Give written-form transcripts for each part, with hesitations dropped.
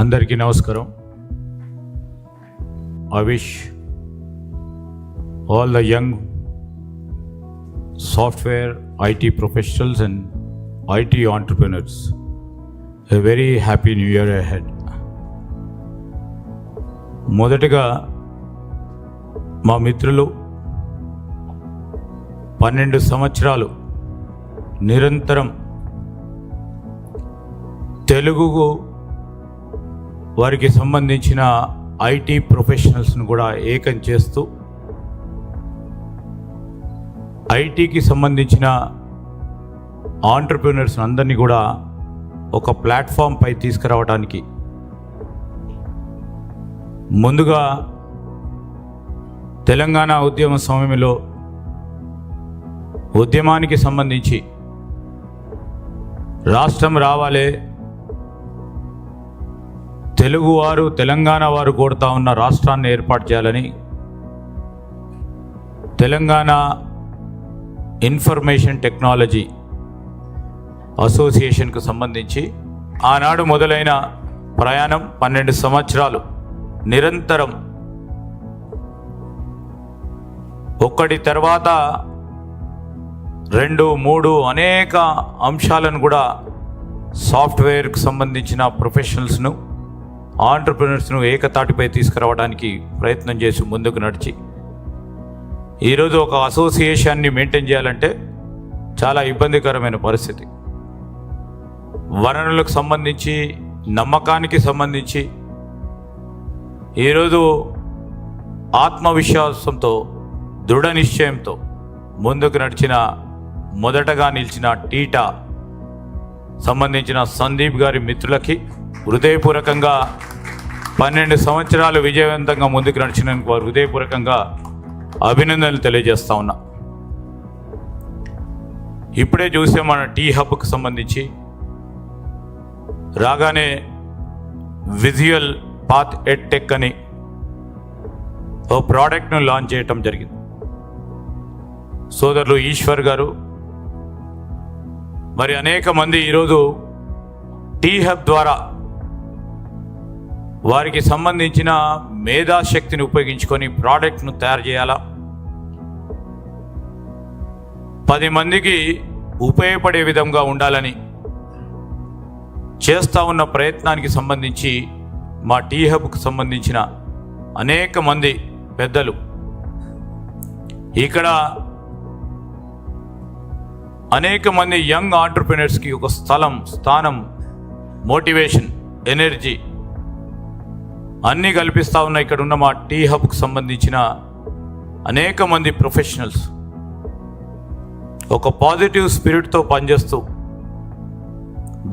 అందరికీ నమస్కారం. I wish all the young software IT professionals and IT entrepreneurs a very happy new year ahead. మొదటగా మా మిత్రులు 12 సంవత్సరాలు నిరంతరం తెలుగు వారికి సంబంధించిన ఐటీ ప్రొఫెషనల్స్ను కూడా ఏకం చేస్తూ ఐటీకి సంబంధించిన ఆంటర్ప్రినర్స్ అందరినీ కూడా ఒక ప్లాట్ఫామ్పై తీసుకురావడానికి ముందుగా తెలంగాణ ఉద్యమ సమయంలో ఉద్యమానికి సంబంధించి రాష్ట్రం రావాలే, తెలుగువారు తెలంగాణ వారు కోరుతా ఉన్న రాష్ట్రాన్ని ఏర్పాటు చేయాలని తెలంగాణ ఇన్ఫర్మేషన్ టెక్నాలజీ అసోసియేషన్కు సంబంధించి ఆనాడు మొదలైన ప్రయాణం 12 సంవత్సరాలు నిరంతరం ఒక్కటి తర్వాత 2, 3 అనేక అంశాలను కూడా సాఫ్ట్వేర్కు సంబంధించిన ప్రొఫెషనల్స్ను ఆంటర్ప్రినర్స్ను ఏకతాటిపై తీసుకురావడానికి ప్రయత్నం చేసి ముందుకు నడిచి ఈరోజు ఒక అసోసియేషన్ని మెయింటైన్ చేయాలంటే చాలా ఇబ్బందికరమైన పరిస్థితి. వనరులకు సంబంధించి, నమ్మకానికి సంబంధించి ఈరోజు ఆత్మవిశ్వాసంతో, దృఢ నిశ్చయంతో ముందుకు నడిచిన మొదటగా నిలిచిన టీటా సంబంధించిన సందీప్ గారి మిత్రులకి హృదయపూర్వకంగా 12 సంవత్సరాలు విజయవంతంగా ముందుకు నడిచినందుకు వారు హృదయపూర్వకంగా అభినందనలు తెలియజేస్తా ఉన్నా. ఇప్పుడే చూసే మన టీ హబ్కు సంబంధించి రాగానే విజువల్ పాత్ ఎడ్టెక్ అని ఓ ప్రోడక్ట్ను లాంచ్ చేయటం జరిగింది. సోదరులు ఈశ్వర్ గారు మరి అనేక మంది ఈరోజు టీ హబ్ ద్వారా వారికి సంబంధించిన మేధాశక్తిని ఉపయోగించుకొని ప్రోడక్ట్ను తయారు చేయాలా, 10 మందికి ఉపయోగపడే విధంగా ఉండాలని చేస్తూ ఉన్న ప్రయత్నానికి సంబంధించి మా టీ హబ్కు సంబంధించిన అనేక మంది పెద్దలు ఇక్కడ అనేక మంది యంగ్ ఆంటర్ప్రినర్స్కి ఒక స్థానం, మోటివేషన్, ఎనర్జీ అన్నీ కల్పిస్తూ ఉన్న ఇక్కడ ఉన్న మా టీ హబ్కు సంబంధించిన అనేక మంది ప్రొఫెషనల్స్ ఒక పాజిటివ్ స్పిరిట్తో పనిచేస్తూ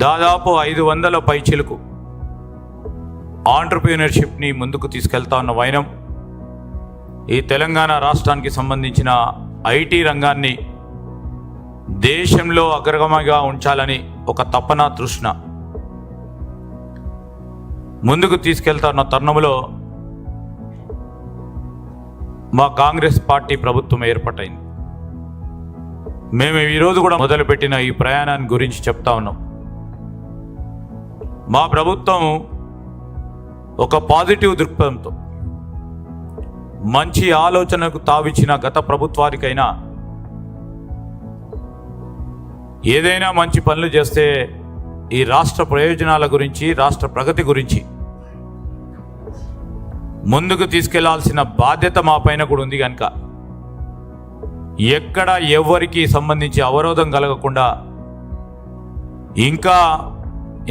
దాదాపు 500 పైచిలకు ఆంటర్ప్రినర్షిప్ని ముందుకు తీసుకెళ్తా ఉన్న వైనం ఈ తెలంగాణ రాష్ట్రానికి సంబంధించిన ఐటీ రంగాన్ని దేశంలో అగ్రగమగా ఉంచాలని ఒక తపన, తృష్ణ ముందుకు తీసుకెళ్తున్న తరుణంలో మా కాంగ్రెస్ పార్టీ ప్రభుత్వం ఏర్పాటైంది. మేము ఈరోజు కూడా మొదలుపెట్టిన ఈ ప్రయాణాన్ని గురించి చెప్తా ఉన్నాం. మా ప్రభుత్వం ఒక పాజిటివ్ దృక్పథంతో మంచి ఆలోచనకు తావిచ్చిన గత ప్రభుత్వానికైనా ఏదైనా మంచి పనులు చేస్తే ఈ రాష్ట్ర ప్రయోజనాల గురించి, రాష్ట్ర ప్రగతి గురించి ముందుకు తీసుకెళ్లాల్సిన బాధ్యత మా పైన కూడా ఉంది. కనుక ఎక్కడ ఎవరికి సంబంధించి అవరోధం కలగకుండా ఇంకా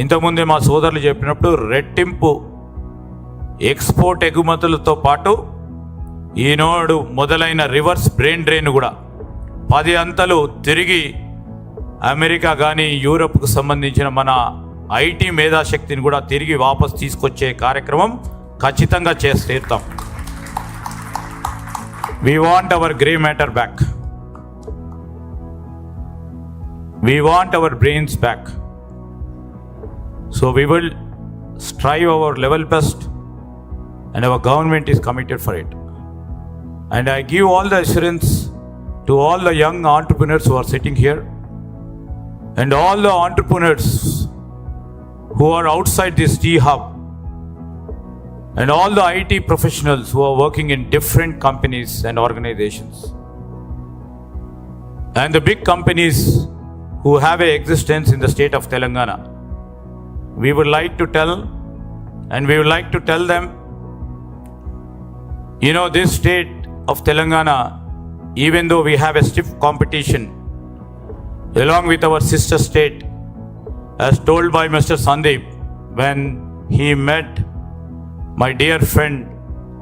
ఇంతకుముందే మా సోదరులు చెప్పినప్పుడు రెట్టింపు ఎక్స్పోర్ట్ ఎగుమతులతో పాటు ఈనాడు మొదలైన రివర్స్ బ్రెయిన్ డ్రైన్ కూడా 10 అంతలు తిరిగి అమెరికా కానీ యూరప్కు సంబంధించిన మన ఐటీ మేధాశక్తిని కూడా తిరిగి వాపస్ తీసుకొచ్చే కార్యక్రమం ఖచ్చితంగా చేసి తీరుతాం. We want our grey matter back. We want our brains back. So we will strive our level best and our government is committed for it. And I give all the assurance to all the young entrepreneurs who are sitting here and all the entrepreneurs who are outside this tea hub and all the IT professionals who are working in different companies and organizations, and the big companies who have an existence in the state of Telangana. We would like to tell them, this state of Telangana, even though we have a stiff competition along with our sister state, as told by Mr. Sandeep when he met my dear friend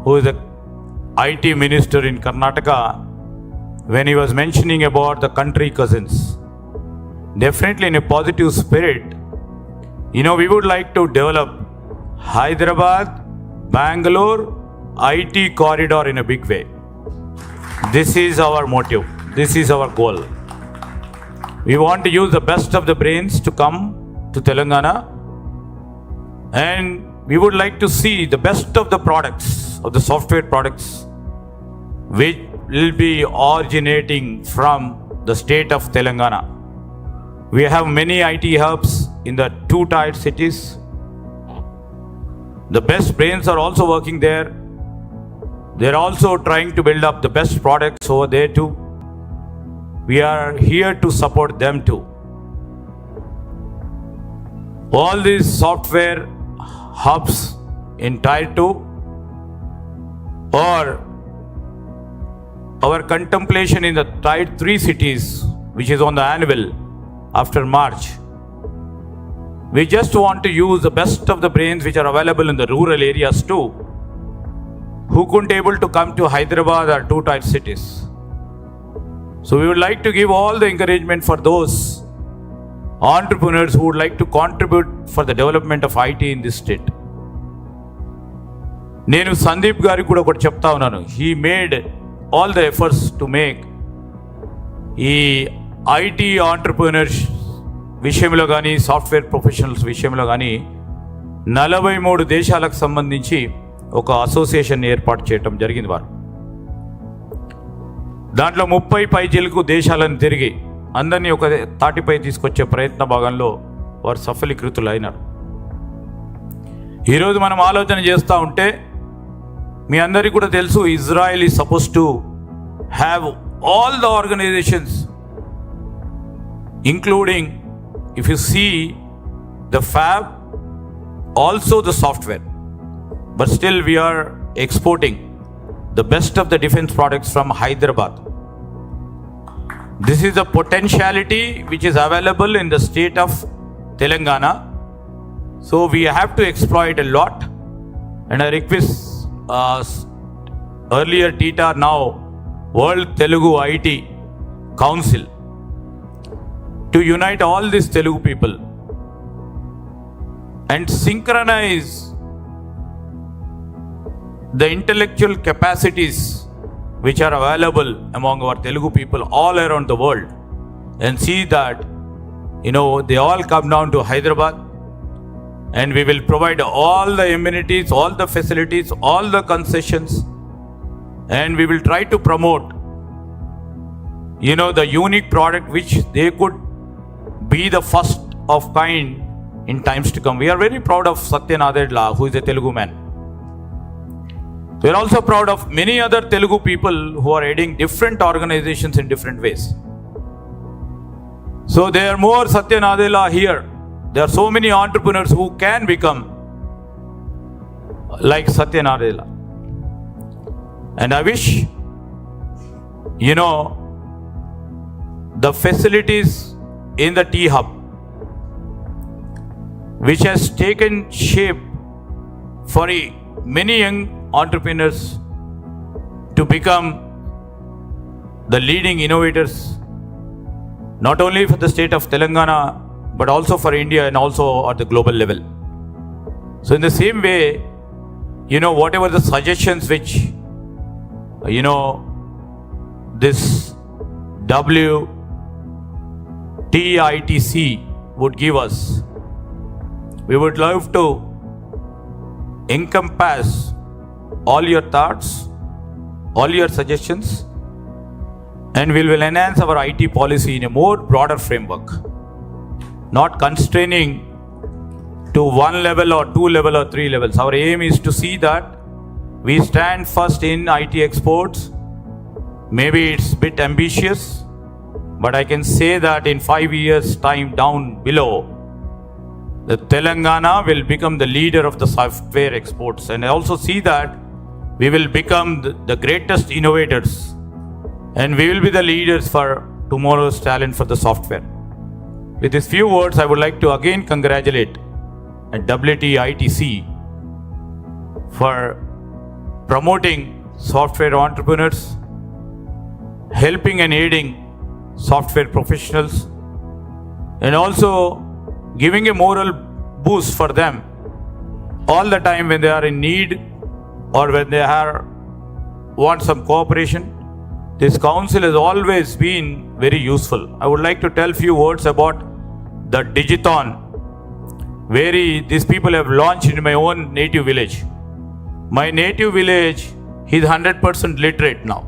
who is the IT minister in Karnataka, when he was mentioning about the country cousins. Definitely in a positive spirit, we would like to develop Hyderabad, Bangalore IT corridor in a big way. This is our motive. This is our goal. We want to use the best of the brains to come to Telangana, and we would like to see the best of the products, of the software products, which will be originating from the state of Telangana. We have many IT hubs in the 2-tier cities. The best brains are also working there. They're also trying to build up the best products over there too. We are here to support them too. All these software hubs in Tier 2 or our contemplation in the Tier 3 cities, which is on the annual after March. We just want to use the best of the brains which are available in the rural areas too, who couldn't able to come to Hyderabad or 2-tier cities. So we would like to give all the encouragement for those entrepreneurs who would like to contribute for the development of IT in this state. నేను సందీప్ గారికి కూడా ఒకటి చెప్తా ఉన్నాను. He made all the efforts to make ఈ IT entrepreneurs విషయంలో కానీ, software professionals విషయంలో కానీ 43 దేశాలకు సంబంధించి ఒక అసోసియేషన్ ఏర్పాటు చేయటం జరిగింది. వారు దాంట్లో 30 పైచిలకు దేశాలను తిరిగి అందరినీ ఒక తాటిపై తీసుకొచ్చే ప్రయత్న భాగంలో వారు సఫలీకృతులు అయినారు. ఈరోజు మనం ఆలోచన చేస్తూ ఉంటే మీ అందరికీ కూడా తెలుసు, Israel is supposed to have all the organisations, including if you see the fab, also the software. But still we are exporting the best of the defense products from Hyderabad. This is the potentiality which is available in the state of Telangana. So we have to exploit a lot. And I request earlier TITR, now World Telugu IT Council, to unite all these Telugu people and synchronize the intellectual capacities which are available among our Telugu people all around the world, and see that they all come down to Hyderabad, and we will provide all the amenities, all the facilities, all the concessions, and we will try to promote the unique product which they could be the first of kind in times to come. We are very proud of Satyan Adedla, who is a Telugu man. We are also proud of many other Telugu people who are heading different organizations in different ways. So there are more Satyan Adela here. There are so many entrepreneurs who can become like Satyan Adela. And I wish, the facilities in the T-Hub, which has taken shape for many young entrepreneurs to become the leading innovators, not only for the state of Telangana, but also for India and also at the global level. So in the same way, whatever the suggestions which, this WTITC would give us, we would love to encompass all your thoughts, all your suggestions, and we will enhance our IT policy in a more broader framework, not constraining to 1 level or 2 level or 3 levels. Our aim is to see that we stand first in IT exports. Maybe it's a bit ambitious, but I can say that in 5 years time down below, the Telangana will become the leader of the software exports, and I also see that we will become the greatest innovators, and we will be the leaders for tomorrow's talent for the software. With these few words, I would like to again congratulate WTITC for promoting software entrepreneurs, helping and aiding software professionals, and also giving a moral boost for them all the time when they are in need or when they want some cooperation. This council has always been very useful. I would like to tell few words about the Digiton, where these people have launched in my own native village. My native village is 100% literate now.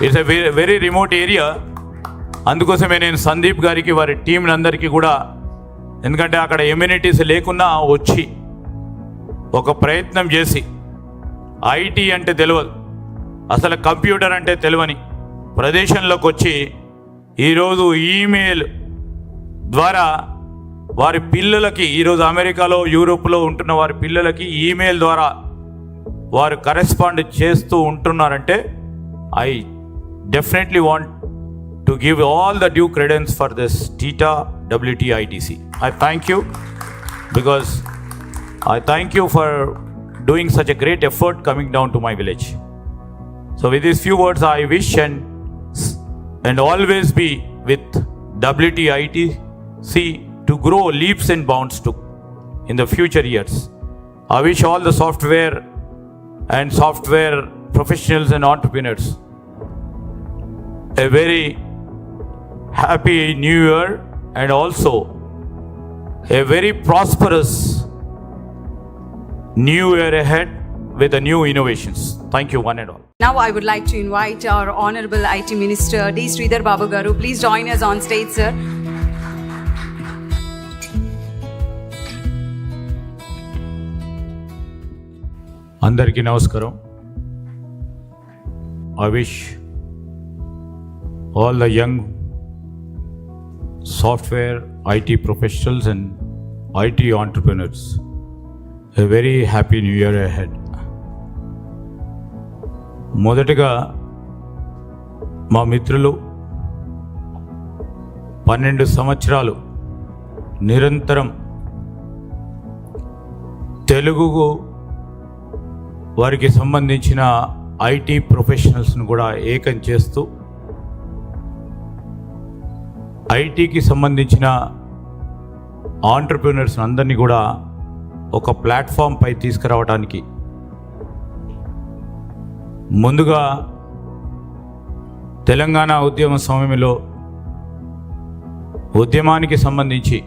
It's a very, very remote area. అందుకోసమే నేను సందీప్ గారికి వారి team అందరికీ కూడా, ఎందుకంటే అక్కడ amenities లేకున్నా వచ్చి ఒక ప్రయత్నం చేసి, ఐటీ అంటే తెలియదు, అసలు కంప్యూటర్ అంటే తెలియని ప్రదేశంలోకి వచ్చి ఈరోజు ఈమెయిల్ ద్వారా వారి పిల్లలకి, ఈరోజు అమెరికాలో యూరోప్లో ఉంటున్న వారి పిల్లలకి ఈమెయిల్ ద్వారా వారు కరెస్పాండ్ చేస్తూ ఉంటున్నారంటే I definitely want to give all the due credence for this TITA WTITC. I thank you, because I thank you for doing such a great effort coming down to my village. So with these few words, I wish and always be with WTITC to grow leaps and bounds to in the future years. I wish all the software professionals and entrepreneurs a very happy new year, and also a very prosperous new year ahead with the new innovations. Thank you one and all. Now I would like to invite our Honorable IT Minister D. Sridhar Babu Garu. Please join us on stage, sir. Andariki namaskaram. I wish all the young software IT professionals and IT entrepreneurs a very happy new year ahead. మొదటగా మా మిత్రులు 12 సంవత్సరాలు నిరంతరం తెలుగు వారికి సంబంధించిన IT ప్రొఫెషనల్స్ను కూడా ఏకం చేస్తూ ఐటీకి సంబంధించిన ఆంటర్ప్రినర్స్ అందరినీ కూడా ఒక ప్లాట్ఫామ్ పై తీసుకురావడానికి ముందుగా తెలంగాణ ఉద్యమ సమయంలో ఉద్యమానికి సంబంధించి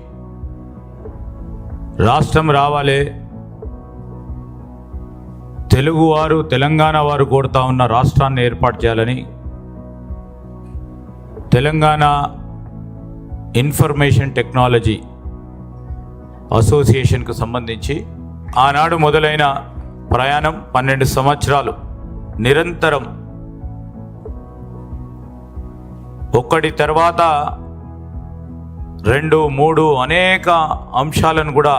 రాష్ట్రం రావాలే, తెలుగువారు తెలంగాణ వారు కోరుతా ఉన్న రాష్ట్రాన్ని ఏర్పాటు చేయాలని తెలంగాణ ఇన్ఫర్మేషన్ టెక్నాలజీ అసోసియేషన్కు సంబంధించి ఆనాడు మొదలైన ప్రయాణం 12 సంవత్సరాలు నిరంతరం ఒకటి తర్వాత 2, 3 అనేక అంశాలను కూడా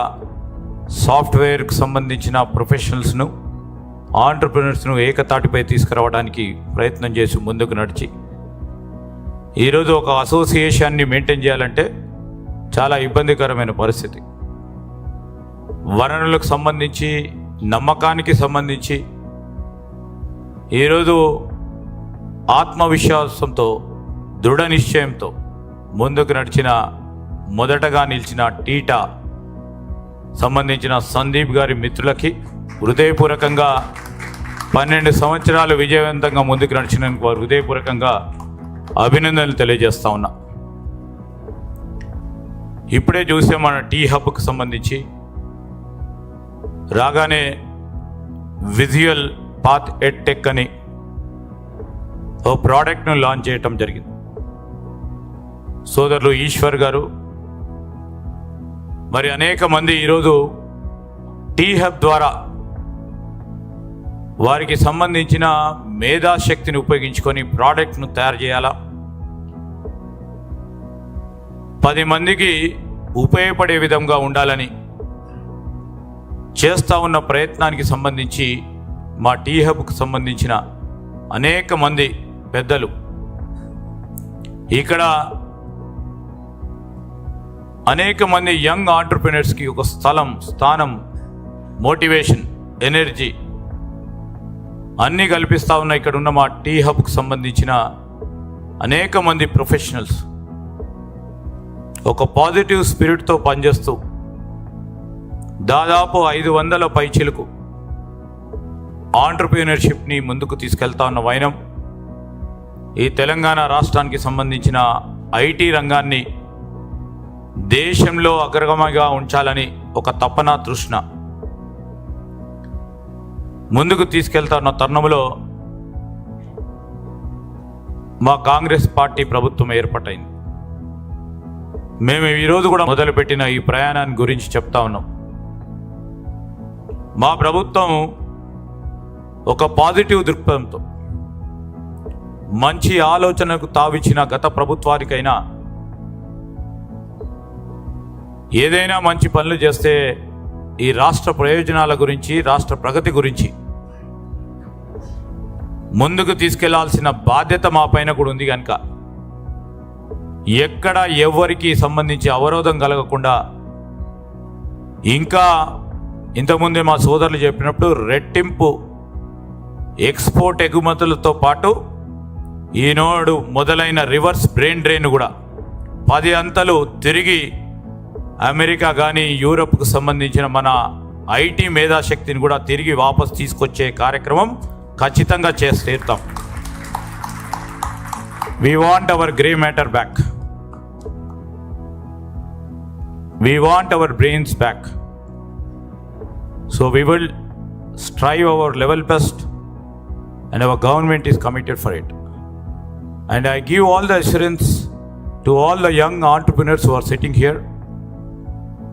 సాఫ్ట్వేర్కు సంబంధించిన ప్రొఫెషనల్స్ను ఆంటర్ప్రినర్స్ను ఏకతాటిపై తీసుకురావడానికి ప్రయత్నం చేసి ముందుకు నడిచి ఈరోజు ఒక అసోసియేషన్ని మెయింటైన్ చేయాలంటే చాలా ఇబ్బందికరమైన పరిస్థితి. వనరులకు సంబంధించి, నమ్మకానికి సంబంధించి ఈరోజు ఆత్మవిశ్వాసంతో, దృఢ నిశ్చయంతో ముందుకు నడిచిన, మొదటగా నిలిచిన టీటా సంబంధించిన సందీప్ గారి మిత్రులకి హృదయపూర్వకంగా 12 సంవత్సరాలు విజయవంతంగా ముందుకు నడిచినందుకు వారు హృదయపూర్వకంగా అభినందనలు తెలియజేస్తా ఉన్నా. ఇప్పుడే చూసే మన టీ హబ్కు సంబంధించి రాగానే విజువల్ పాత్ ఎడ్టెక్ అని ఓ ప్రోడక్ట్ను లాంచ్ చేయటం జరిగింది. సోదరులు ఈశ్వర్ గారు, మరి అనేక మంది ఈరోజు టీ హబ్ ద్వారా వారికి సంబంధించిన మేధాశక్తిని ఉపయోగించుకొని ప్రోడక్ట్ను తయారు చేయాలా, 10 మందికి ఉపయోగపడే విధంగా ఉండాలని చేస్తూ ఉన్న ప్రయత్నానికి సంబంధించి మా టీ హబ్కు సంబంధించిన అనేక మంది పెద్దలు ఇక్కడ అనేక మంది యంగ్ ఆంటర్ప్రినర్స్కి ఒక స్థానం, మోటివేషన్, ఎనర్జీ అన్నీ కల్పిస్తూ ఉన్న ఇక్కడ ఉన్న మా టీ హబ్కు సంబంధించిన అనేక మంది ప్రొఫెషనల్స్ ఒక పాజిటివ్ స్పిరిట్తో పనిచేస్తూ దాదాపు 500 పైచిలకు ఆంటర్ప్రినర్షిప్ని ముందుకు తీసుకెళ్తా ఉన్న వైనం ఈ తెలంగాణ రాష్ట్రానికి సంబంధించిన ఐటీ రంగాన్ని దేశంలో అగ్రగమగా ఉంచాలని ఒక తపన, తృష్ణ ముందుకు తీసుకెళ్తా ఉన్న తరుణంలో మా కాంగ్రెస్ పార్టీ ప్రభుత్వం ఏర్పాటైంది. మేము ఈరోజు కూడా మొదలుపెట్టిన ఈ ప్రయాణాన్ని గురించి చెప్తా ఉన్నాం. మా ప్రభుత్వం ఒక పాజిటివ్ దృక్పథంతో మంచి ఆలోచనకు తావిచ్చిన గత ప్రభుత్వానికైనా ఏదైనా మంచి పనులు చేస్తే ఈ రాష్ట్ర ప్రయోజనాల గురించి, రాష్ట్ర ప్రగతి గురించి ముందుకు తీసుకెళ్లాల్సిన బాధ్యత మా పైన కూడా ఉంది. కనుక ఎక్కడ ఎవరికి సంబంధించి అవరోధం కలగకుండా ఇంకా ఇంతకుముందే మా సోదరులు చెప్పినప్పుడు రెట్టింపు ఎక్స్పోర్ట్ ఎగుమతులతో పాటు ఈనాడు మొదలైన రివర్స్ బ్రెయిన్ డ్రైన్ కూడా 10 అంతలు తిరిగి అమెరికా కానీ యూరప్కు సంబంధించిన మన ఐటీ మేధాశక్తిని కూడా తిరిగి వాపస్ తీసుకొచ్చే కార్యక్రమం ఖచ్చితంగా చేసి తీరుతాం. We want our grey matter back. We want our brains back. So we will strive our level best and our government is committed for it. And I give all the assurance to all the young entrepreneurs who are sitting here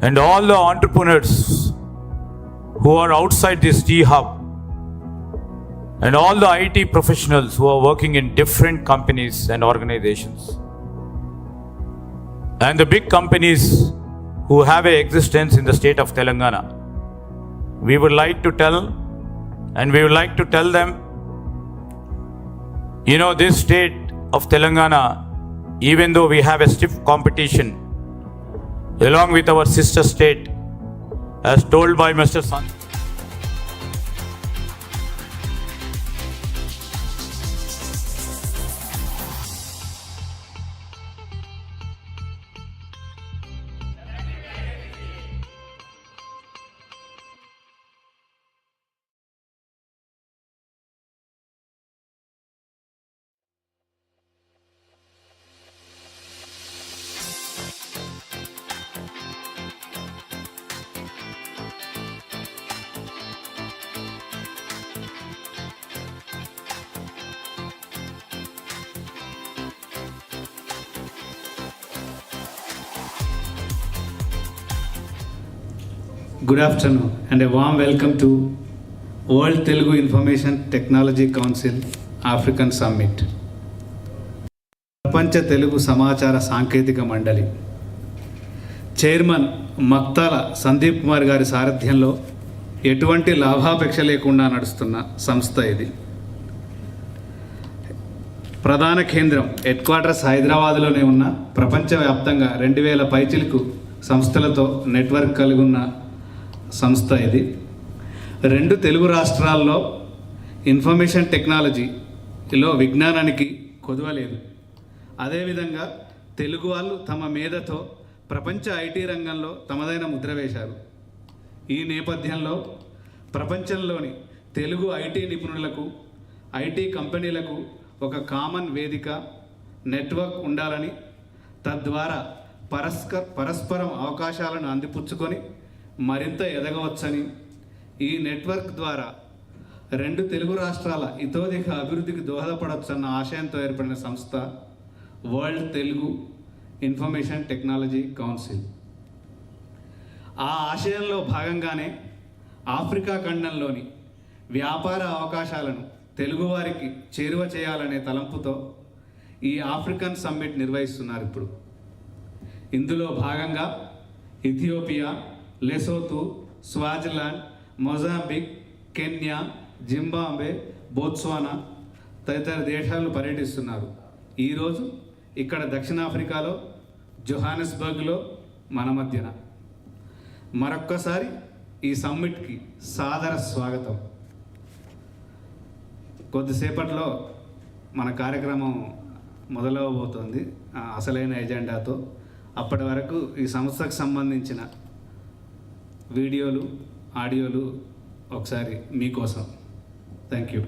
and all the entrepreneurs who are outside this tea hub and all the IT professionals who are working in different companies and organizations and the big companies who have an existence in the state of Telangana. We would like to tell them, this state of Telangana, even though we have a stiff competition along with our sister state, as told by Mr. San. Good afternoon and a warm welcome to World Telugu Information Technology Council African Summit. ప్రపంచ తెలుగు సమాచార సాంకేతిక మండలి chairman Maktala Sandeep Kumar గారి సారథ్యంలో ఎటువంటి లాభాపేక్ష లేకుండా నడుస్తున్న సంస్థ ఇది. ప్రధాన కేంద్రం హెడ్ క్వార్టర్స్ హైదరాబాద్లోనే ఉన్న ప్రపంచవ్యాప్తంగా 2000 పైచిలకు సంస్థలతో నెట్వర్క్ కలిగి ఉన్న సంస్థ ఇది. 2 తెలుగు రాష్ట్రాల్లో ఇన్ఫర్మేషన్ టెక్నాలజీలో విజ్ఞానానికి కొదవలేదు. అదేవిధంగా తెలుగు వాళ్ళు తమ మేధతో ప్రపంచ ఐటీ రంగంలో తమదైన ముద్ర వేశారు. ఈ నేపథ్యంలో ప్రపంచంలోని తెలుగు ఐటీ నిపుణులకు, ఐటీ కంపెనీలకు ఒక కామన్ వేదిక, నెట్వర్క్ ఉండాలని, తద్వారా పరస్పరం అవకాశాలను అందిపుచ్చుకొని మరింత ఎదగవచ్చని, ఈ నెట్వర్క్ ద్వారా 2 తెలుగు రాష్ట్రాల ఇతోధిక అభివృద్ధికి దోహదపడవచ్చన్న ఆశయంతో ఏర్పడిన సంస్థ world Telugu information technology council. ఆ ఆశయంలో భాగంగానే ఆఫ్రికా ఖండంలోని వ్యాపార అవకాశాలను తెలుగువారికి చేరువ చేయాలనే తలంపుతో ఈ ఆఫ్రికన్ సమ్మిట్ నిర్వహిస్తున్నారు ఇప్పుడు. ఇందులో భాగంగా Ethiopia, Lesotho, Swaziland, Mozambique, Kenya, Zimbabwe, Botswana తదితర దేశాలు పర్యటిస్తున్నారు. ఈరోజు ఇక్కడ దక్షిణాఫ్రికాలో జోహానస్బర్గ్లో మన మధ్యన. మరొక్కసారి ఈ సమ్మిట్కి సాదర స్వాగతం. కొద్దిసేపట్లో మన కార్యక్రమం మొదలవబోతోంది అసలైన ఎజెండాతో. అప్పటి వరకు ఈ సంస్థకు సంబంధించిన వీడియోలు, ఆడియోలు ఒకసారి మీకోసం. Thank you.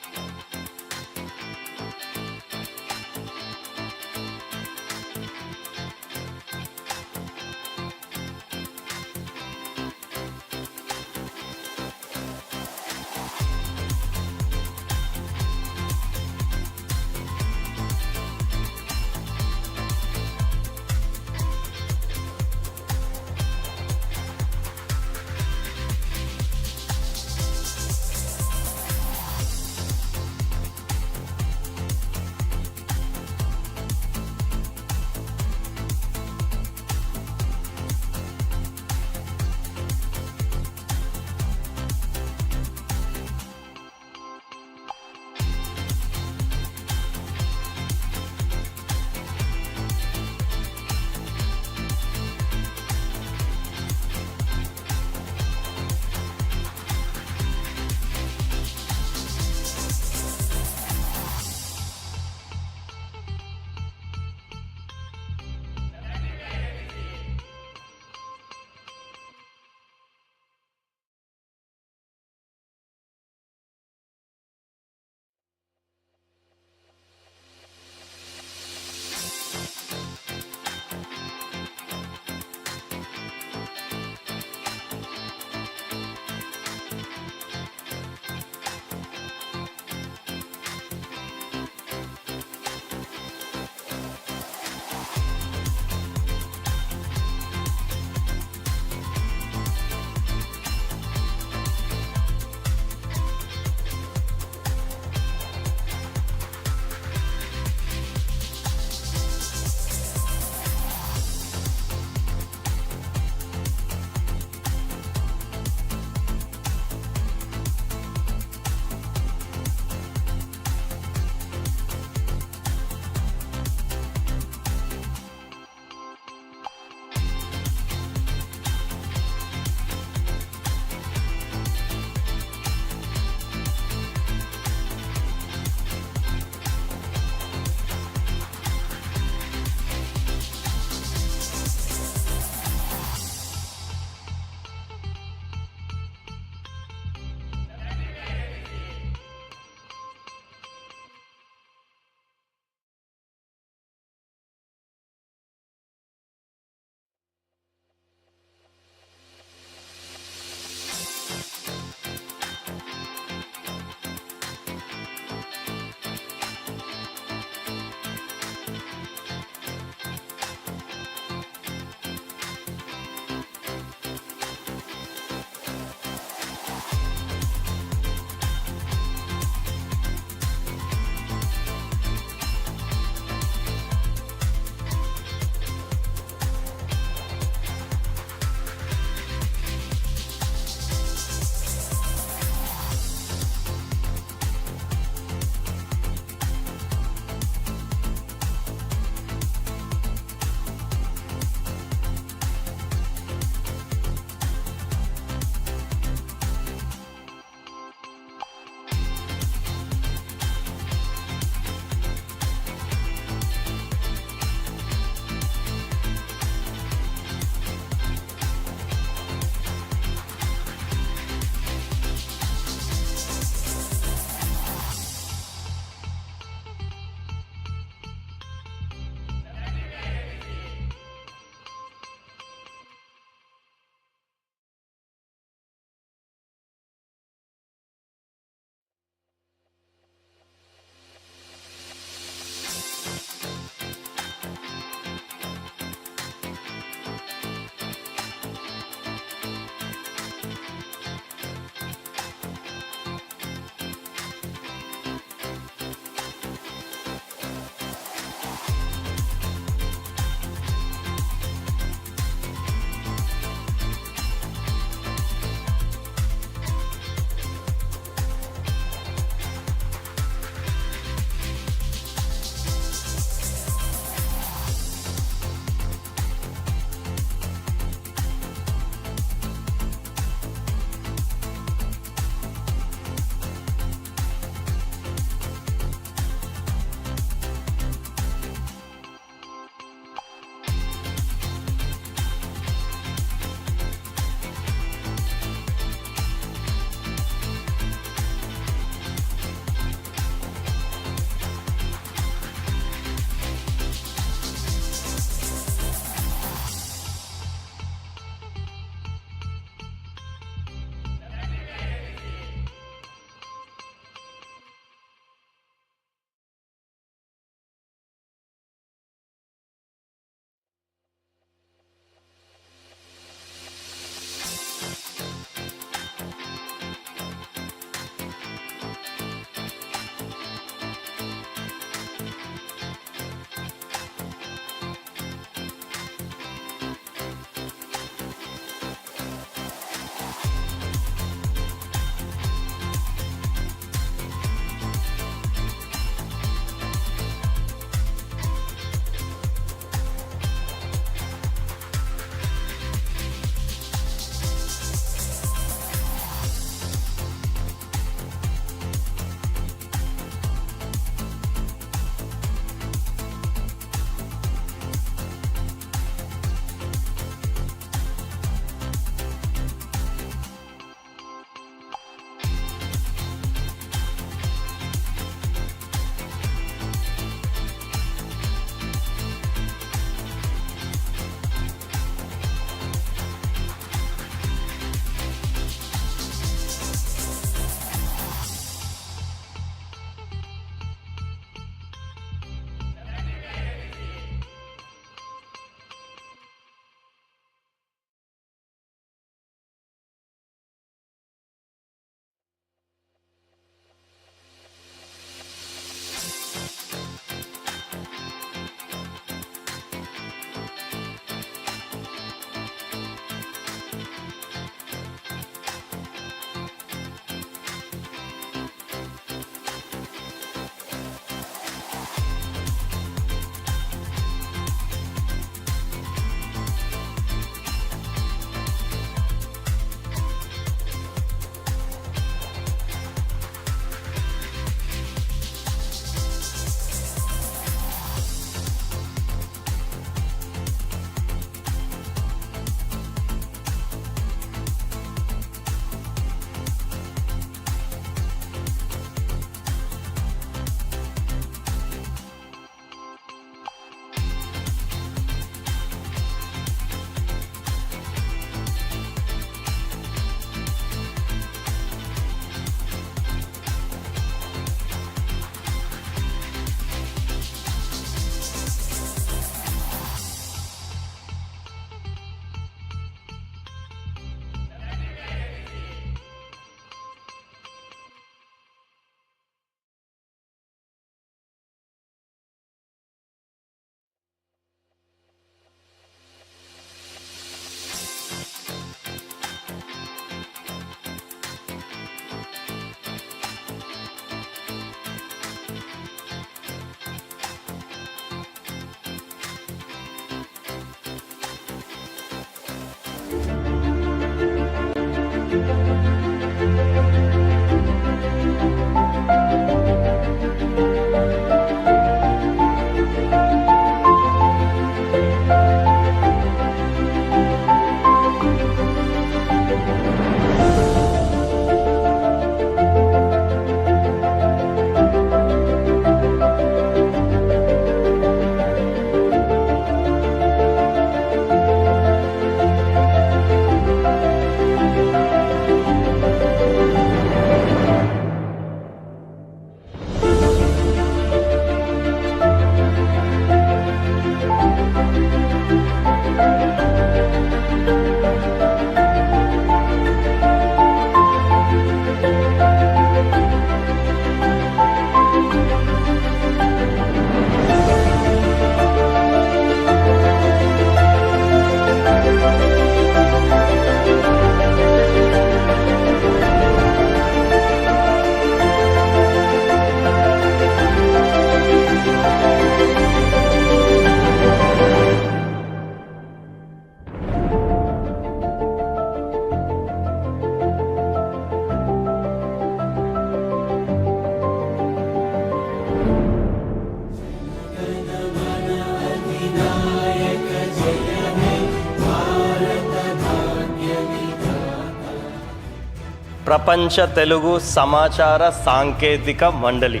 ప్రపంచ తెలుగు సమాచార సాంకేతిక మండలి.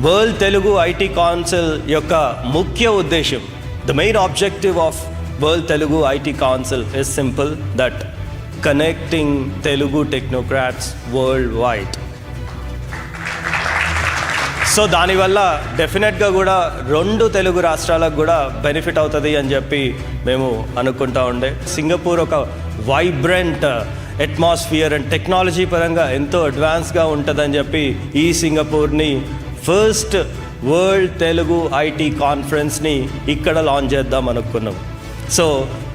వరల్డ్ తెలుగు ఐటీ కౌన్సిల్ యొక్క ముఖ్య ఉద్దేశం, the main objective of world Telugu IT council is simple, that connecting Telugu technocrats world wide. So దానివల్ల డెఫినెట్గా కూడా 2 తెలుగు రాష్ట్రాలకు కూడా బెనిఫిట్ అవుతుంది అని చెప్పి మేము అనుకుంటా ఉండే. సింగపూర్ ఒక వైబ్రెంట్ అట్మాస్ఫియర్ అండ్ టెక్నాలజీ పరంగా ఎంతో అడ్వాన్స్గా ఉంటుందని చెప్పి ఈ సింగపూర్ని ఫస్ట్ వరల్డ్ తెలుగు ఐటీ కాన్ఫరెన్స్ని ఇక్కడ లాంచ్ చేద్దాం అనుకున్నాం. సో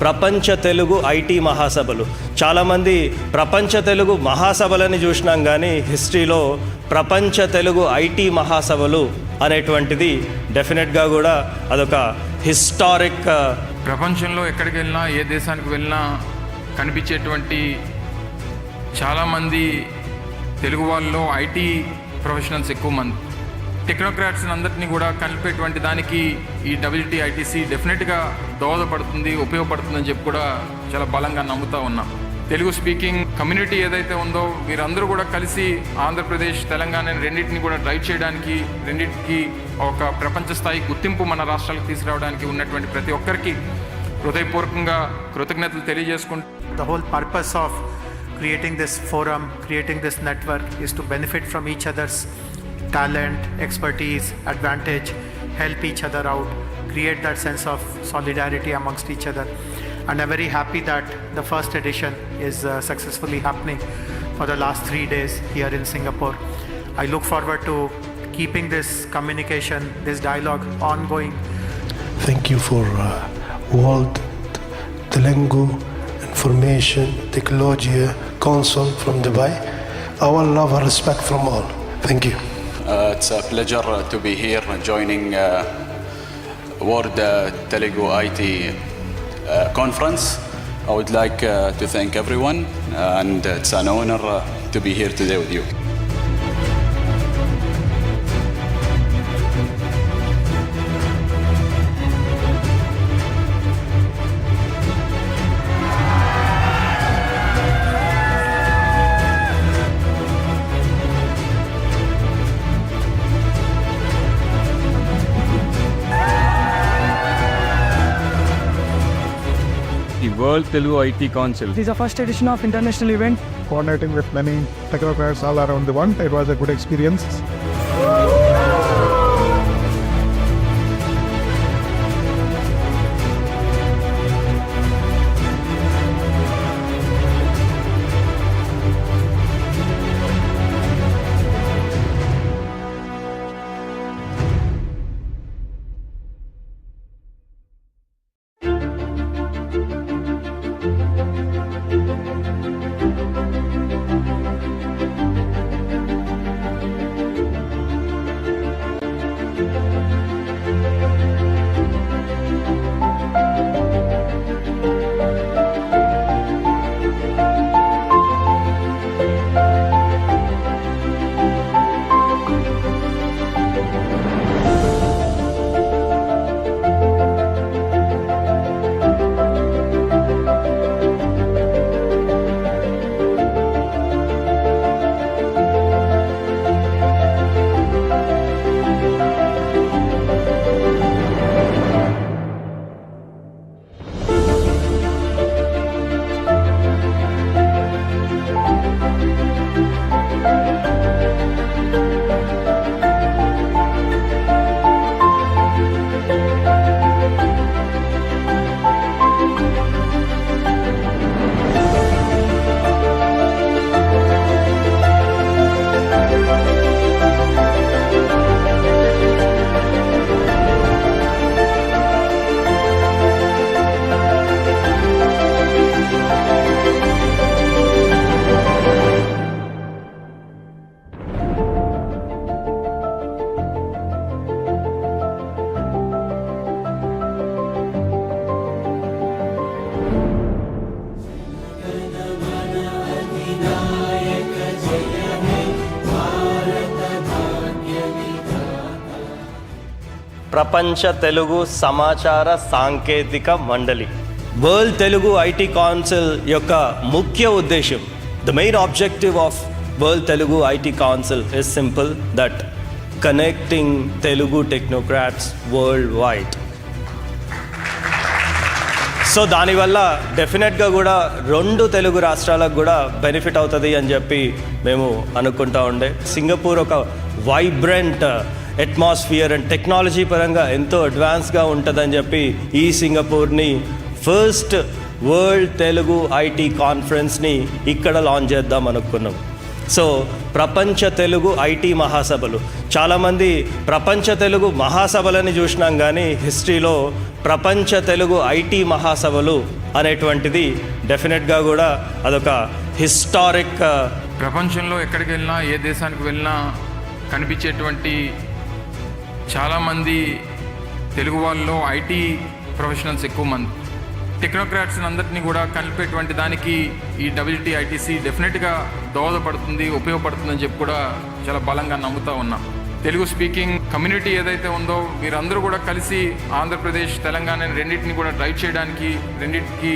ప్రపంచ తెలుగు ఐటీ మహాసభలు, చాలామంది ప్రపంచ తెలుగు మహాసభలని చూసినాం, కానీ హిస్టరీలో ప్రపంచ తెలుగు ఐటీ మహాసభలు అనేటువంటిది డెఫినెట్గా కూడా అదొక హిస్టారిక్. ప్రపంచంలో ఎక్కడికి వెళ్ళినా, ఏ దేశానికి వెళ్ళినా కనిపించేటువంటి చాలామంది తెలుగు వాళ్ళలో ఐటీ ప్రొఫెషనల్స్ ఎక్కువ మంది. టెక్నోక్రాట్స్ అందరినీ కూడా కలిపేటువంటి దానికి ఈ WTITC డెఫినెట్గా దోహదపడుతుంది, ఉపయోగపడుతుందని చెప్పి కూడా చాలా బలంగా నమ్ముతూ ఉన్నాం. తెలుగు స్పీకింగ్ కమ్యూనిటీ ఏదైతే ఉందో వీరందరూ కూడా కలిసి ఆంధ్రప్రదేశ్, తెలంగాణ రెండింటిని కూడా డ్రైవ్ చేయడానికి, రెండింటికి ఒక ప్రపంచ స్థాయి గుర్తింపు మన రాష్ట్రాలకు తీసుకురావడానికి ఉన్నటువంటి ప్రతి ఒక్కరికి హృదయపూర్వకంగా కృతజ్ఞతలు తెలియజేసుకుంటూ, The whole purpose of creating this forum, creating this network is to benefit from each other's talent, expertise, advantage, help each other out, create that sense of solidarity amongst each other. And I'm very happy that the first edition is successfully happening for the last 3 days here in Singapore. I look forward to keeping this communication, this dialogue ongoing. Thank you for World Telugu Information Technology Council from Dubai. Our love and respect from all. Thank you. It's a pleasure to be here joining World Telugu IT Conference. I would like to thank everyone, and it's an honor to be here today with you. The World Telugu IT Council. This is the first edition of international event. Coordinating with many technocrats all around the world. It was a good experience. ప్రపంచ తెలుగు సమాచార సాంకేతిక మండలి. World Telugu IT council యొక్క ముఖ్య ఉద్దేశం, the main objective of World Telugu IT Council is simple, that connecting Telugu technocrats worldwide. So దానివల్ల డెఫినెట్గా కూడా 2 తెలుగు రాష్ట్రాలకు కూడా బెనిఫిట్ అవుతుంది అని చెప్పి మేము అనుకుంటా ఉండే. సింగపూర్ ఒక వైబ్రెంట్ అట్మాస్ఫియర్ అండ్ టెక్నాలజీ పరంగా ఎంతో అడ్వాన్స్గా ఉంటుందని చెప్పి ఈ సింగపూర్ని ఫస్ట్ వరల్డ్ తెలుగు ఐటీ కాన్ఫరెన్స్ని ఇక్కడ లాంచ్ చేద్దాం అనుకున్నాం. సో ప్రపంచ తెలుగు ఐటీ మహాసభలు, చాలామంది ప్రపంచ తెలుగు మహాసభలని చూసినాం, కానీ హిస్టరీలో ప్రపంచ తెలుగు ఐటీ మహాసభలు అనేటువంటిది డెఫినెట్గా కూడా అదొక హిస్టారిక్. ప్రపంచంలో ఎక్కడికి వెళ్ళినా, ఏ దేశానికి వెళ్ళినా కనిపించేటువంటి చాలామంది తెలుగు వాళ్ళలో ఐటీ ప్రొఫెషనల్స్ ఎక్కువ మంది. టెక్నోక్రాట్స్ అందరినీ కూడా కలిపేటువంటి దానికి ఈ WTITC డెఫినెట్గా దోహదపడుతుంది, ఉపయోగపడుతుందని చెప్పి కూడా చాలా బలంగా నమ్ముతూ ఉన్నాం. తెలుగు స్పీకింగ్ కమ్యూనిటీ ఏదైతే ఉందో మీరందరూ కూడా కలిసి ఆంధ్రప్రదేశ్, తెలంగాణ రెండింటిని కూడా డ్రైవ్ చేయడానికి, రెండింటికి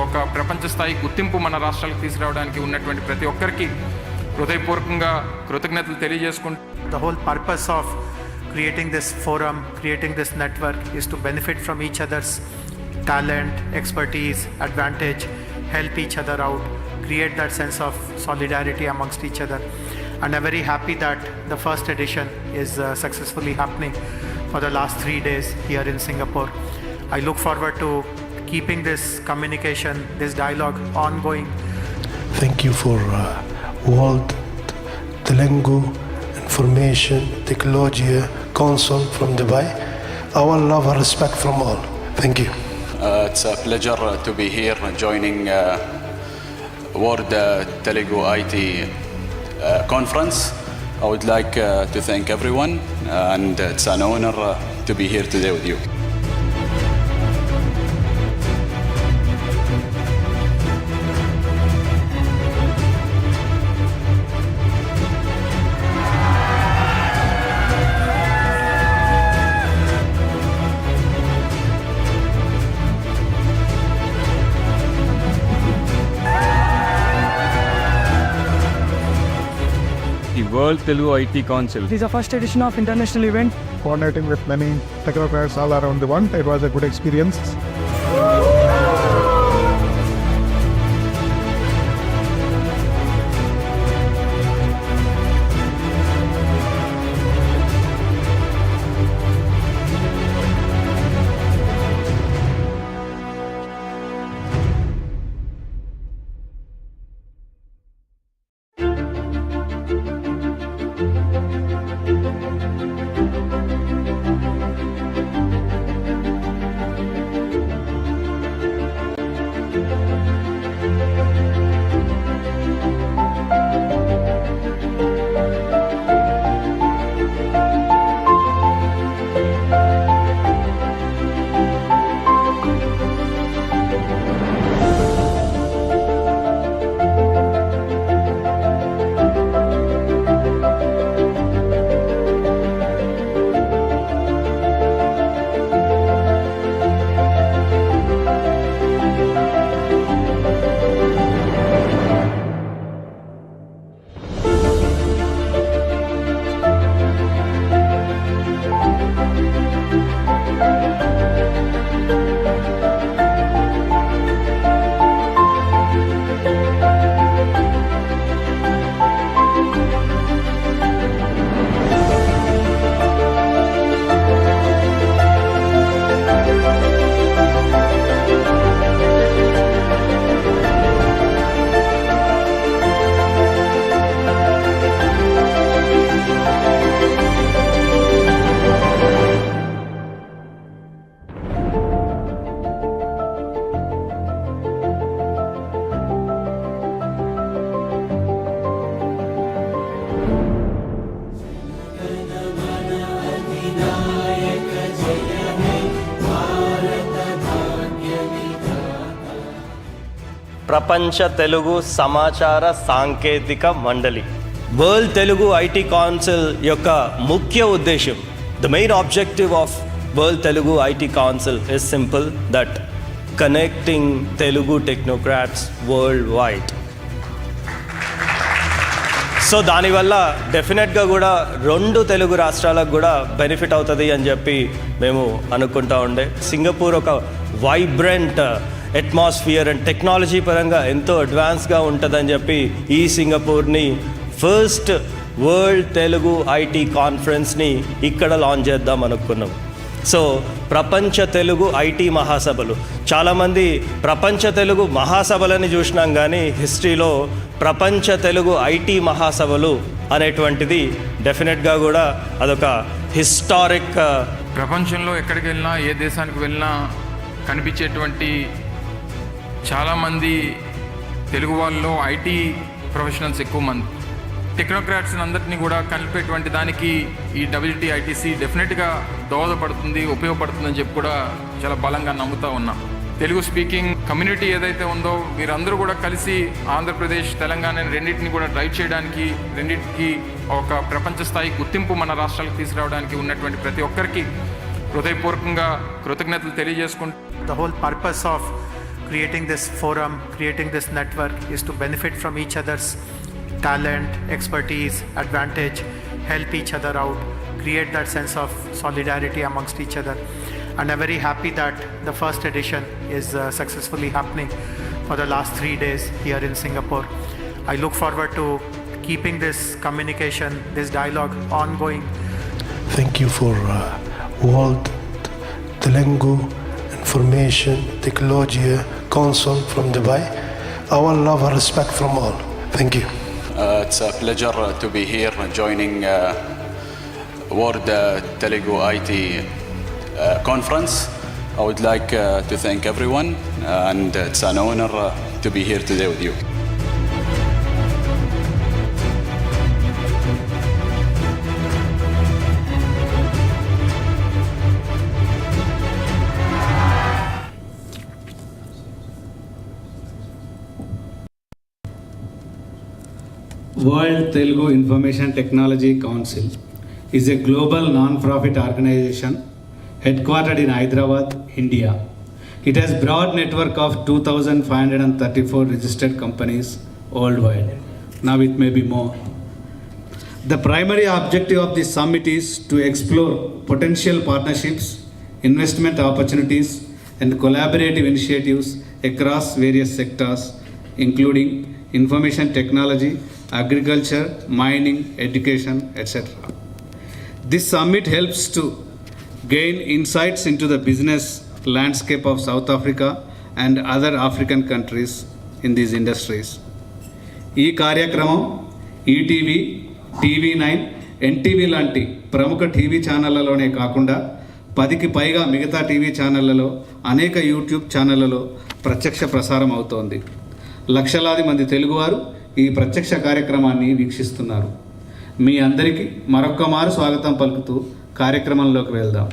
ఒక ప్రపంచ స్థాయి గుర్తింపు మన రాష్ట్రాలకు తీసుకురావడానికి ఉన్నటువంటి ప్రతి ఒక్కరికి హృదయపూర్వకంగా కృతజ్ఞతలు తెలియజేసుకుంటూ, The whole purpose of creating this forum, creating this network is to benefit from each other's talent, expertise, advantage, help each other out, create that sense of solidarity amongst each other. And I'm very happy that the first edition is successfully happening for the last 3 days here in Singapore. I look forward to keeping this communication, this dialogue ongoing. Thank you for World Telugu Information Technology Council from Dubai. Our love and respect from all. Thank you. It's a pleasure to be here joining World Telugu IT conference. I would like to thank everyone, and it's an honor to be here today with you. The World Telugu IT Council. It is the first edition of international event. Coordinating with many technocrats all around the world, it was a good experience. ప్రపంచ తెలుగు సమాచార సాంకేతిక మండలి, world Telugu IT council యొక్క ముఖ్య ఉద్దేశం, the main objective of world Telugu IT council is simple, that connecting Telugu technocrats world wide. So దానివల్ల డెఫినెట్గా కూడా రెండు తెలుగు రాష్ట్రాలకు కూడా బెనిఫిట్ అవుతుంది అని చెప్పి మేము అనుకుంటా ఉండే. సింగపూర్ ఒక వైబ్రెంట్ అట్మాస్ఫియర్ అండ్ టెక్నాలజీ పరంగా ఎంతో అడ్వాన్స్గా ఉంటుందని చెప్పి ఈ సింగపూర్ని ఫస్ట్ వరల్డ్ తెలుగు ఐటీ కాన్ఫరెన్స్ని ఇక్కడ లాంచ్ చేద్దాం అనుకున్నాం. సో ప్రపంచ తెలుగు ఐటీ మహాసభలు, చాలామంది ప్రపంచ తెలుగు మహాసభలని చూసినాం కానీ హిస్టరీలో ప్రపంచ తెలుగు ఐటీ మహాసభలు అనేటువంటిది డెఫినెట్గా కూడా అదొక హిస్టారిక్. ప్రపంచంలో ఎక్కడికి వెళ్ళినా ఏ దేశానికి వెళ్ళినా కనిపించేటువంటి చాలామంది తెలుగు వాళ్ళలో ఐటీ ప్రొఫెషనల్స్ ఎక్కువ మంది, టెక్నోక్రాట్స్ అందరినీ కూడా కలిపేటువంటి దానికి ఈ WTITC డెఫినెట్గా దోహదపడుతుంది, ఉపయోగపడుతుందని చెప్పి కూడా చాలా బలంగా నమ్ముతూ ఉన్నాం. తెలుగు స్పీకింగ్ కమ్యూనిటీ ఏదైతే ఉందో మీరందరూ కూడా కలిసి ఆంధ్రప్రదేశ్ తెలంగాణ రెండింటిని కూడా డ్రైవ్ చేయడానికి, రెండింటికి ఒక ప్రపంచ స్థాయి గుర్తింపు మన రాష్ట్రాలకు తీసుకురావడానికి ఉన్నటువంటి ప్రతి ఒక్కరికి హృదయపూర్వకంగా కృతజ్ఞతలు తెలియజేసుకుంటూ The whole purpose of creating this forum, creating this network is to benefit from each other's talent, expertise, advantage, help each other out, create that sense of solidarity amongst each other. And I'm very happy that the first edition is successfully happening for the last 3 days here in Singapore. I look forward to keeping this communication, this dialogue ongoing. Thank you for World Telugu Information Technology Council from Dubai. Our love and respect from all. Thank you. It's a pleasure to be here joining World Telugu IT Conference. I would like to thank everyone and it's an honor to be here today with you. World Telugu Information Technology Council is a global non-profit organization headquartered in Hyderabad, India. It has broad network of 2,534 registered companies worldwide. Now it may be more. The primary objective of this summit is to explore potential partnerships, investment opportunities, and collaborative initiatives across various sectors, including information technology, agriculture, mining, education, etc. This summit helps to gain insights into the business landscape of South Africa and other African countries in these industries. ఈ కార్యక్రమం ETV, TV9, NTV లాంటి ప్రముఖ TV ఛానళ్లలోనే కాకుండా 10కి పైగా మిగతా TV ఛానళ్లలో, అనేక యూట్యూబ్ ఛానళ్లలో ప్రత్యక్ష ప్రసారం అవుతోంది. లక్షలాది మంది తెలుగువారు ఈ ప్రత్యక్ష కార్యక్రమాన్ని వీక్షిస్తున్నారు. మీ అందరికీ మరొక్క మారు స్వాగతం పలుకుతూ కార్యక్రమంలోకి వెళ్దాం.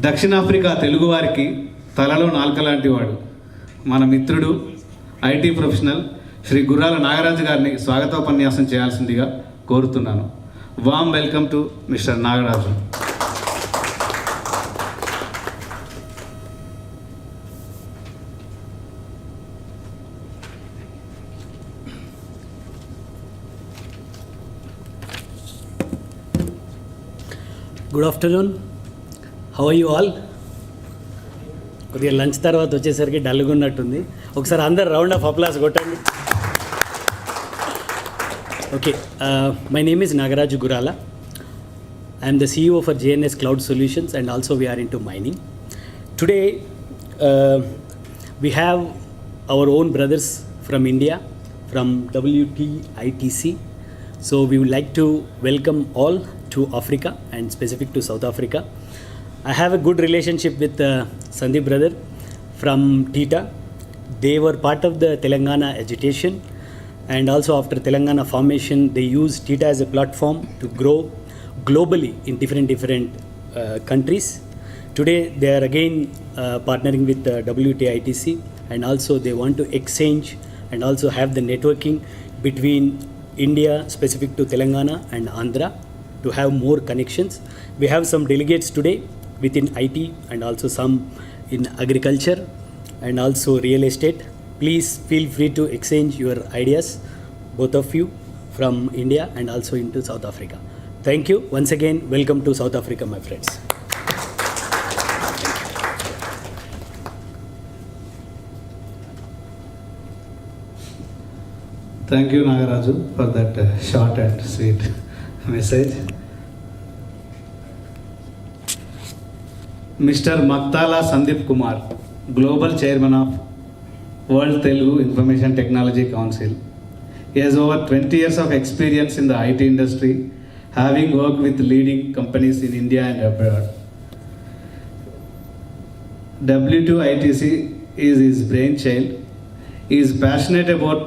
దక్షిణాఫ్రికా తెలుగువారికి తలలో నాలుక లాంటి వాడు మన మిత్రుడు ఐటీ ప్రొఫెషనల్ శ్రీ గుర్రాల నాగరాజు గారిని స్వాగతోపన్యాసం చేయాల్సిందిగా కోరుతున్నాను. Warm welcome to mister Nagaraju. Good afternoon, how are you all? కొద్దిగా లంచ్ తర్వాత వచ్చేసరికి డల్గా ఉన్నట్టుంది. ఒకసారి అందరు రౌండ్ ఆఫ్ అప్లాస్ కొట్టండి. Okay, my name is Nagaraju Gurala. I'm the CEO for JNS Cloud Solutions and also we are into mining. Today we have our own brothers from India, from WTITC. So we would like to welcome all to Africa and specific to South Africa. I have a good relationship with Sandeep brother from TITA. They were part of the Telangana agitation, and also after Telangana formation they used TITA as a platform to grow globally in different countries. Today they are again partnering with WTITC, and also they want to exchange and also have the networking between India specific to Telangana and Andhra to have more connections. We have some delegates today within IT and also some in agriculture and also real estate. Please feel free to exchange your ideas both of you from India and also into South Africa. Thank you. Once again, welcome to South Africa, my friends. Thank you, Nagaraju, for that short and sweet message. Mr. Maktala Sandeep Kumar, Global Chairman of World Telugu Information Technology Council. He has over 20 years of experience in the IT industry, having worked with leading companies in India and abroad. W2ITC is his brainchild. He is passionate about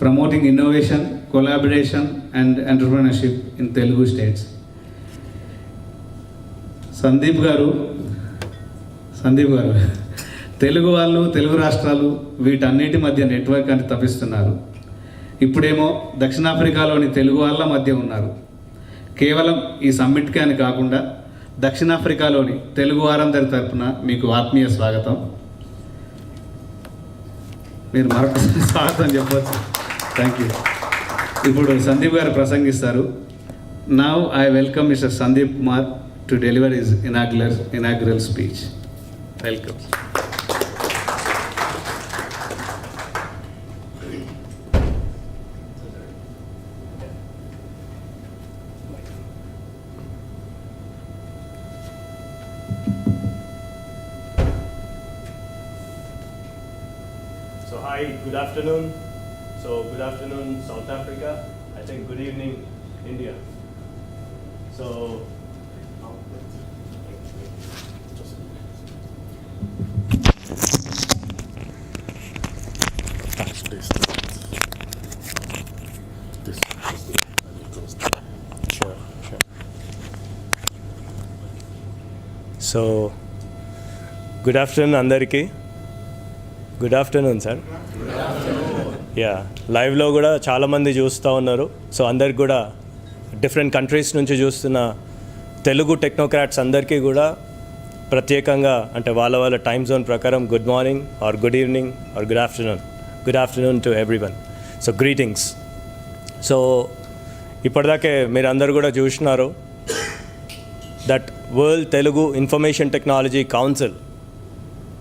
promoting innovation, collaboration and entrepreneurship in Telugu states. Sandeep గారు తెలుగు వాళ్ళు, తెలుగు రాష్ట్రాలు వీటన్నిటి మధ్య network అని తప్పిస్తున్నారు. ఇప్పుడేమో దక్షిణాఫ్రికాలోని తెలుగు వాళ్ళ మధ్య ఉన్నారు. కేవలం ఈ సమ్మిట్కే అని కాకుండా దక్షిణాఫ్రికాలోని తెలుగు వారందరి తరపున మీకు ఆత్మీయ స్వాగతం. మీరు మరొకసారి స్వాగతం చెప్పవచ్చు. Thank you. ఇప్పుడు సందీప్ గారు ప్రసంగిస్తారు. Now I welcome mister Sandeep Kumar to deliver his inaugural speech. Welcome. So hi, good afternoon. So good afternoon, South Africa. I think good evening, India. So so good afternoon అందరికీ. Good afternoon sir. యా, లైవ్లో కూడా చాలామంది చూస్తూ ఉన్నారు. So అందరికి కూడా different countries నుంచి చూస్తున్న తెలుగు టెక్నోక్రాట్స్ అందరికీ కూడా ప్రత్యేకంగా అంటే వాళ్ళ వాళ్ళ టైమ్ జోన్ ప్రకారం good morning or good evening or good afternoon to everyone. So greetings. So ఇప్పటిదాకే మీరు అందరు కూడా చూసినారు that World Telugu Information Technology Council,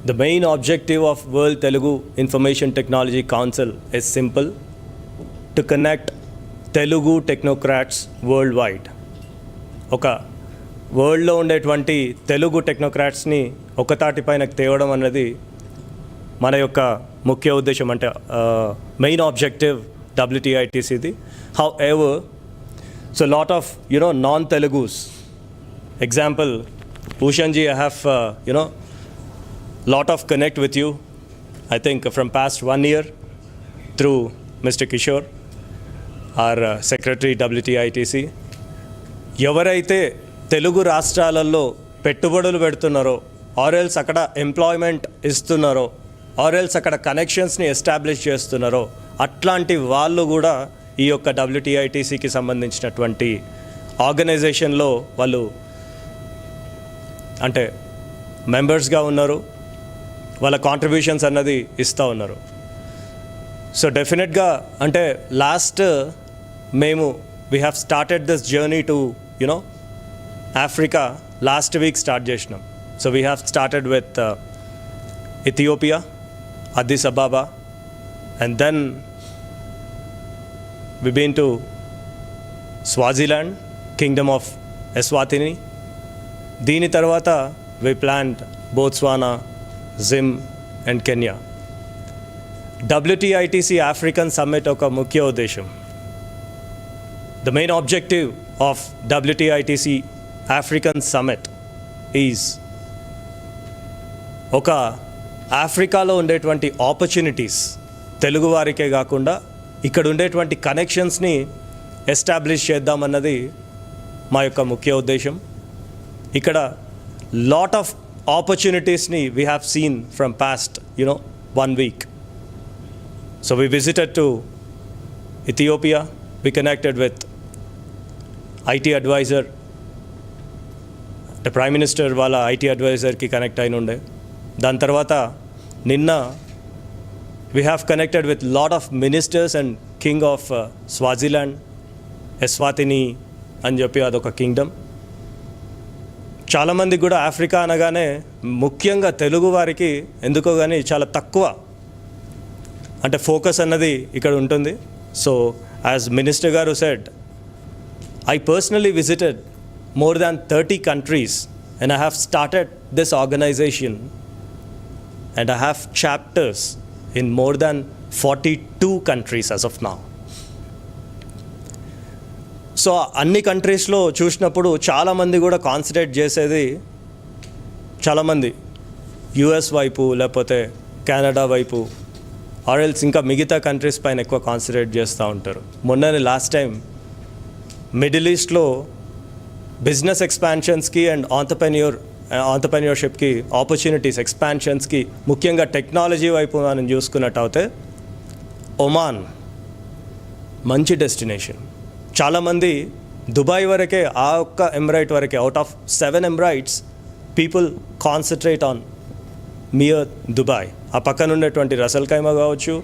the main objective of World Telugu Information Technology Council is simple: to connect Telugu technocrats worldwide. ఒక వరల్డ్లో ఉండేటువంటి తెలుగు టెక్నోక్రాట్స్ని ఒక తాటిపైన తేవడం అన్నది మన యొక్క ముఖ్య ఉద్దేశం, అంటే మెయిన్ ఆబ్జెక్టివ్ WTITCది. However, so lot of non-Telugus. Example, Ushanji, I have lot of connect with you. I think from past 1 year through Mr. Kishore, our secretary WTITC. ఎవరైతే తెలుగు రాష్ట్రాలలో పెట్టుబడులు పెడుతున్నారో, ఆర్ఎల్స్ అక్కడ ఎంప్లాయ్మెంట్ ఇస్తున్నారో, ఆర్ఎల్స్ అక్కడ కనెక్షన్స్ని ఎస్టాబ్లిష్ చేస్తున్నారో, అట్లాంటి వాళ్ళు కూడా ఈ యొక్క WTITCకి సంబంధించినటువంటి ఆర్గనైజేషన్లో వాళ్ళు అంటే మెంబర్స్గా ఉన్నారు. వాళ్ళ కాంట్రిబ్యూషన్స్ అన్నది ఇస్తూ ఉన్నారు. సో డెఫినెట్గా అంటే లాస్ట్ మేము we have started this journey to Africa last week start చేసినాం. So we have started with Ethiopia, Addis ababa, and then we been to Swaziland, Kingdom of Eswatini. దీని తర్వాత we planned Botswana, Zim and Kenya. WTITC African Summit ఒక ముఖ్య ఉద్దేశం. The main objective of WTITC African Summit is ఒక ఆఫ్రికాలో ఉండేటువంటి opportunities Telugu వారికే కాకుండా ఇక్కడ ఉండేటువంటి కనెక్షన్స్ని ఎస్టాబ్లిష్ చేద్దామన్నది మా యొక్క ముఖ్య ఉద్దేశం. ఇక్కడ లాట్ ఆఫ్ ఆపర్చునిటీస్ని we have seen from past 1 week. So we visited to Ethiopia. We connected with IT advisor. The Prime Minister వాళ్ళ IT advisor కి కనెక్ట్ అయిన ఉండే. దాని తర్వాత నిన్న We have connected with lot of ministers and king of Swaziland, Eswatini అని చెప్పి అదొక కింగ్డమ్. చాలామంది కూడా ఆఫ్రికా అనగానే ముఖ్యంగా తెలుగు వారికి ఎందుకో కానీ చాలా తక్కువ అంటే ఫోకస్ అన్నది ఇక్కడ ఉంటుంది. సో యాజ్ మినిస్టర్ గారు said, I personally visited more than 30 countries and I have started this organization and I have chapters in more than 42 countries as of now. So అన్ని కంట్రీస్లో చూసినప్పుడు చాలామంది కూడా కాన్సన్ట్రేట్ చేసేది చాలామంది యుఎస్ వైపు లేకపోతే కెనడా వైపు ఆర్ఎల్స్ ఇంకా మిగతా కంట్రీస్ పైన ఎక్కువ కాన్సన్ట్రేట్ చేస్తూ ఉంటారు. మొన్ననే లాస్ట్ టైం మిడిల్ ఈస్ట్లో బిజినెస్ ఎక్స్పాన్షన్స్కి అండ్ ఆంటర్ప్రెన్యూర్షిప్కి ఆపర్చునిటీస్ ఎక్స్పాన్షన్స్కి ముఖ్యంగా టెక్నాలజీ వైపు మనం చూసుకున్నట్టయితే ఒమాన్ మంచి డెస్టినేషన్. చాలామంది దుబాయ్ వరకే, ఆ ఒక్క ఎమిరైట్ వరకే, out of 7 emirates people concentrate on mere Dubai. ఆ పక్కన ఉండేటువంటి రసల్ ఖైమా కావచ్చు,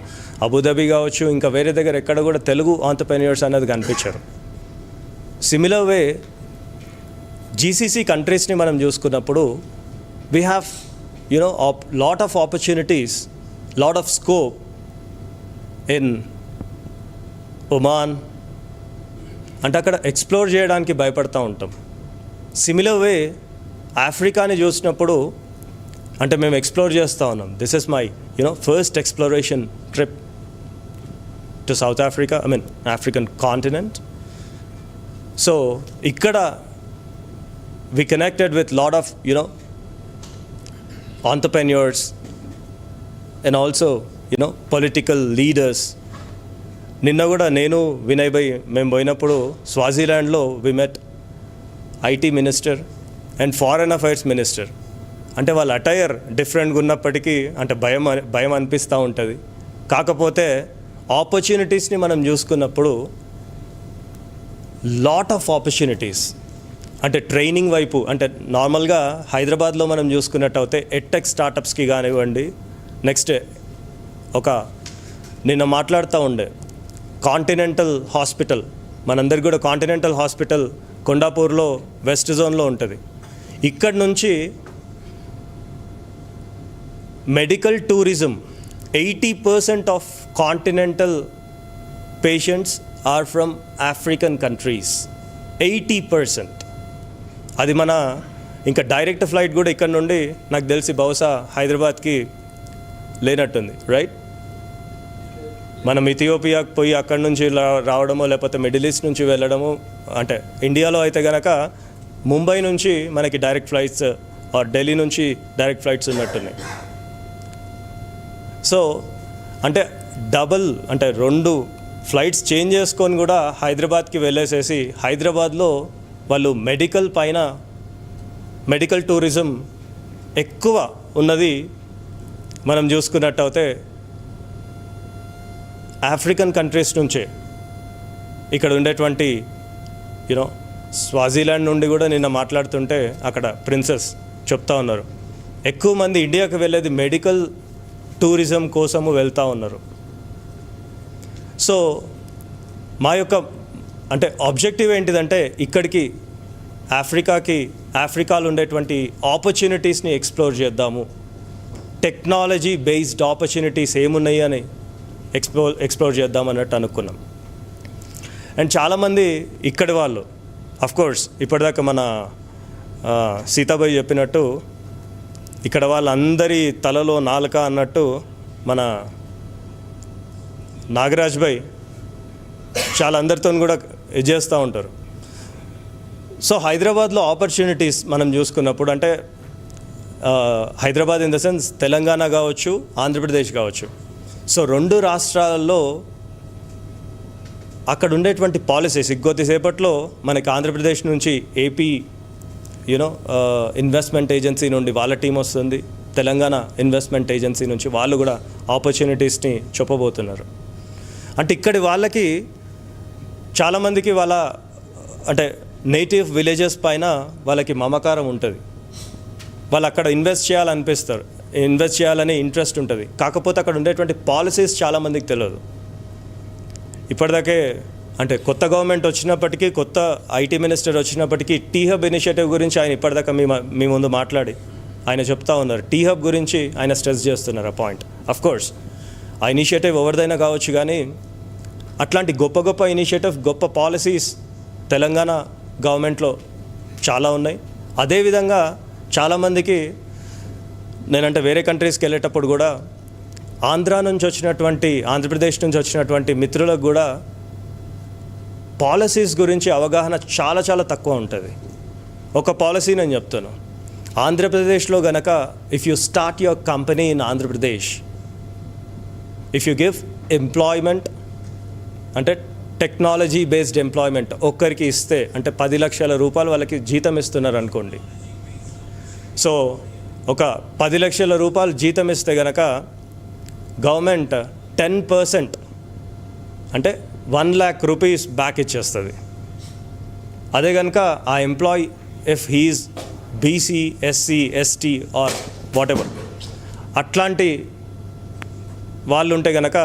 అబుదాబి కావచ్చు, ఇంకా వేరే దగ్గర ఎక్కడ కూడా తెలుగు ఆంటర్ప్రెన్యూర్స్ అనేది కనిపించారు. సిమిలర్ వే జీసీసీ కంట్రీస్ని మనం చూసుకున్నప్పుడు we have lot of opportunities, lot of scope in Oman. అంటే అక్కడ ఎక్స్ప్లోర్ చేయడానికి భయపడుతూ ఉంటాం. సిమిలర్ వే ఆఫ్రికాని చూసినప్పుడు అంటే మేము ఎక్స్ప్లోర్ చేస్తూ ఉన్నాం. This is my first exploration trip to south Africa, African continent. So ఇక్కడ we connected with lot of entrepreneurs and also political leaders. నిన్న కూడా నేను వినయ్ భాయ్ మేము పోయినప్పుడు స్వాజిలాండ్లో we met IT minister and foreign affairs minister. అంటే వాళ్ళ అటైర్ డిఫరెంట్గా ఉన్నప్పటికీ అంటే భయం అనిపిస్తూ ఉంటుంది. కాకపోతే ఆపర్చునిటీస్ని మనం చూసుకున్నప్పుడు లాట్ ఆఫ్ ఆపర్చునిటీస్ అంటే ట్రైనింగ్ వైపు, అంటే నార్మల్గా హైదరాబాద్లో మనం చూసుకున్నట్టయితే ఎడ్టెక్ స్టార్టప్స్కి కానివ్వండి, నెక్స్ట్ నిన్న మాట్లాడుతూ ఉండే కాంటినెంటల్ హాస్పిటల్, మనందరికి కూడా కాంటినెంటల్ హాస్పిటల్ కొండాపూర్లో వెస్ట్ జోన్లో ఉంటుంది. ఇక్కడ నుంచి medical tourism 80% of continental patients are from African countries. 80%. అది మన ఇంకా డైరెక్ట్ ఫ్లైట్ కూడా ఇక్కడ నుండి నాకు తెలిసి బహుశా హైదరాబాద్కి లేనట్టుంది, రైట్? మనం ఇథియోపియాకి పోయి అక్కడి నుంచి రావడమో లేకపోతే మిడిల్ ఈస్ట్ నుంచి వెళ్ళడము, అంటే ఇండియాలో అయితే కనుక ముంబై నుంచి మనకి డైరెక్ట్ ఫ్లైట్స్ ఆర్ ఢిల్లీ నుంచి డైరెక్ట్ ఫ్లైట్స్ ఉన్నట్టున్నాయి. సో అంటే అంటే 2 ఫ్లైట్స్ చేంజ్ చేసుకొని కూడా హైదరాబాద్కి వెళ్ళేసేసి హైదరాబాద్లో వాళ్ళు మెడికల్ టూరిజం ఎక్కువ ఉన్నది మనం చూసుకున్నట్టయితే ఆఫ్రికన్ కంట్రీస్ నుంచే. ఇక్కడ ఉండేటువంటి స్వాజిలాండ్ నుండి కూడా నిన్న మాట్లాడుతుంటే అక్కడ ప్రిన్సెస్ చెప్తా ఉన్నారు, ఎక్కువ మంది ఇండియాకి వెళ్ళేది మెడికల్ టూరిజం కోసము వెళ్తూ ఉన్నారు. సో మా యొక్క అంటే ఆబ్జెక్టివ్ ఏంటిదంటే ఇక్కడికి ఆఫ్రికాలో ఉండేటువంటి ఆపర్చునిటీస్ని ఎక్స్ప్లోర్ చేద్దాము, టెక్నాలజీ బేస్డ్ ఆపర్చునిటీస్ ఏమున్నాయి అని ఎక్స్ప్లోర్ చేద్దాం అన్నట్టు అనుకున్నాం. అండ్ చాలామంది ఇక్కడి వాళ్ళు అఫ్కోర్స్ ఇప్పటిదాకా మన సీతాబాయి చెప్పినట్టు ఇక్కడ వాళ్ళందరి తలలో నాలుక అన్నట్టు మన నాగరాజ్ భాయ్ చాలా అందరితో కూడా చేస్తూ ఉంటారు. సో హైదరాబాద్లో ఆపర్చునిటీస్ మనం చూసుకున్నప్పుడు అంటే Hyderabad in the sense Telangana కావచ్చు, ఆంధ్రప్రదేశ్ కావచ్చు. సో 2 రాష్ట్రాల్లో అక్కడ ఉండేటువంటి పాలసీస్ కొద్దిసేపట్లో మనకి ఆంధ్రప్రదేశ్ నుంచి ఏపీ ఇన్వెస్ట్మెంట్ ఏజెన్సీ నుండి వాళ్ళ టీం వస్తుంది, తెలంగాణ ఇన్వెస్ట్మెంట్ ఏజెన్సీ నుంచి వాళ్ళు కూడా ఆపర్చునిటీస్ని చెప్పబోతున్నారు. అంటే ఇక్కడి వాళ్ళకి చాలామందికి వాళ్ళ అంటే నేటివ్ విలేజెస్ పైన వాళ్ళకి మమకారం ఉంటుంది, వాళ్ళు అక్కడ ఇన్వెస్ట్ చేయాలనిపిస్తారు. ఇన్వెస్ట్ చేయాలని ఇంట్రెస్ట్ ఉంటుంది. కాకపోతే అక్కడ ఉండేటువంటి పాలసీస్ చాలామందికి తెలియదు. ఇప్పటిదాకే అంటే కొత్త గవర్నమెంట్ వచ్చినప్పటికీ, కొత్త ఐటీ మినిస్టర్ వచ్చినప్పటికీ టీ హబ్ ఇనిషియేటివ్ గురించి ఆయన ఇప్పటిదాకా మీ ముందు మాట్లాడి ఆయన చెప్తా ఉన్నారు. టీ హబ్ గురించి ఆయన స్ట్రెస్ చేస్తున్నారు ఆ పాయింట్. అఫ్ కోర్స్ ఆ ఇనిషియేటివ్ ఎవరిదైనా కావచ్చు, కానీ అట్లాంటి గొప్ప గొప్ప ఇనిషియేటివ్, గొప్ప పాలసీస్ తెలంగాణ గవర్నమెంట్లో చాలా ఉన్నాయి. అదేవిధంగా చాలామందికి నేనంటే వేరే కంట్రీస్కి వెళ్ళేటప్పుడు కూడా ఆంధ్రప్రదేశ్ నుంచి వచ్చినటువంటి మిత్రులకు కూడా పాలసీస్ గురించి అవగాహన చాలా చాలా తక్కువ ఉంటుంది. ఒక పాలసీ నేను చెప్తాను. ఆంధ్రప్రదేశ్లో గనక if you start your company in Andhra Pradesh, if you give employment అంటే టెక్నాలజీ బేస్డ్ ఎంప్లాయ్మెంట్ ఒక్కరికి ఇస్తే, అంటే 10 లక్షల రూపాయలు వాళ్ళకి జీతం ఇస్తున్నారు అనుకోండి. సో ఒక 10 లక్షల రూపాయలు జీతం ఇస్తే గనక గవర్నమెంట్ 10% అంటే 1 lakh రూపీస్ బ్యాక్ ఇచ్చేస్తుంది. అదే కనుక ఆ employee if he's BC, SC, ST or whatever అట్లాంటి వాళ్ళు ఉంటే కనుక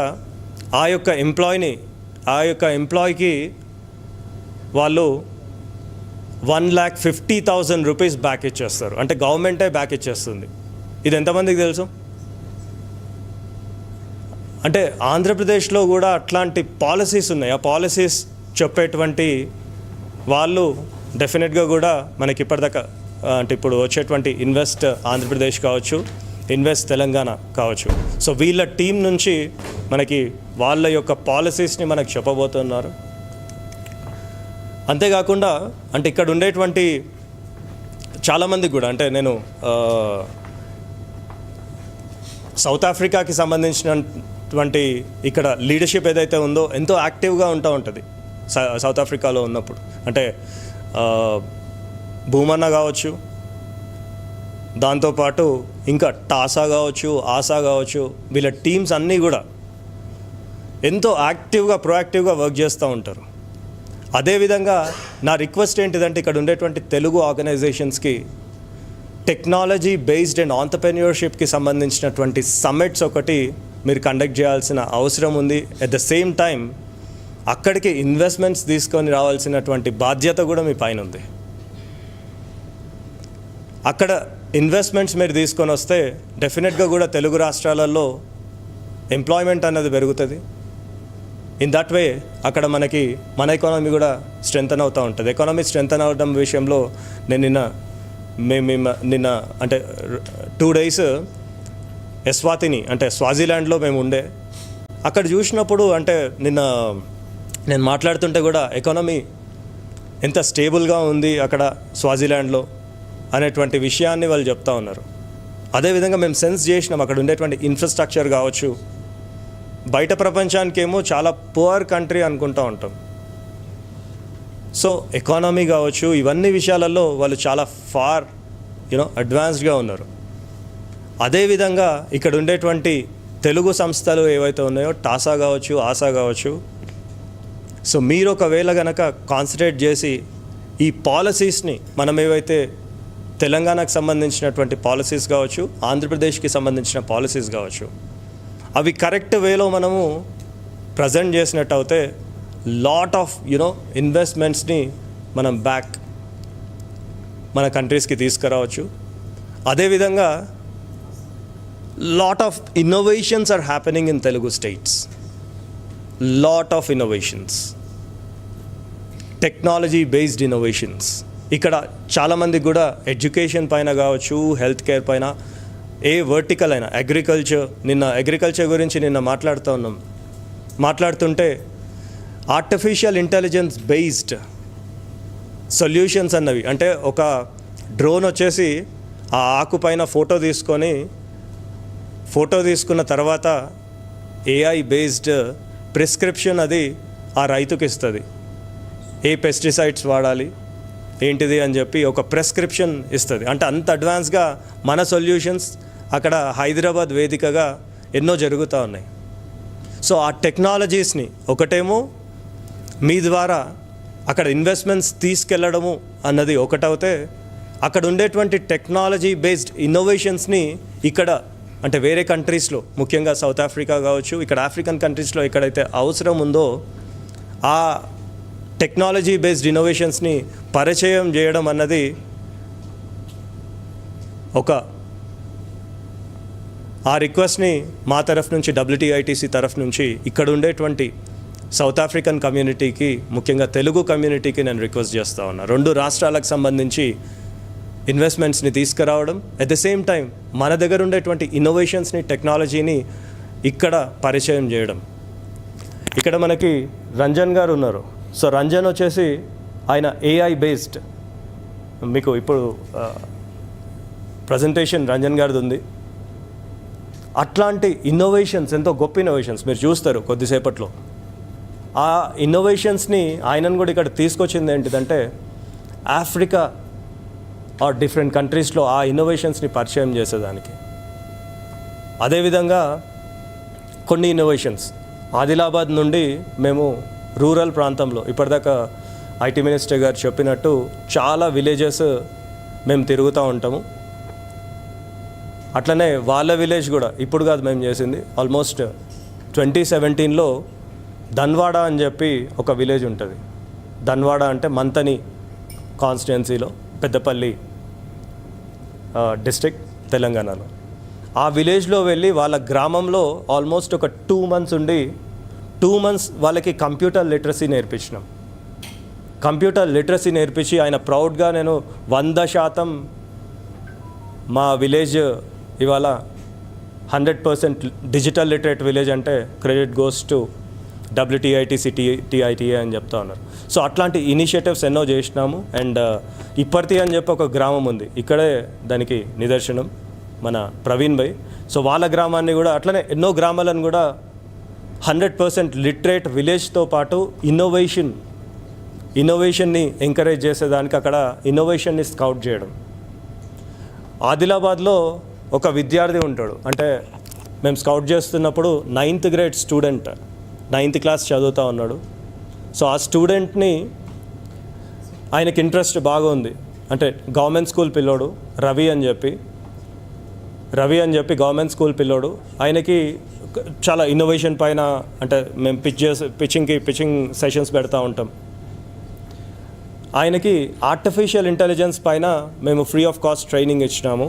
ఆ యొక్క ఎంప్లాయీకి వాళ్ళు 1,50,000 రూపీస్ బ్యాక్ ఇచ్చేస్తారు. అంటే గవర్నమెంటే బ్యాక్ ఇచ్చేస్తుంది. ఇది ఎంతమందికి తెలుసు? అంటే ఆంధ్రప్రదేశ్లో కూడా అట్లాంటి పాలసీస్ ఉన్నాయి. ఆ పాలసీస్ చెప్పేటువంటి వాళ్ళు డెఫినెట్గా కూడా మనకి ఇప్పటిదాకా అంటే ఇప్పుడు వచ్చేటువంటి ఇన్వెస్ట్ ఆంధ్రప్రదేశ్ కావచ్చు, ఇన్వెస్ట్ తెలంగాణ కావచ్చు, సో వీళ్ళ టీం నుంచి మనకి వాళ్ళ యొక్క పాలసీస్ని మనకు చెప్పబోతున్నారు. అంతేకాకుండా అంటే ఇక్కడ ఉండేటువంటి చాలామందికి కూడా అంటే నేను సౌత్ ఆఫ్రికాకి సంబంధించినటువంటి ఇక్కడ లీడర్షిప్ ఏదైతే ఉందో ఎంతో యాక్టివ్గా ఉంటుంది సౌత్ ఆఫ్రికాలో ఉన్నప్పుడు. అంటే భూమన్న కావచ్చు, దాంతోపాటు ఇంకా టాసా కావచ్చు, ఆసా కావచ్చు, వీళ్ళ టీమ్స్ అన్నీ కూడా ఎంతో యాక్టివ్గా ప్రొయాక్టివ్గా వర్క్ చేస్తూ ఉంటారు. అదేవిధంగా నా రిక్వెస్ట్ ఏంటిదంటే ఇక్కడ ఉండేటువంటి తెలుగు ఆర్గనైజేషన్స్కి టెక్నాలజీ బేస్డ్ అండ్ ఆంటర్ప్రెన్యూర్షిప్కి సంబంధించినటువంటి సమ్మిట్స్ ఒకటి మీరు కండక్ట్ చేయాల్సిన అవసరం ఉంది. అట్ ద సేమ్ టైం అక్కడికి ఇన్వెస్ట్మెంట్స్ తీసుకొని రావాల్సినటువంటి బాధ్యత కూడా మీ పైన ఉంది. అక్కడ ఇన్వెస్ట్మెంట్స్ మీరు తీసుకొని వస్తే డెఫినెట్గా కూడా తెలుగు రాష్ట్రాలలో ఎంప్లాయ్మెంట్ అనేది పెరుగుతుంది. ఇన్ దట్ వే అక్కడ మన ఎకానమీ కూడా స్ట్రెంథన్ అవుతూ ఉంటుంది. ఎకానమీ స్ట్రెంథన్ అవడం విషయంలో నేను నిన్న అంటే 2 days ఎస్వాతిని అంటే స్వాజిలాండ్లో మేము ఉండే అక్కడ చూసినప్పుడు అంటే నేను మాట్లాడుతుంటే కూడా ఎకానమీ ఎంత స్టేబుల్గా ఉంది అక్కడ స్వాజిలాండ్లో అనేటువంటి విషయాన్ని వాళ్ళు చెప్తా ఉన్నారు. అదేవిధంగా మేము సెన్స్ చేసినాం అక్కడ ఉండేటువంటి ఇన్ఫ్రాస్ట్రక్చర్ కావచ్చు. బయట ప్రపంచానికేమో చాలా పువర్ కంట్రీ అనుకుంటూ ఉంటాం. సో ఎకానమీ కావచ్చు, ఇవన్నీ విషయాలలో వాళ్ళు చాలా ఫార్ అడ్వాన్స్డ్గా ఉన్నారు. అదేవిధంగా ఇక్కడ ఉండేటువంటి తెలుగు సంస్థలు ఏవైతే ఉన్నాయో టాసా కావచ్చు, ఆసా కావచ్చు, సో మీరు ఒకవేళ కనుక కాన్సన్ట్రేట్ చేసి ఈ పాలసీస్ని మనం ఏవైతే తెలంగాణకు సంబంధించినటువంటి పాలసీస్ కావచ్చు, ఆంధ్రప్రదేశ్కి సంబంధించిన పాలసీస్ కావచ్చు, అవి కరెక్ట్ వేలో మనము ప్రజెంట్ చేసినట్టు అయితే లాట్ ఆఫ్ ఇన్వెస్ట్మెంట్స్ని మనం బ్యాక్ మన కంట్రీస్కి తీసుకురావచ్చు. అదేవిధంగా lot of innovations are happening in Telugu states. Lot of innovations, technology based innovations. ఇక్కడ చాలామందికి కూడా ఎడ్యుకేషన్ పైన కావచ్చు, హెల్త్ కేర్ పైన, ఏ వర్టికల్ అయినా, అగ్రికల్చర్ గురించి మాట్లాడుతుంటే ఆర్టిఫిషియల్ ఇంటెలిజెన్స్ బేస్డ్ సొల్యూషన్స్ అన్నవి అంటే ఒక డ్రోన్ వచ్చేసి ఆ ఆకు పైన ఫోటో తీసుకున్న తర్వాత ఏఐ బేస్డ్ ప్రిస్క్రిప్షన్ అది ఆ రైతుకి ఇస్తుంది. ఏ పెస్టిసైడ్స్ వాడాలి ఏంటిది అని చెప్పి ఒక ప్రిస్క్రిప్షన్ ఇస్తుంది. అంటే అంత అడ్వాన్స్గా మన సొల్యూషన్స్ అక్కడ హైదరాబాద్ వేదికగా ఎన్నో జరుగుతూ ఉన్నాయి. సో ఆ టెక్నాలజీస్ని ఒకటేమో మీ ద్వారా అక్కడ ఇన్వెస్ట్మెంట్స్ తీసుకెళ్ళడము అన్నది ఒకటవుతే, అక్కడ ఉండేటువంటి టెక్నాలజీ బేస్డ్ ఇన్నోవేషన్స్ని ఇక్కడ అంటే వేరే కంట్రీస్లో, ముఖ్యంగా సౌత్ ఆఫ్రికా కావచ్చు, ఇక్కడ ఆఫ్రికన్ కంట్రీస్లో ఎక్కడైతే అవసరం ఉందో ఆ టెక్నాలజీ బేస్డ్ ఇన్నోవేషన్స్ని పరిచయం చేయడం అన్నది ఆ రిక్వెస్ట్ని మా తరఫు నుంచి, WTITC తరఫు నుంచి ఇక్కడ ఉండేటువంటి సౌత్ ఆఫ్రికన్ కమ్యూనిటీకి, ముఖ్యంగా తెలుగు కమ్యూనిటీకి నేను రిక్వెస్ట్ చేస్తూ ఉన్నా. 2 రాష్ట్రాలకు సంబంధించి ఇన్వెస్ట్మెంట్స్ని తీసుకురావడం, అట్ ద సేమ్ టైం మన దగ్గర ఉండేటువంటి ఇన్నోవేషన్స్ని, టెక్నాలజీని ఇక్కడ పరిచయం చేయడం. ఇక్కడ మనకి రంజన్ గారు ఉన్నారు. సో రంజన్ వచ్చేసి ఆయన AI బేస్డ్, మీకు ఇప్పుడు ప్రజెంటేషన్ రంజన్ గారిది ఉంది. అట్లాంటి ఇన్నోవేషన్స్, ఎంతో గొప్ప ఇన్నోవేషన్స్ మీరు చూస్తారు కొద్దిసేపట్లో. ఆ ఇన్నోవేషన్స్ని ఆయనను కూడా ఇక్కడ తీసుకొచ్చింది ఏంటిదంటే ఆఫ్రికా ఆర్ డిఫరెంట్ కంట్రీస్లో ఆ ఇన్నోవేషన్స్ని పరిచయం చేసేదానికి. అదేవిధంగా కొన్ని ఇన్నోవేషన్స్ ఆదిలాబాద్ నుండి మేము రూరల్ ప్రాంతంలో, ఇప్పటిదాకా IT మినిస్టర్ గారు చెప్పినట్టు చాలా విలేజెస్ మేము తిరుగుతూ ఉంటాము. అట్లనే వాళ్ళ విలేజ్ కూడా ఇప్పుడు కాదు మేము చేసింది, ఆల్మోస్ట్ 2017లో ధన్వాడ అని చెప్పి ఒక విలేజ్ ఉంటుంది. ధన్వాడ అంటే మంతని కాన్స్టిట్యున్సీలో, పెద్దపల్లి డిస్ట్రిక్ట్, తెలంగాణలో. ఆ విలేజ్లో వెళ్ళి వాళ్ళ గ్రామంలో ఆల్మోస్ట్ ఒక 2 months ఉండి 2 months వాళ్ళకి కంప్యూటర్ లిటరసీ నేర్పించినాం. కంప్యూటర్ లిటరసీ నేర్పించి ఆయన ప్రౌడ్గా, నేను 100% మా విలేజ్ ఇవాళ 100% డిజిటల్ లిటరేట్ విలేజ్ అంటే credit goes to WTITC TITA అని చెప్తా ఉన్నారు. సో అట్లాంటి ఇనిషియేటివ్స్ ఎన్నో చేసినాము. అండ్ ఇప్పర్తి అని చెప్పి ఒక గ్రామం ఉంది, ఇక్కడే దానికి నిదర్శనం మన ప్రవీణ్ భాయ్. సో వాళ్ళ గ్రామాన్ని కూడా, అట్లనే ఎన్నో గ్రామాలను కూడా 100% లిటరేట్ విలేజ్తో పాటు ఇన్నోవేషన్ని ఎంకరేజ్ చేసేదానికి అక్కడ ఇన్నోవేషన్ని స్కౌట్ చేయడం. ఆదిలాబాద్లో ఒక విద్యార్థి ఉంటాడు, అంటే మేము స్కౌట్ చేస్తున్నప్పుడు 9th grade student, 9th class చదువుతూ ఉన్నాడు. సో ఆ స్టూడెంట్ని, ఆయనకి ఇంట్రెస్ట్ బాగా ఉంది, అంటే గవర్నమెంట్ స్కూల్ పిల్లోడు రవి అని చెప్పి గవర్నమెంట్ స్కూల్ పిల్లోడు. ఆయనకి చాలా ఇన్నోవేషన్ పైన, అంటే మేము పిచ్చింగ్ సెషన్స్ పెడతా ఉంటాం. ఆయనకి ఆర్టిఫిషియల్ ఇంటెలిజెన్స్ పైన మేము ఫ్రీ ఆఫ్ కాస్ట్ ట్రైనింగ్ ఇచ్చినాము.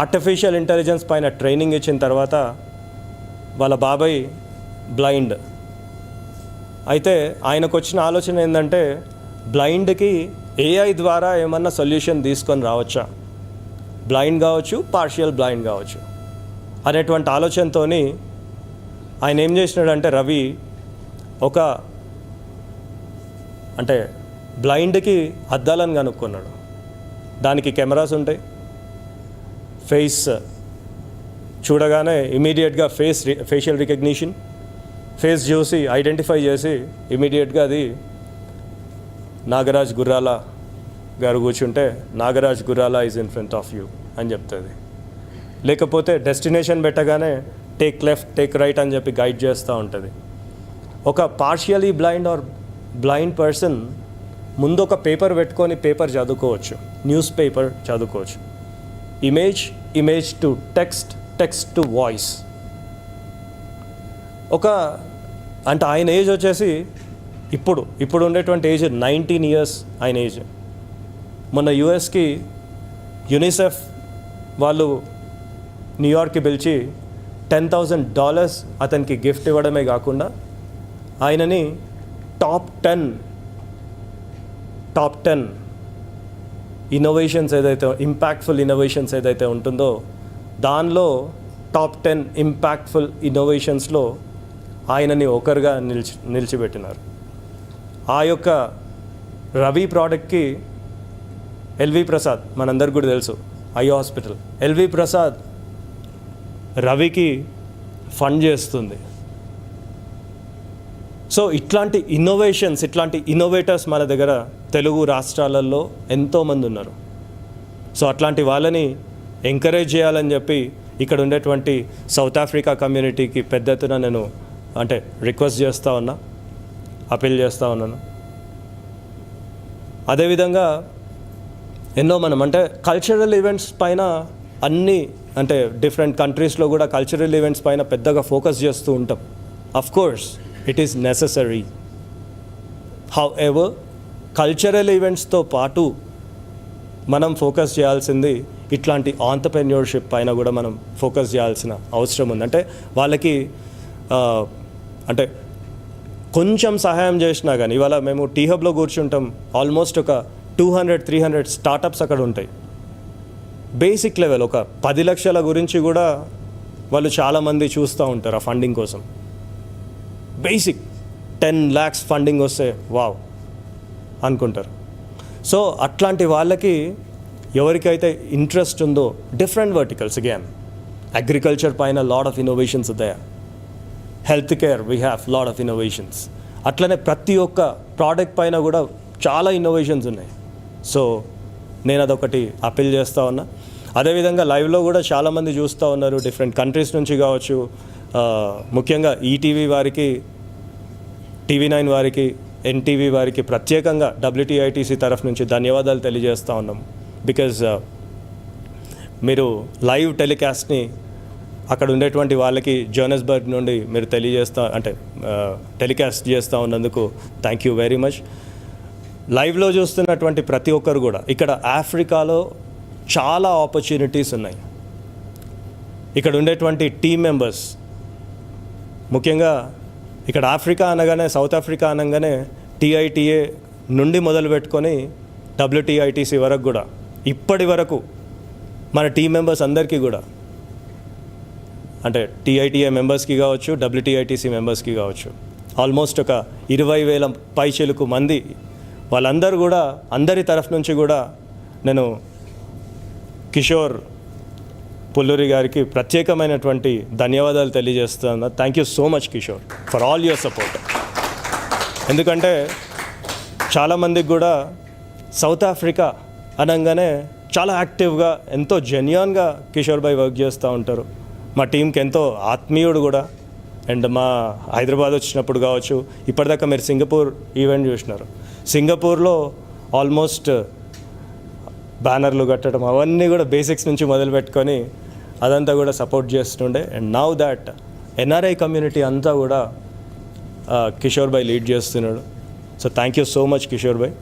ఆర్టిఫిషియల్ ఇంటెలిజెన్స్ పైన ట్రైనింగ్ ఇచ్చిన తర్వాత వాళ్ళ బాబాయ్ బ్లైండ్ అయితే ఆయనకు వచ్చిన ఆలోచన ఏంటంటే బ్లైండ్కి AI ద్వారా ఏమన్నా సొల్యూషన్ తీసుకొని రావచ్చా, బ్లైండ్ కావచ్చు, పార్షియల్ బ్లైండ్ కావచ్చు అనేటువంటి ఆలోచనతో ఆయన ఏం చేసినాడంటే రవి అంటే బ్లైండ్కి అద్దాలను కనుక్కున్నాడు. దానికి కెమెరాస్ ఉంటాయి, ఫేస్ చూడగానే ఇమీడియట్గా ఫేషియల్ రికగ్నిషన్, ఫేస్ చూసి ఐడెంటిఫై చేసి ఇమీడియట్గా అది నాగరాజ్ గుర్రాల గారు కూర్చుంటే నాగరాజ్ గుర్రాల is in front of you అని చెప్తుంది. లేకపోతే డెస్టినేషన్ పెట్టగానే టేక్ లెఫ్ట్, టేక్ రైట్ అని చెప్పి గైడ్ చేస్తూ ఉంటుంది. ఒక partially blind or blind person ముందు ఒక పేపర్ పెట్టుకొని పేపర్ చదువుకోవచ్చు, న్యూస్ పేపర్ చదువుకోవచ్చు. Image to text to voice. అంటే ఆయన ఏజ్ వచ్చేసి ఇప్పుడు ఉండేటువంటి ఏజ్ 19 years ఆయన ఏజ్. మొన్న యుఎస్కి యునిసెఫ్ వాళ్ళు న్యూయార్క్కి పిలిచి $10,000 అతనికి గిఫ్ట్ ఇవ్వడమే కాకుండా ఆయనని టాప్ 10 ఇన్నోవేషన్స్ ఏదైతే, ఇంపాక్ట్ఫుల్ ఇన్నోవేషన్స్ ఏదైతే ఉంటుందో దానిలో టాప్ 10 ఇంపాక్ట్ఫుల్ ఇన్నోవేషన్స్లో ఆయనని ఒకరుగా నిలిచిపెట్టినారు. ఆ యొక్క రవి ప్రోడక్ట్కి ఎల్వి ప్రసాద్, మనందరికి కూడా తెలుసు, ఐ హాస్పిటల్, ఎల్వి ప్రసాద్ రవికి ఫండ్ చేస్తుంది. సో ఇట్లాంటి ఇన్నోవేటర్స్ మన దగ్గర తెలుగు రాష్ట్రాలలో ఎంతోమంది ఉన్నారు. సో అట్లాంటి వాళ్ళని ఎంకరేజ్ చేయాలని చెప్పి ఇక్కడ ఉండేటువంటి సౌత్ ఆఫ్రికా కమ్యూనిటీకి పెద్ద ఎత్తున నేను రిక్వెస్ట్ చేస్తూ ఉన్నా, అపీల్ చేస్తూ ఉన్నాను. అదేవిధంగా ఎన్నో కల్చరల్ ఈవెంట్స్ పైన అన్నీ అంటే డిఫరెంట్ కంట్రీస్లో కూడా కల్చరల్ ఈవెంట్స్ పైన పెద్దగా ఫోకస్ చేస్తూ ఉంటాం. Of course it is necessary. However cultural ఈవెంట్స్తో పాటు మనం ఫోకస్ చేయాల్సింది ఇట్లాంటి ఆంటర్‌ప్రెన్యూర్‌షిప్ పైన కూడా మనం ఫోకస్ చేయాల్సిన అవసరం ఉంది. అంటే వాళ్ళకి అంటే కొంచెం సహాయం చేసినా కానీ, ఇవాళ మేము టీ హబ్లో కూర్చుంటాం, ఆల్మోస్ట్ ఒక 200-300 స్టార్టప్స్ అక్కడ ఉంటాయి. బేసిక్ లెవెల్ ఒక 10 లక్షల గురించి కూడా వాళ్ళు చాలామంది చూస్తూ ఉంటారు ఆ ఫండింగ్ కోసం. బేసిక్ 10 lakhs ఫండింగ్ వస్తే వావ్ అనుకుంటారు. సో అట్లాంటి వాళ్ళకి ఎవరికైతే ఇంట్రెస్ట్ ఉందో డిఫరెంట్ వర్టికల్స్, అగైన్ అగ్రికల్చర్ పైన లాట్ ఆఫ్ ఇన్నోవేషన్స్ ఉంటాయి, health care we have lot of innovations, అట్లనే ప్రతి ఒక్క ప్రోడక్ట్ పైన కూడా చాలా ఇన్నోవేషన్స్ ఉన్నాయి. సో నేను అదొకటి అపీల్ చేస్తూ ఉన్నా. అదేవిధంగా లైవ్లో కూడా చాలామంది చూస్తూ ఉన్నారు, డిఫరెంట్ కంట్రీస్ నుంచి కావచ్చు, ముఖ్యంగా ఈటీవీ వారికి, TV9 వారికి, ఎన్టీవీ వారికి ప్రత్యేకంగా WTITC తరఫు నుంచి ధన్యవాదాలు తెలియజేస్తూ ఉన్నాం. బికాజ్ మీరు లైవ్ టెలికాస్ట్ని అక్కడ ఉండేటువంటి వాళ్ళకి జోనస్బర్గ్ నుండి మీరు టెలికాస్ట్ చేస్తూ ఉన్నందుకు థ్యాంక్ యూ వెరీ మచ్. లైవ్లో చూస్తున్నటువంటి ప్రతి ఒక్కరు కూడా ఇక్కడ ఆఫ్రికాలో చాలా ఆపర్చునిటీస్ ఉన్నాయి. ఇక్కడ ఉండేటువంటి టీమ్ మెంబర్స్, ముఖ్యంగా ఇక్కడ ఆఫ్రికా అనగానే, సౌత్ ఆఫ్రికా అనగానే TITA నుండి మొదలు పెట్టుకొని WTITC వరకు కూడా ఇప్పటి వరకు మన టీమ్ మెంబర్స్ అందరికీ కూడా, అంటే TITA మెంబర్స్కి కావచ్చు, WTITC మెంబర్స్కి కావచ్చు, ఆల్మోస్ట్ ఒక 20,000 పైచిలుకు మంది, వాళ్ళందరూ కూడా అందరి తరఫు నుంచి కూడా నేను కిషోర్ పుల్లూరి గారికి ప్రత్యేకమైనటువంటి ధన్యవాదాలు తెలియజేస్తున్నాను. Thank you so much Kishore for all your support. ఎందుకంటే చాలామందికి కూడా సౌత్ ఆఫ్రికా అనగానే చాలా యాక్టివ్గా, ఎంతో జెన్యూన్గా కిషోర్ భాయ్ వర్క్ చేస్తూ ఉంటారు. మా టీంకి ఎంతో ఆత్మీయుడు కూడా. అండ్ మా హైదరాబాద్ వచ్చినప్పుడు కావచ్చు, ఇప్పటిదాకా మీరు సింగపూర్ ఈవెంట్ చూసినారు, సింగపూర్లో ఆల్మోస్ట్ బ్యానర్లు కట్టడం అవన్నీ కూడా బేసిక్స్ నుంచి మొదలు పెట్టుకొని అదంతా కూడా సపోర్ట్ చేస్తుండే. And now that NRI community అంతా కూడా కిషోర్ భాయ్ లీడ్ చేస్తున్నాడు. So thank you so much Kishore bhai.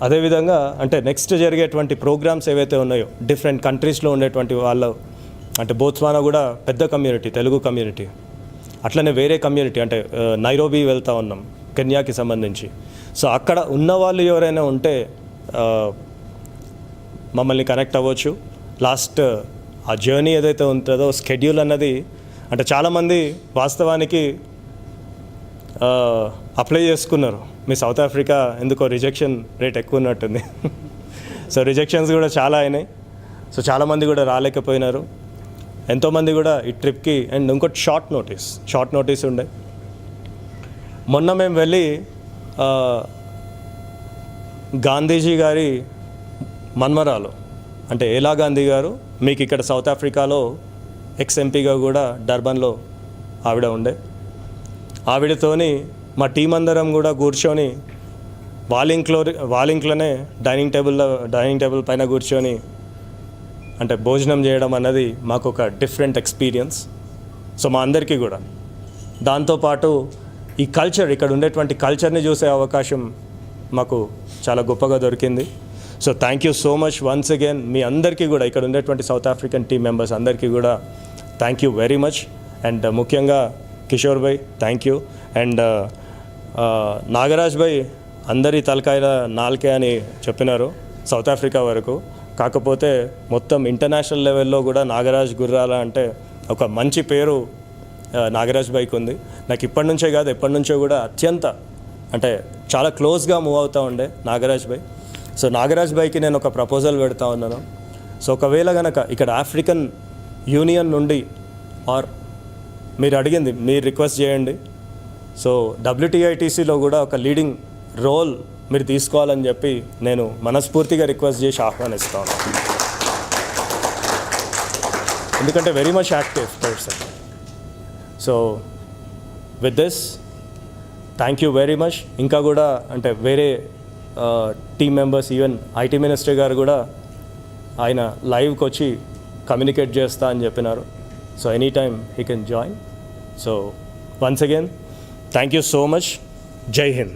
అదేవిధంగా అంటే నెక్స్ట్ జరిగేటువంటి ప్రోగ్రామ్స్ ఏవైతే ఉన్నాయో డిఫరెంట్ కంట్రీస్లో ఉండేటువంటి వాళ్ళు, అంటే బోత్స్వానా కూడా పెద్ద కమ్యూనిటీ, తెలుగు కమ్యూనిటీ, అట్లనే వేరే కమ్యూనిటీ అంటే నైరోబీ వెళ్తూ ఉన్నాం కెన్యాకి సంబంధించి. సో అక్కడ ఉన్న వాళ్ళు ఎవరైనా ఉంటే మమ్మల్ని కనెక్ట్ అవ్వచ్చు. లాస్ట్ ఆ జర్నీ ఏదైతే ఉంటుందో స్కెడ్యూల్ అన్నది, అంటే చాలామంది వాస్తవానికి అప్లై చేసుకున్నారు. మీ సౌత్ ఆఫ్రికా ఎందుకో రిజెక్షన్ రేట్ ఎక్కువ ఉన్నట్టుంది. సో రిజెక్షన్స్ కూడా చాలా అయినాయి. సో చాలామంది కూడా రాలేకపోయినారు, ఎంతోమంది కూడా ఈ ట్రిప్కి. అండ్ ఇంకోటి షార్ట్ నోటీస్ ఉండే. మొన్న మేము వెళ్ళి గాంధీజీ గారి మన్మరాలు అంటే ఏలా గాంధీ గారు, మీకు ఇక్కడ సౌత్ ఆఫ్రికాలో ఎక్స్-ఎంపీగా కూడా డర్బన్లో ఆవిడ ఉండే, ఆవిడతోని మా టీం అందరం కూడా కూర్చొని వాళ్ళ ఇంట్లోనే డైనింగ్ టేబుల్ పైన కూర్చొని అంటే భోజనం చేయడం అన్నది మాకు ఒక డిఫరెంట్ ఎక్స్పీరియన్స్. సో మా అందరికీ కూడా దాంతోపాటు ఈ కల్చర్, ఇక్కడ ఉండేటువంటి కల్చర్ని చూసే అవకాశం మాకు చాలా గొప్పగా దొరికింది. So thank you so much once again మీ అందరికీ కూడా, ఇక్కడ ఉండేటువంటి సౌత్ ఆఫ్రికన్ టీమ్ మెంబర్స్ అందరికీ కూడా thank you very much. And ముఖ్యంగా కిషోర్ భాయ్ థ్యాంక్ యూ. అండ్ నాగరాజ్ భాయ్ అందరి తలకాయల నాలుకే అని చెప్పినారు సౌత్ ఆఫ్రికా వరకు, కాకపోతే మొత్తం ఇంటర్నేషనల్ లెవెల్లో కూడా నాగరాజ్ గుర్రాల అంటే ఒక మంచి పేరు నాగరాజ్ భాయ్కి ఉంది. నాకు ఇప్పటి నుంచే కాదు, ఎప్పటి నుంచో కూడా అత్యంత అంటే చాలా క్లోజ్గా మూవ్ అవుతూ ఉండే నాగరాజ్ భాయ్. సో నాగరాజ్ భాయ్కి నేను ఒక ప్రపోజల్ పెడతా ఉన్నాను. సో ఒకవేళ కనుక ఇక్కడ ఆఫ్రికన్ యూనియన్ నుండి ఆర్ మీరు అడిగింది మీరు రిక్వెస్ట్ చేయండి, సో WTITCలో కూడా ఒక లీడింగ్ రోల్ మీరు తీసుకోవాలని చెప్పి నేను మనస్ఫూర్తిగా రిక్వెస్ట్ చేసి ఆహ్వానిస్తాను. ఎందుకంటే very much active person. So with this thank you very much. ఇంకా కూడా అంటే వేరే team members, even IT minister గారు కూడా ఆయన లైవ్కి వచ్చి కమ్యూనికేట్ చేస్తా అని చెప్పినారు. So any time he can join. So once again thank you so much. జై హింద్.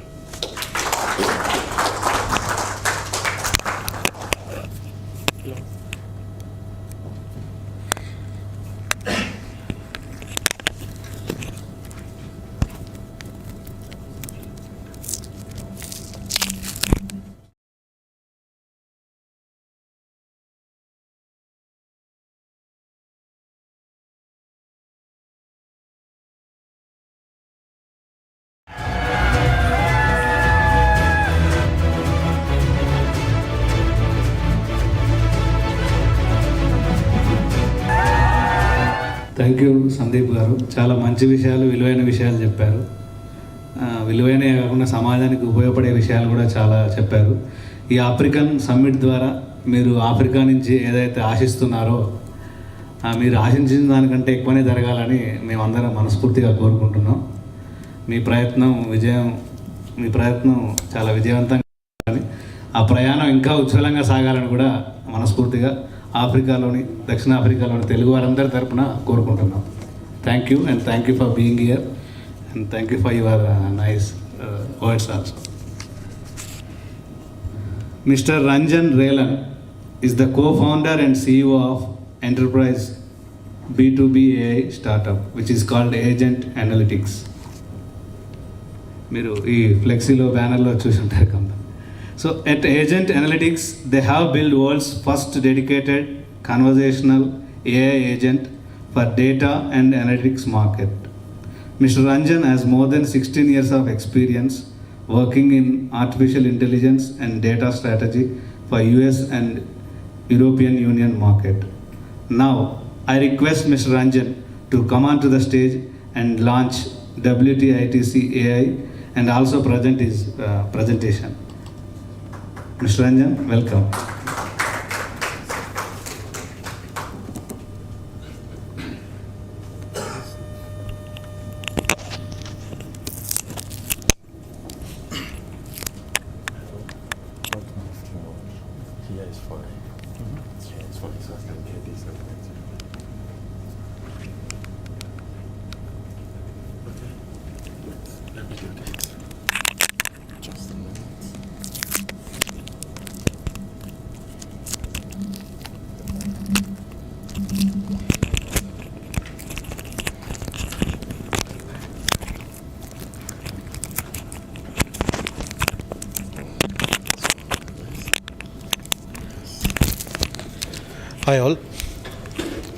థ్యాంక్ యూ సందీప్ గారు. చాలా మంచి విషయాలు, విలువైన విషయాలు చెప్పారు. విలువైన కాకుండా సమాజానికి ఉపయోగపడే విషయాలు కూడా చాలా చెప్పారు. ఈ ఆఫ్రికన్ సమ్మిట్ ద్వారా మీరు ఆఫ్రికా నుంచి ఏదైతే ఆశిస్తున్నారో మీరు ఆశించిన దానికంటే ఎక్కువనే జరగాలని మేమందరం మనస్ఫూర్తిగా కోరుకుంటున్నాం. మీ ప్రయత్నం చాలా విజయవంతంగా ఉండాలని, ఆ ప్రయాణం ఇంకా ఉజ్వలంగా సాగాలని కూడా మనస్ఫూర్తిగా దక్షిణ ఆఫ్రికాలోని తెలుగు వారందరి తరపున కోరుకుంటున్నాం. Thank you and thank you for being here and thank you for your nice words also. Mr. Ranjan Relan is the co-founder and CEO of enterprise B2B AI startup which is called Agent Analytics. మీరు ఈ ఫ్లెక్సీలో బ్యానర్లో చూసుంటారు company. So at Agent Analytics, they have built world's first dedicated conversational AI agent for data and analytics market. Mr. Ranjan has more than 16 years of experience working in artificial intelligence and data strategy for US and European Union market. Now, I request Mr. Ranjan to come onto the stage and launch WTITC AI and also present his presentation. Mr. Ranjan, welcome.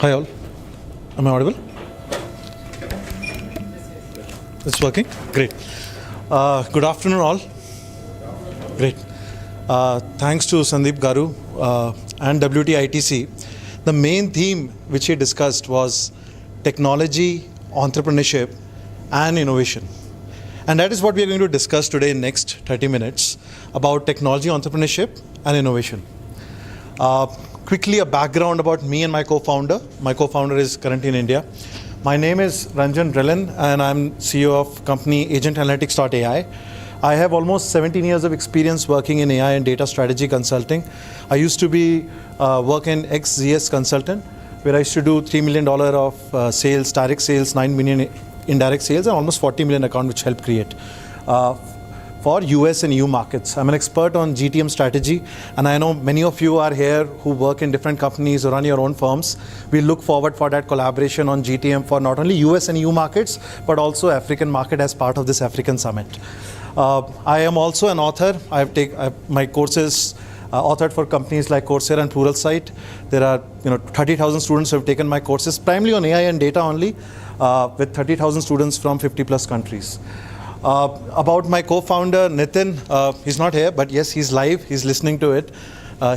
Hi all. Am I audible? It's working? Great. Good afternoon all. Great. Thanks to Sandeep Garu and WTITC. The main theme which he discussed was technology, entrepreneurship and innovation. And that is what we are going to discuss today in next 30 minutes about technology, entrepreneurship and innovation. Quickly, a background about me and my co-founder. My co-founder is currently in India. My name is Ranjan Relan and I'm CEO of company Agent Analytics.ai. I have almost 17 years of experience working in AI and data strategy consulting. I used to work in ex-ZS consultant, where I used to do $3 million of sales, direct sales, 9 million indirect sales, and almost 40 million account, which helped create for US and EU markets. I'm an expert on GTM strategy, and I know many of you are here who work in different companies or run your own firms. We look forward for that collaboration on GTM for not only US and EU markets, but also African market as part of this African summit. I am also an author. My courses authored for companies like Coursera and Pluralsight. There are 30,000 students who have taken my courses, primarily on AI and data only, with 30,000 students from 50 plus countries. About my co-founder Nitin, he's not here, but yes, he's live, he's listening to it.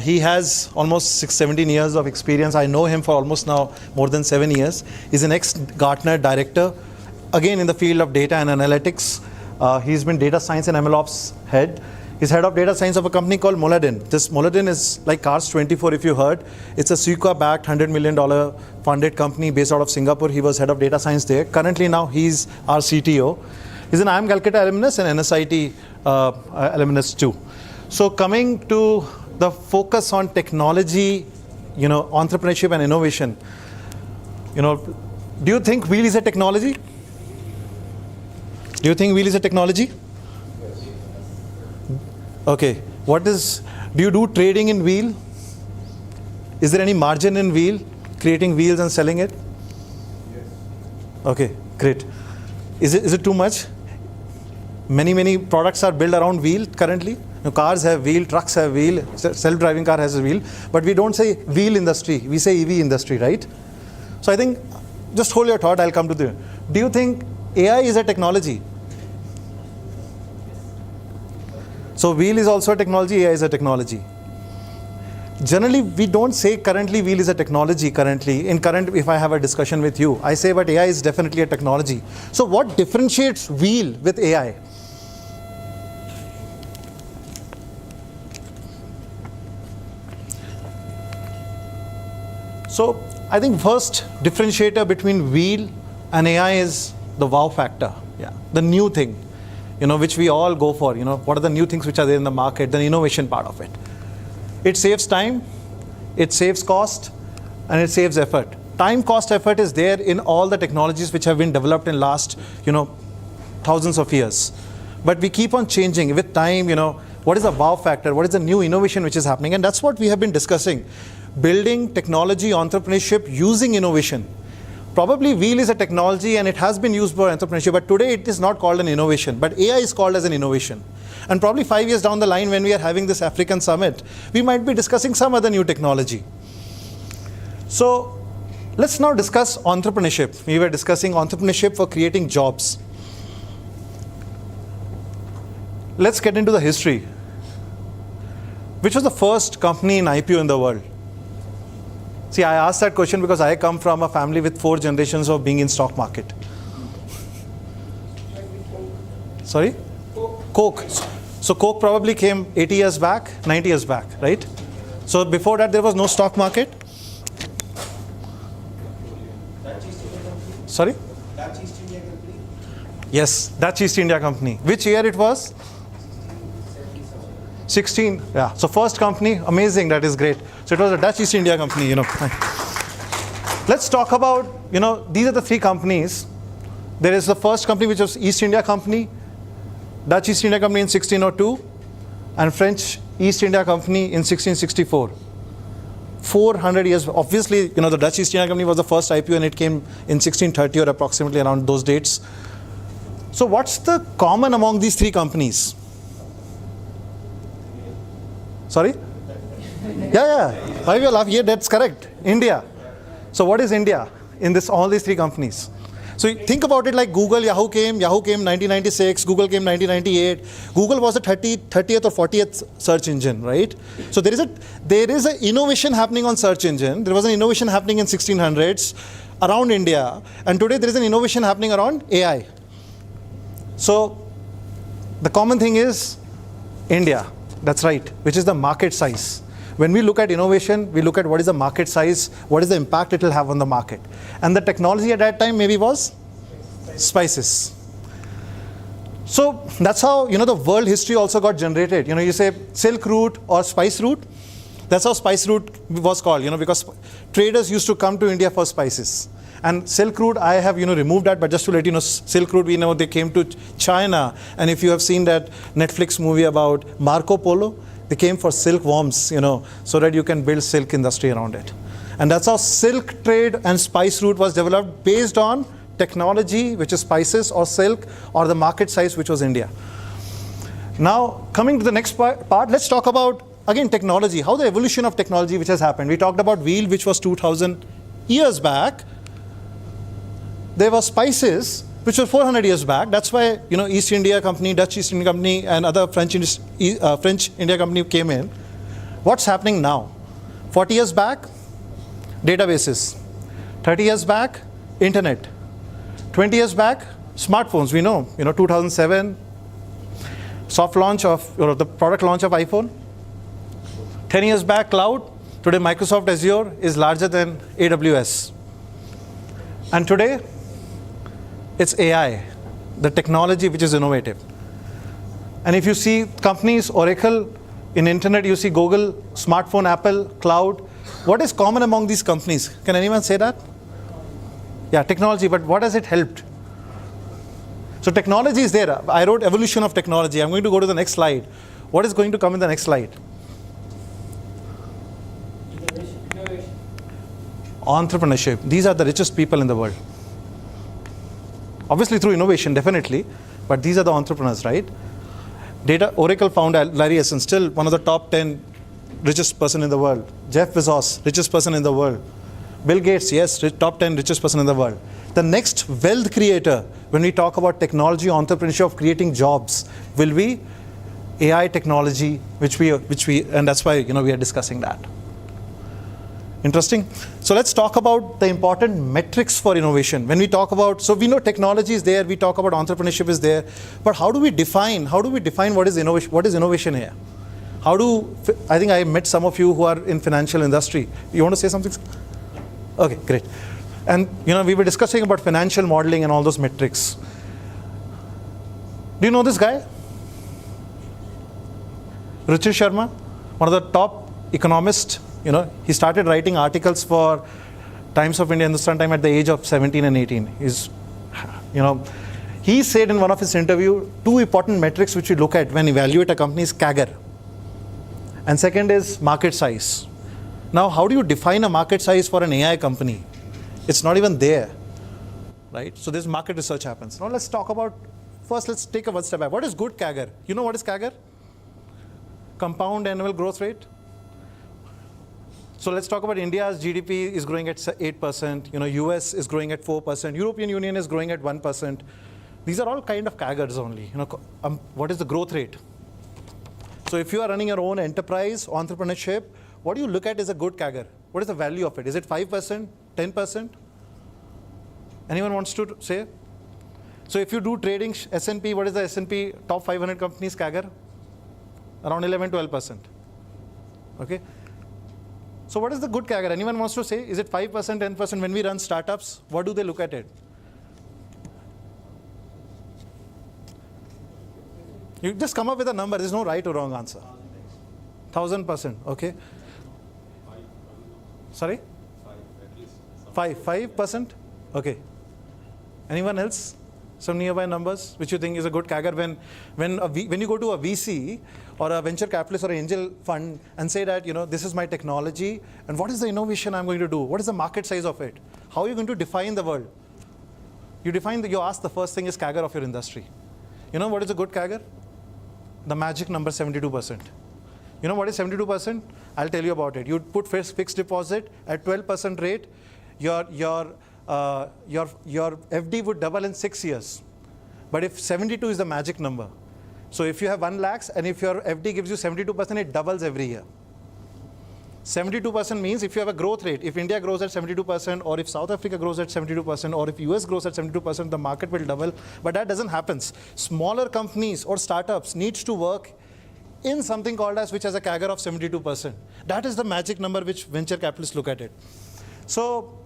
He has almost 17 years of experience. I know him for almost now more than 7 years. He's an ex-Gartner director, again in the field of data and analytics. He's been data science and MLOps head. He's head of data science of a company called Moladin. This Moladin is like Cars 24 if you heard. It's a Sequoia-backed $100 million funded company based out of Singapore. He was head of data science there. Currently now he's our CTO. He's an IIM Calcutta alumnus and NSIT alumnus too. So coming to the focus on technology entrepreneurship and innovation, do you think wheel is a technology? Do you think wheel is a technology? Yes. Okay. Do you do trading in wheel? Is there any margin in wheel, creating wheels and selling it? Yes. Okay, great. Is it too much? Many products are built around wheel currently. Cars have wheel, trucks have wheel, self-driving car has a wheel, but we don't say wheel industry, we say EV industry, right? So I think, just hold your thought, I'll come to do you think AI is a technology? So wheel is also a technology, AI is a technology. Generally, we don't say currently wheel is a technology if I have a discussion with you. I say, but AI is definitely a technology. So what differentiates wheel with AI? So I think first differentiator between wheel and AI is the wow factor. Yeah, the new thing, which we all go for. What are the new things which are there in the market? The innovation part of it. It saves time, it saves cost, and it saves effort. Time, cost, effort is there in all the technologies which have been developed in last, thousands of years. But we keep on changing with time. What is the wow factor? What is the new innovation which is happening? And that's what we have been discussing. Building technology, entrepreneurship using innovation. Probably wheel is a technology and it has been used for entrepreneurship, but today it is not called an innovation, but AI is called as an innovation. And probably 5 years down the line when we are having this African summit, we might be discussing some other new technology. So let's now discuss entrepreneurship. We were discussing entrepreneurship for creating jobs. Let's get into the history. Which was the first company in IPO in the world? See, I asked that question because I come from a family with 4 generations of being in stock market. Sorry? Coke. So Coke probably came 80 years back, 90 years back, right? So before that there was no stock market. Sorry? Dutch East India Company. Yes, Dutch East India Company. Which year it was? 16. Yeah. So first company, amazing. That is great. So it was a Dutch East India Company. Let's talk about. These are the 3 companies. There is the first company which was East India Company, Dutch East India Company in 1602, and French East India Company in 1664. 400 years. Obviously, the Dutch East India Company was the first IPO and it came in 1630 or approximately around those dates. So what's the common among these 3 companies? Sorry? Yeah. Why you laugh? Yeah, that's correct. India. So what is India in all these 3 companies? So you think about it like Google, Yahoo came 1996, Google came 1998. Google was the 30th or 40th search engine, right? So there is an innovation happening on search engine. There was an innovation happening in 1600s around India, and today there is an innovation happening around AI. So the common thing is India. That's right, which is the market size. When we look at innovation, we look at what is the market size, what is the impact it will have on the market. And the technology at that time maybe was spices. So that's how, the world history also got generated. You say Silk Route or Spice Route. That's how Spice Route was called, because traders used to come to India for spices. And Silk Route, I have, removed that, but just to let you know, Silk Route, we know they came to China. And if you have seen that Netflix movie about Marco Polo, they came for silkworms, so that you can build silk industry around it. And that's how silk trade and spice route was developed based on technology, which is spices or silk, or the market size, which was India. Now, coming to the next part, let's talk about, again, technology, how the evolution of technology which has happened. We talked about wheel, which was 2000 years back. There were spices, which were 400 years back. That's why, East India Company, Dutch East India Company, and other French India Company came in. What's happening now? 40 years back, databases. 30 years back, internet. 20 years back, smartphones. We know, 2007, soft launch of, the product launch of iPhone. 10 years back, cloud. Today, Microsoft Azure is larger than AWS. And today, it's AI, the technology which is innovative. And if you see companies, Oracle, in internet, you see Google, smartphone, Apple, cloud. What is common among these companies? Can anyone say that? Yeah, technology, but what has it helped? So technology is there. I wrote evolution of technology. I'm going to go to the next slide. What is going to come in the next slide? Innovation. Entrepreneurship. These are the richest people in the world. Obviously through innovation, definitely, but these are the entrepreneurs, right? Oracle founder Larry Ellison, still one of the top 10 richest person in the world. Jeff Bezos, richest person in the world. Bill Gates, yes, top 10 richest person in the world. The next wealth creator, when we talk about technology, entrepreneurship, of creating jobs, will be AI technology, which we, and that's why, we are discussing that. Interesting. So let's talk about the important metrics for innovation. When we talk about, so we know technology is there, we talk about entrepreneurship is there, but how do we define what is innovation? What is innovation here? I think I met some of you who are in financial industry. You want to say something? Okay, great. And we were discussing about financial modeling and all those metrics. Do you know this guy? Ruchir Sharma, one of the top economists. He started writing articles for Times of India, Hindustan Time at the age of 17 and 18. He said in one of his interviews, two important metrics which we look at when evaluate a company is CAGR. And second is market size. Now, how do you define a market size for an AI company? It's not even there, right? So this market research happens. Now let's talk about, first let's take a one step back. What is good CAGR? You know what is CAGR? Compound annual growth rate. So let's talk about India's GDP is growing at 8%, US is growing at 4%, European Union is growing at 1%. These are all kind of CAGRs only. What is the growth rate? So if you are running your own enterprise, entrepreneurship, what do you look at is a good CAGR? What is the value of it? Is it 5%, 10%? Anyone wants to say? So if you do trading, S&P, what is the S&P top 500 companies CAGR? Around 11, 12%. Okay. So what is the good CAGR? Anyone wants to say? Is it 5%, 10%? When we run startups, what do they look at it? You just come up with a number. There's no right or wrong answer. 1,000%. Okay. Sorry? 5%? Okay. Anyone else? Some nearby numbers which you think is a good CAGR when you go to a VC or a venture capitalist or an angel fund and say that, this is my technology and what is the innovation I'm going to do? What is the market size of it? How are you going to define the world? You ask the first thing is CAGR of your industry. You know what is a good CAGR? The magic number 72%. You know what is 72%? I'll tell you about it. You put fixed deposit at 12% rate, your FD would double in 6 years. But if 72 is the magic number, so if you have 1 lakh and if your FD gives you 72%, it doubles every year. 72% means if you have a growth rate, if India grows at 72%, or if South Africa grows at 72%, or if US grows at 72%, the market will double. But that doesn't happen. Smaller companies or startups needs to work in something called as, which has a CAGR of 72%. That is the magic number which venture capitalists look at it. So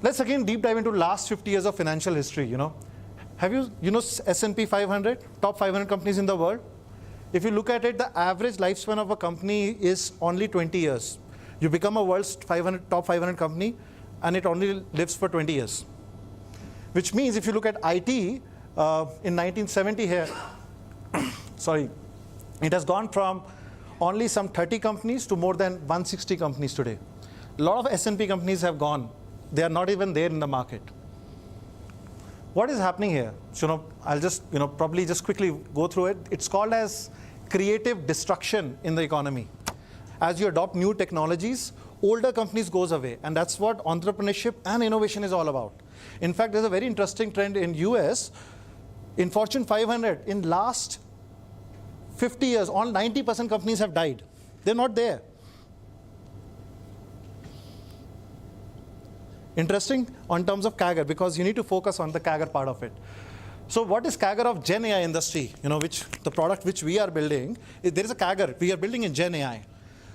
let's again deep dive into last 50 years of financial history. Have you S&P 500, top 500 companies in the world? If you look at it, the average lifespan of a company is only 20 years. You become a world's top 500 company and it only lives for 20 years. Which means if you look at IT, in 1970 here, sorry, it has gone from only some 30 companies to more than 160 companies today. A lot of S&P companies have gone. They are not even there in the market. What is happening here? So, I'll just, probably just quickly go through it. It's called as creative destruction in the economy. As you adopt new technologies, older companies goes away. And that's what entrepreneurship and innovation is all about. In fact, there's a very interesting trend in US. In Fortune 500, in last 50 years, all 90% companies have died. They're not there. Interesting on terms of CAGR, because you need to focus on the CAGR part of it. So what is CAGR of Gen AI industry? Which the product which we are building, there is a CAGR. We are building in Gen AI.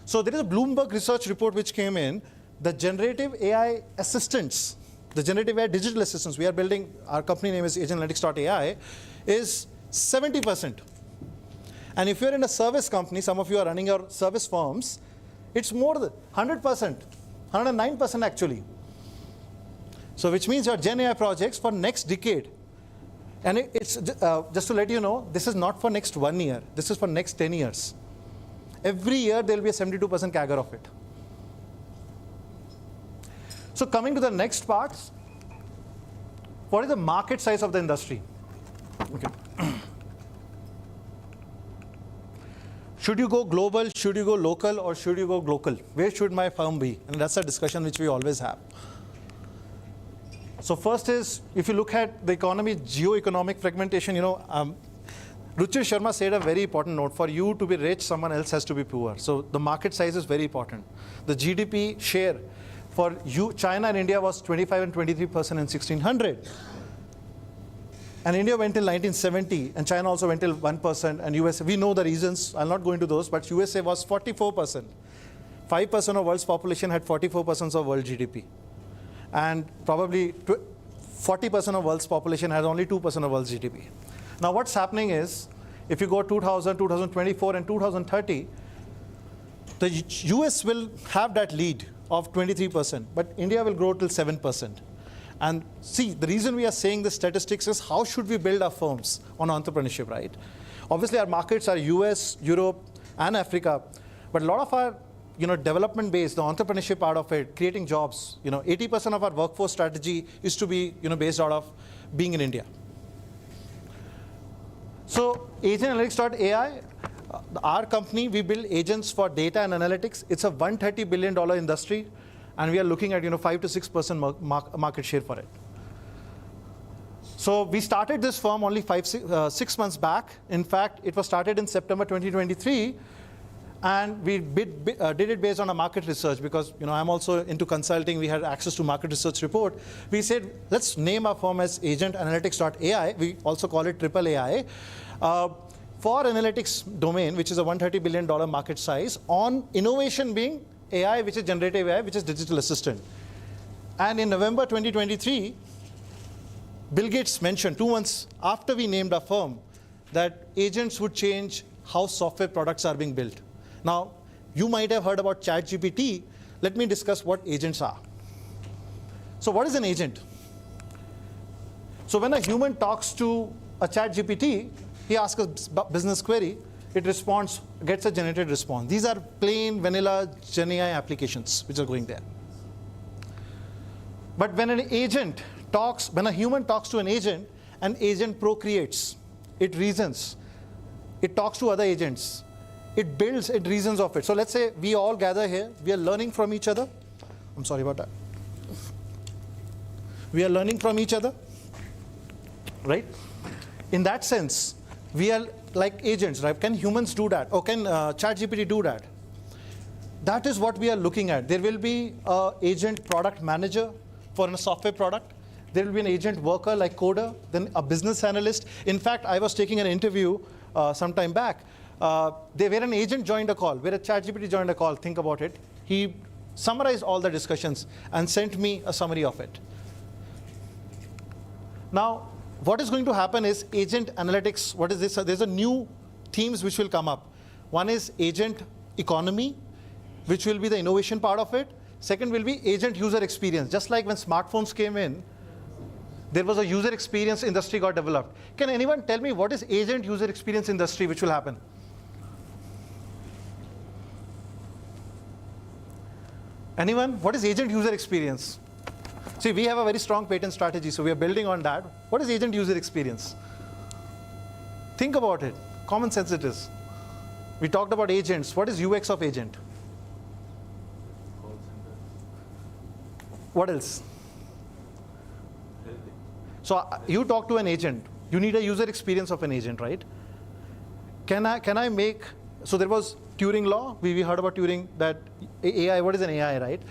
So there is a Bloomberg research report which came in. The generative AI assistants, the generative AI digital assistants we are building, our company name is agentanalytics.ai, is 70%. And if you're in a service company, some of you are running your service firms, It's more than 100%, 109% actually. So which means your Gen AI projects for next decade, and it's just to let you know, this is not for next 1 year, this is for next 10 years. Every year there will be a 72% CAGR of it. So coming to the next part, what is the market size of the industry? Okay. Should you go global, should you go local, or should you go local? Where should my firm be? And that's a discussion which we always have. So first is, if you look at the economy, geo-economic fragmentation, Ruchir Sharma said a very important note. For you to be rich, someone else has to be poor. So the market size is very important. The GDP share for China and India was 25 and 23% in 1600. And India went till 1970, and China also went till 1%, and USA, we know the reasons, I'll not go into those, but USA was 44%. 5% of world's population had 44% of world GDP. And probably 40% of world's population has only 2% of world's GDP. Now what's happening is, if you go 2000, 2024 and 2030, the US will have that lead of 23%, but India will grow till 7%. And see, the reason we are saying the statistics is how should we build our firms on entrepreneurship, right? Obviously our markets are US, Europe and Africa, but a lot of our development base, the entrepreneurship part of it, creating jobs, 80% of our workforce strategy is to be based out of being in India. So agentanalytics.ai, our company, we build agents for data and analytics. It's a $130 billion industry, and we are looking at 5 to 6% market share for it. So we started this firm only 6 months back. In fact, it was started in September 2023, and we did it based on a market research, because I'm also into consulting. We had access to market research report. We said, let's name our firm as agentanalytics.ai. We also call it AAA. For analytics domain, which is a $130 billion market size, on innovation being AI, which is generative AI, which is digital assistant. And in November 2023, Bill Gates mentioned 2 months after we named our firm that agents would change how software products are being built. Now, you might have heard about ChatGPT. Let me discuss what agents are. So what is an agent? So when a human talks to a ChatGPT, he asks a business query, it responds, gets a generated response. These are plain vanilla Gen AI applications which are going there. But when an agent talks, when a human talks to an agent procreates, it reasons, it talks to other agents, it builds, it reasons of it. So let's say we all gather here, we are learning from each other. I'm sorry about that. We are learning from each other, right? In that sense, we are like agents, right? Can humans do that? Or can ChatGPT do that? That is what we are looking at. There will be an agent product manager for a software product. There will be an agent worker like coder, then a business analyst. In fact, I was taking an interview some time back. Where an agent joined a call, where a ChatGPT joined a call, think about it. He summarized all the discussions and sent me a summary of it. Now, what is going to happen is agent analytics. What is this? There's a new themes which will come up. One is agent economy, which will be the innovation part of it. Second will be agent user experience. Just like when smartphones came in, there was a user experience industry got developed. Can anyone tell me what is agent user experience industry which will happen? Anyone? What is agent user experience? See, we have a very strong patent strategy, so we are building on that. What is agent user experience? Think about it. Common sense it is. We talked about agents. What is UX of agent? What else? So you talk to an agent. You need a user experience of an agent, right? Can I make, so there was Turing law. We heard about Turing, that AI, what is an AI, right?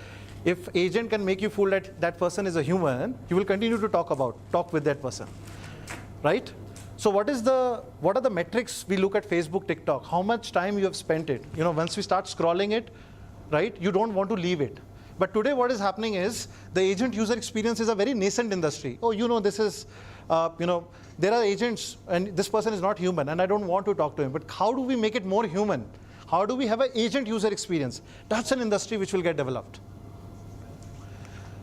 If agent can make you fool that that person is a human, you will continue to talk with that person, right? So what are the metrics we look at Facebook, TikTok? How much time you have spent it? Once we start scrolling it, right, you don't want to leave it. But today what is happening is the agent user experience is a very nascent industry. Oh, this is, there are agents and this person is not human and I don't want to talk to him. But how do we make it more human? How do we have an agent user experience? That's an industry which will get developed.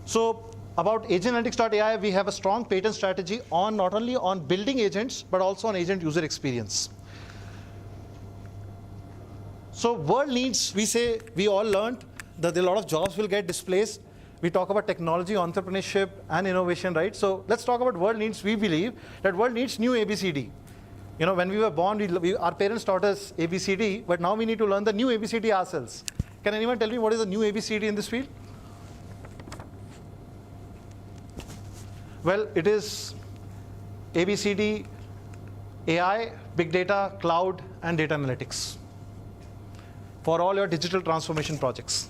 So about agentanalytics.ai, we have a strong patent strategy on not only on building agents, but also on agent user experience. So world needs, we say, we all learned that a lot of jobs will get displaced. We talk about technology, entrepreneurship, and innovation, right? So let's talk about world needs. We believe that world needs new ABCD. You know, when we were born, our parents taught us ABCD, but now we need to learn the new ABCD ourselves. Can anyone tell me what is the new ABCD in this field? Well, it is ABCD, AI, big data, cloud, and data analytics for all your digital transformation projects.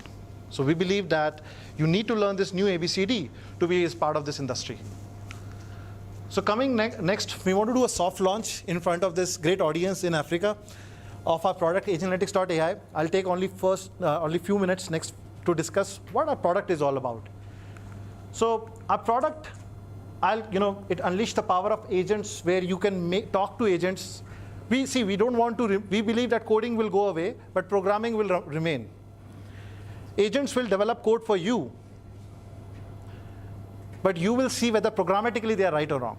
So we believe that you need to learn this new ABCD to be as part of this industry. So coming next, we want to do a soft launch in front of this great audience in Africa of our product agentanalytics.ai. I'll take only few minutes next to discuss what our product is all about. So our product, it unleashed the power of agents where you can talk to agents. We believe that coding will go away, but programming will remain. Agents will develop code for you, but you will see whether programmatically they are right or wrong.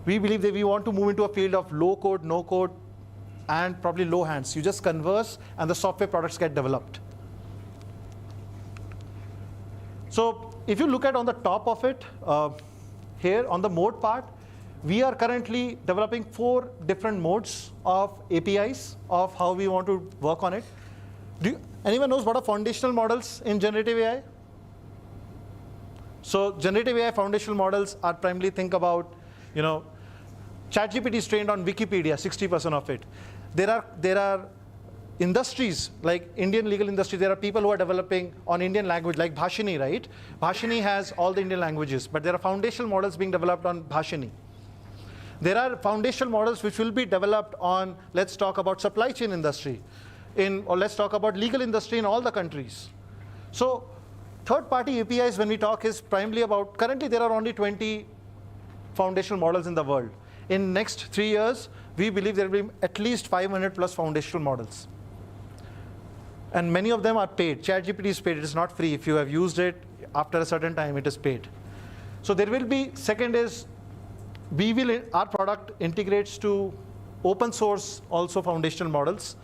We believe that we want to move into a field of low code, no code, and probably low hands. You just converse and the software products get developed. So if you look at on the top of it, here on the mode part, we are currently developing 4 different modes of APIs of how we want to work on it. Anyone knows what are foundational models in generative AI? So generative AI foundational models are primarily, think about, ChatGPT is trained on Wikipedia, 60% of it. There are industries, like Indian legal industry, there are people who are developing on Indian language, like Bhashini, right? Bhashini has all the Indian languages, but there are foundational models being developed on Bhashini. There are foundational models which will be developed on, let's talk about supply chain industry, or let's talk about legal industry in all the countries. So third-party APIs, when we talk, is primarily about, currently there are only 20 foundational models in the world. In next 3 years, we believe there will be at least 500 plus foundational models. And many of them are paid. ChatGPT is paid, it is not free. If you have used it, after a certain time, it is paid. So there will be, second is, our product integrates to open source also foundational models,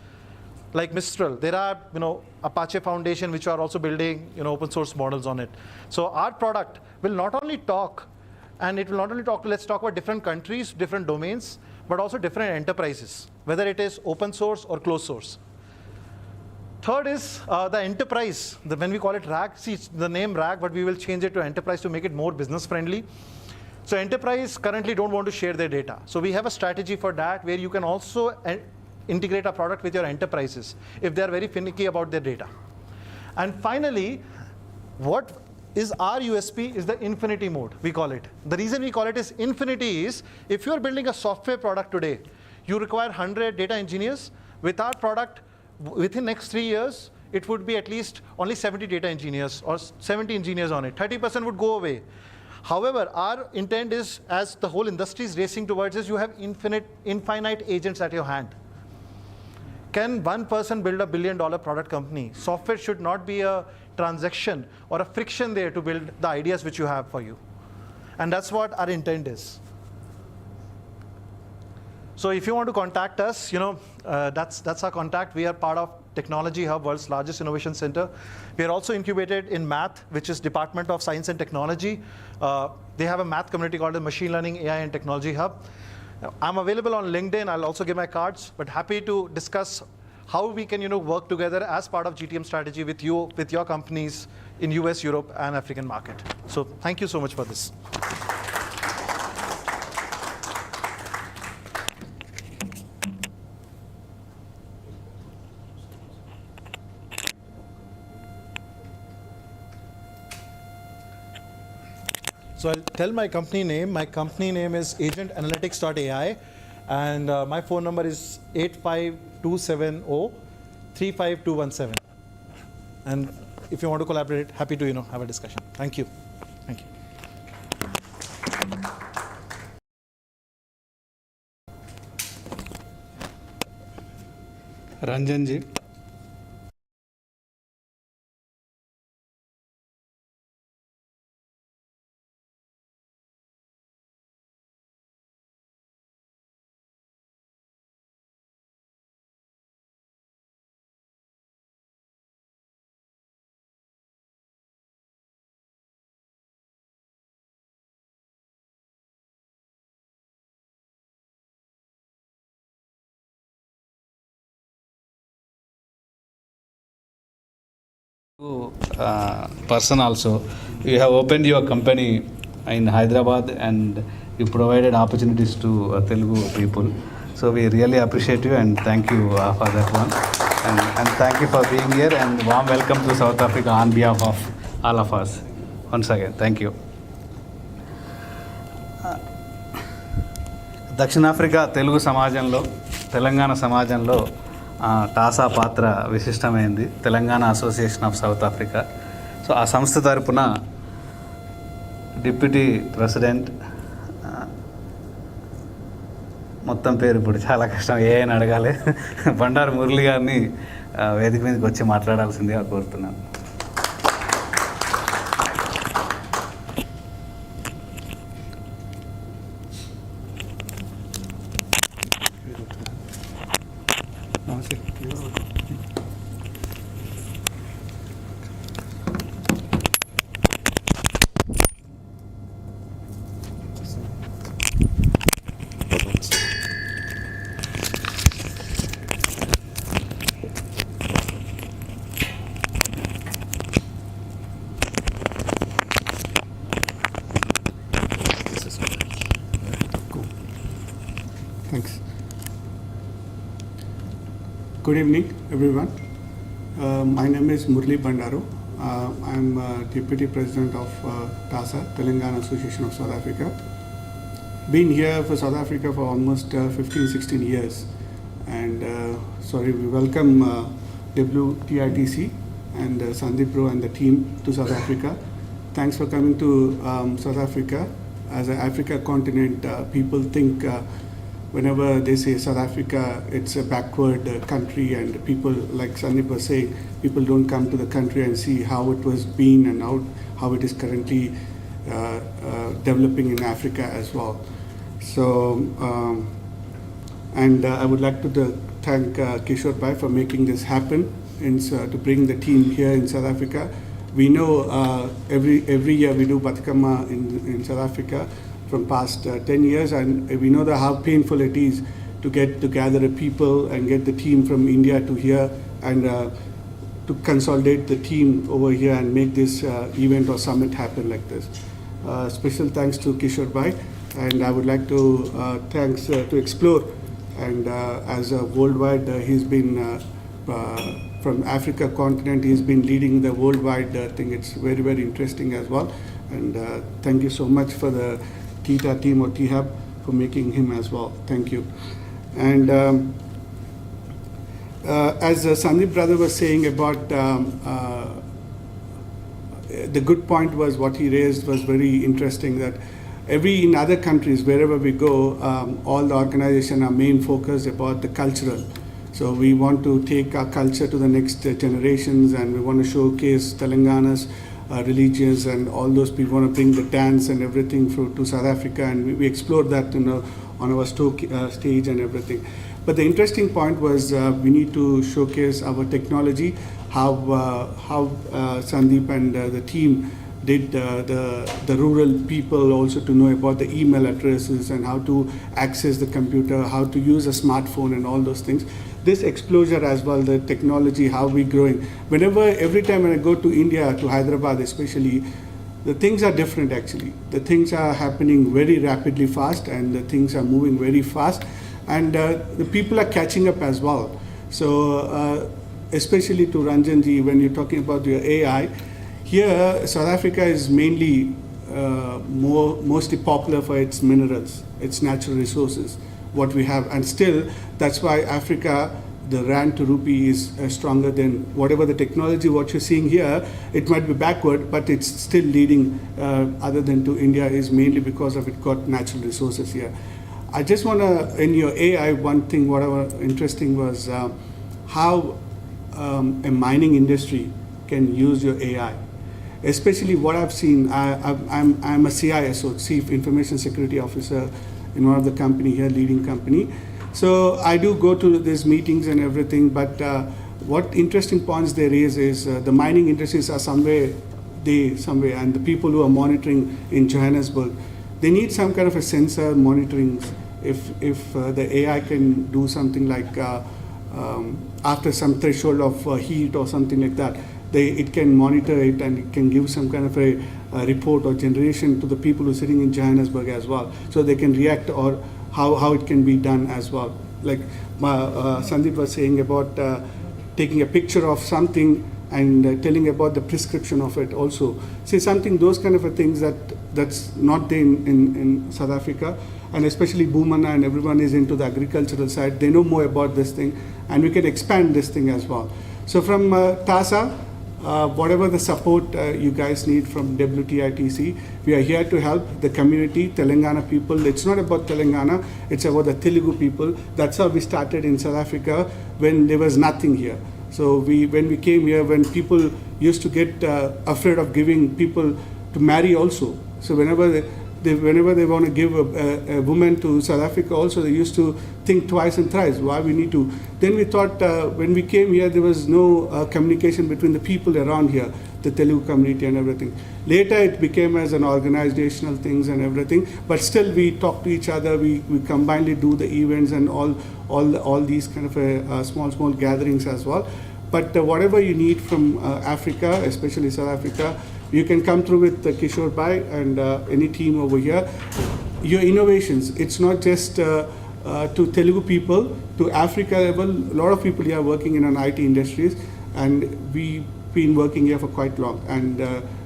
like Mistral. There are, Apache Foundation, which are also building, open source models on it. So our product will not only talk, and it will not only talk, let's talk about different countries, different domains, but also different enterprises, whether it is open source or closed source. Third is the enterprise. When we call it RAG, see, it's the name RAG, but we will change it to enterprise to make it more business friendly. So enterprise currently don't want to share their data. So we have a strategy for that where you can also integrate a product with your enterprises if they are very finicky about their data. And finally, what is our USP is the infinity mode, we call it. The reason we call it is infinity is, if you're building a software product today, you require 100 data engineers. With our product, within next 3 years, it would be at least only 70 data engineers or 70 engineers on it. 30% would go away. However, our intent is, as the whole industry is racing towards this, you have infinite agents at your hand. Can one person build $1 billion product company? Software should not be a transaction or a friction there to build the ideas which you have for you. And that's what our intent is. So if you want to contact us, that's our contact. We are part of Technology Hub, world's largest innovation center. We are also incubated in Math, which is Department of Science and Technology. They have a math community called the Machine Learning, AI, and Technology Hub. I'm available on LinkedIn. I'll also give my cards, but happy to discuss how we can work together as part of GTM strategy with you, with your companies in US, Europe, and African market. So thank you so much for this. So I'll tell my company name. My company name is agentanalytics.ai, and my phone number is 85270-35217. And if you want to collaborate, happy to have a discussion. Thank you. Thank you. Ranjan ji, Person also, you have opened your company in Hyderabad and you provided opportunities to Telugu people. So we really appreciate you and thank you for that one. And thank you for being here and warm welcome to South Africa on behalf of all of us. Once again, thank you. దక్షిణాఫ్రికా తెలుగు సమాజంలో తెలంగాణ సమాజంలో TASA పాత్ర విశిష్టమైంది, Telangana association of South Africa. So ఆ సంస్థ తరపున deputy president, మొత్తం పేరు ఇప్పుడు చాలా కష్టం, ఏ అని అడగాలి, బండారు మురళి గారిని వేదిక మీదకి వచ్చి మాట్లాడాల్సిందిగా కోరుతున్నాను. Thanks. Good evening, everyone. My name is Murli Bandaru. I'm Deputy President of TASA, Telangana Association of South Africa. Been here for South Africa for almost 15-16 years. And we welcome WTITC and Sandeep Bro and the team to South Africa. Thanks for coming to South Africa. As an Africa continent, people think whenever they say South Africa, it's a backward country, and people, like Sandeep was saying, people don't come to the country and see how it was been and how it is currently developing in Africa as well. So, I would like to thank Kishore Bhai for making this happen and to bring the team here in South Africa. We know every year we do Batkama in South Africa from past 10 years, and we know how painful it is to gather the people and get the team from India to here and to consolidate the team over here and make this event or summit happen like this. Special thanks to Kishore Bhai, and I would like to thanks to Explore, and as a worldwide he's been from Africa continent, he's been leading the worldwide thing. It's very, very interesting as well, and thank you so much for the TITA team or T-Hub for making him as well. Thank you. And as Sandeep brother was saying about the good point was what he raised was very interesting, that in other countries, wherever we go, all the organization are main focused about the cultural. So we want to take our culture to the next generations, and we want to showcase Telangana's religions and all those people. Want to bring the dance and everything to South Africa, and we explored that on our stage and everything. But the interesting point was we need to showcase our technology, how Sandeep and the team did the rural people also to know about the email addresses and how to access the computer, how to use a smartphone and all those things. This exposure as well, the technology, how we growing. Every time when I go to India, to Hyderabad especially, the things are different actually. The things are happening very rapidly fast, and the things are moving very fast, and the people are catching up as well. So especially to Ranjanji, when you're talking about your AI, here South Africa is mainly mostly popular for its minerals, its natural resources, what we have, and still that's why Africa, the rand to rupee is stronger than whatever the technology what you're seeing here. It might be backward, but it's still leading other than to India, is mainly because of it got natural resources here. I just want to, in your AI, one thing what was interesting was how a mining industry can use your AI. Especially what I've seen, I'm a CISO, Chief Information Security Officer in one of the company here, leading company. So I do go to these meetings and everything, but what interesting points they raise is the mining industries are somewhere, and the people who are monitoring in Johannesburg, they need some kind of a sensor monitoring. If the AI can do something like after some threshold of heat or something like that, it can monitor it and it can give some kind of a report or generation to the people who are sitting in Johannesburg as well, so they can react or how it can be done as well. Like Sandeep was saying about taking a picture of something and telling about the prescription of it also. See, something, those kind of things that's not there in South Africa, and especially Boomana and everyone is into the agricultural side. They know more about this thing, and we can expand this thing as well. So from TASA, whatever the support you guys need from WTITC, we are here to help the community, Telangana people. It's not about Telangana, it's about the Telugu people. That's how we started in South Africa when there was nothing here. So when we came here, when people used to get afraid of giving people to marry also. So whenever they want to give a woman to South Africa also, they used to think twice and thrice why we need to. Then we thought when we came here, there was no communication between the people around here, the Telugu community and everything. Later it became as an organizational things and everything, but still we talk to each other, we combinedly do the events and all these kind of small gatherings as well. But whatever you need from Africa, especially South Africa, you can come through with Kishore Bhai and any team over here. Your innovations, it's not just to Telugu people, to Africa level. A lot of people here are working in an IT industries, and we've been working here for quite long. And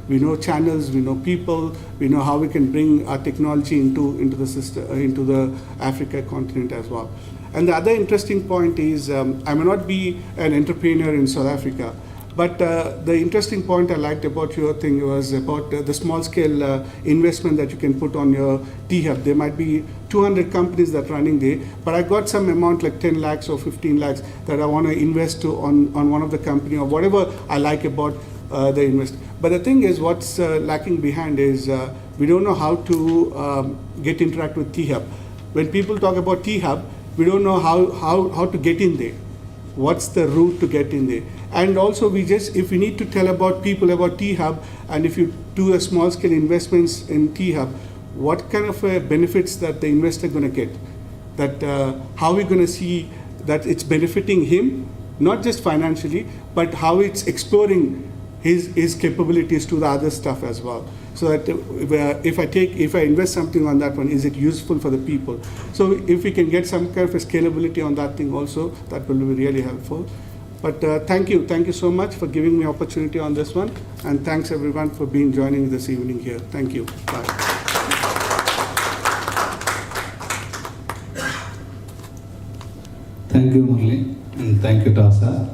we know channels, we know people, we know how we can bring our technology into the system, into the Africa continent as well. And the other interesting point is, I may not be an entrepreneur in South Africa, but the interesting point I liked about your thing was about the small scale investment that you can put on your T-Hub. There might be 200 companies that are running there, but I got some amount like 10 lakhs or 15 lakhs that I want to invest on one of the company or whatever I like about the invest. But the thing is, what's lacking behind is we don't know how to get interact with T-Hub. When people talk about T-Hub, we don't know how to get in there. What's the route to get in there? And also if we need to tell about people about T-Hub, and if you do a small scale investments in T-Hub, what kind of benefits that the investor going to get? That how are we going to see that it's benefiting him, not just financially, but how it's exploring his capabilities to the other stuff as well. So that if I invest something on that one, is it useful for the people? So if we can get some kind of a scalability on that thing also, that will be really helpful. But thank you so much for giving me opportunity on this one, and thanks everyone for joining this evening here. Thank you. Bye. Thank you, Murli, and thank you, Tasa.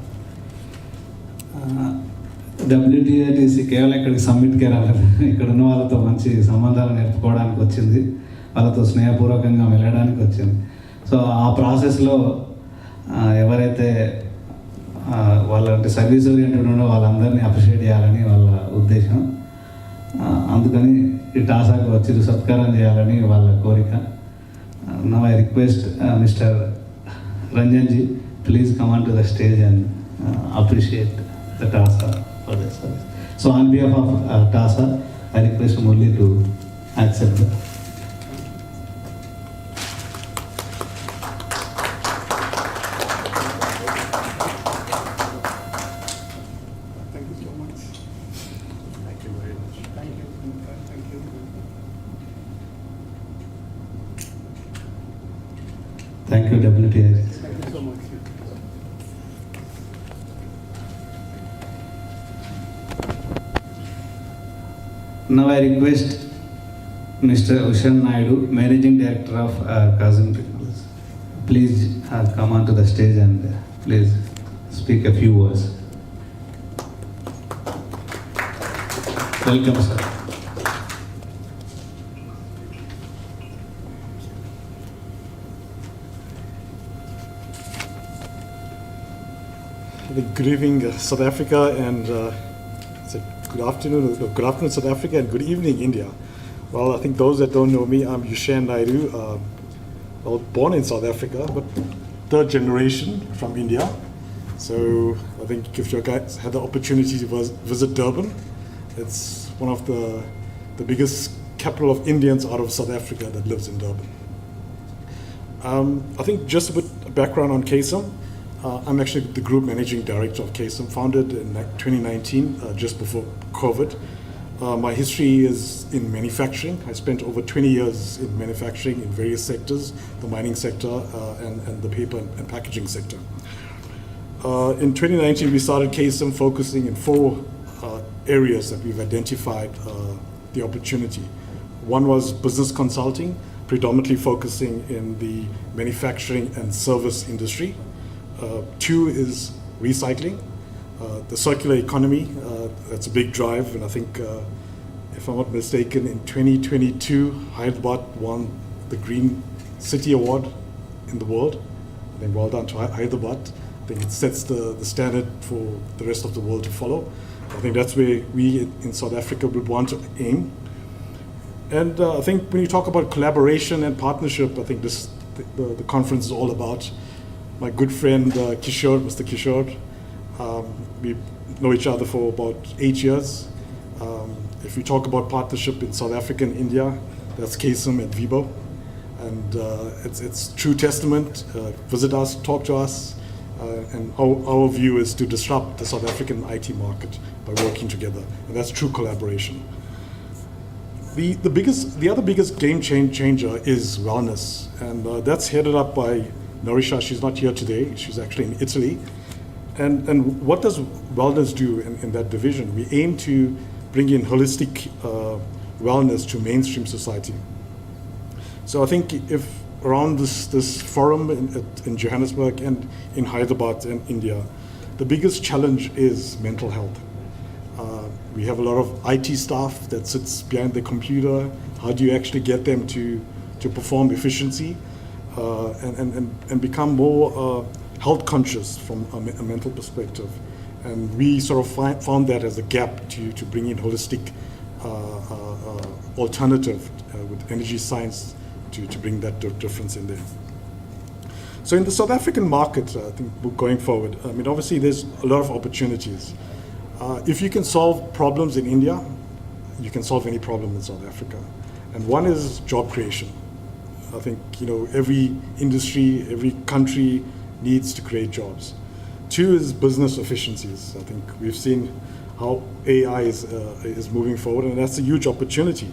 WTITC కేవలం ఇక్కడికి సమ్మిట్కే రాలేదు, ఇక్కడ ఉన్న వాళ్ళతో మంచి సంబంధాలు నేర్చుకోవడానికి వచ్చింది, వాళ్ళతో స్నేహపూర్వకంగా వెళ్ళడానికి వచ్చింది. సో ఆ ప్రాసెస్లో ఎవరైతే వాళ్ళంటే సర్వీస్ ఓరియంటెడ్ ఉండో వాళ్ళందరినీ అప్రిషియేట్ చేయాలని వాళ్ళ ఉద్దేశం. అందుకని ఈ టాసాకు వచ్చి సత్కారం చేయాలని వాళ్ళ కోరిక. Now I request mister Ranjanji, please come on to the stage and appreciate the TASA for their service. So on behalf of TASA, I request Murli to accept that. Thank you so much. Thank you very much. Thank you. Thank you. Thank you, WTITC. Thank you so much. Now I request Mr. Ushan Naidu, Managing Director of Kazim Technologies. Please come onto the stage and please speak a few words. Welcome, sir. Good evening, South Africa, and good afternoon, South Africa, and good evening, India. Well, I think those that don't know me, I'm Ushan Naidu. Born in South Africa, but third generation from India. So I think if you guys had the opportunity to visit Durban, it's one of the biggest capital of Indians out of South Africa that lives in Durban. I think just a bit of background on KSAM. I'm actually the group managing director of KSM, founded in 2019, just before COVID. My history is in manufacturing. I spent over 20 years in manufacturing in various sectors, the mining sector and the paper and packaging sector. In 2019, we started KSM focusing in 4 areas that we've identified the opportunity. One was business consulting, predominantly focusing in the manufacturing and service industry. 2 is recycling. The circular economy, that's a big drive, and I think, if I'm not mistaken, in 2022, Hyderabad won the Green City Award in the world. I think well done to Hyderabad. I think it sets the standard for the rest of the world to follow. I think that's where we in South Africa would want to aim. And I think when you talk about collaboration and partnership, I think the conference is all about. My good friend Kishore, Mr. Kishore, we know each other for about 8 years. If we talk about partnership in South Africa and India, that's KSM and Vibo. And it's true testament. Visit us, talk to us. And our view is to disrupt the South African IT market by working together. And that's true collaboration. The other biggest game changer is wellness. And that's headed up by Narisha. She's not here today. She's actually in Italy. And what does wellness do in that division? We aim to bring in holistic wellness to mainstream society. So I think if around this forum in Johannesburg and in Hyderabad and India, the biggest challenge is mental health. We have a lot of IT staff that sits behind the computer. How do you actually get them to perform efficiency and become more health conscious from a mental perspective? And we sort of found that as a gap to bring in holistic alternative with energy science to bring that difference in there. So in the South African market, I think going forward, I mean, obviously there's a lot of opportunities. If you can solve problems in India, you can solve any problem in South Africa. And one is job creation. I think, every industry, every country needs to create jobs. 2 is business efficiencies. I think we've seen how AI is moving forward, and that's a huge opportunity.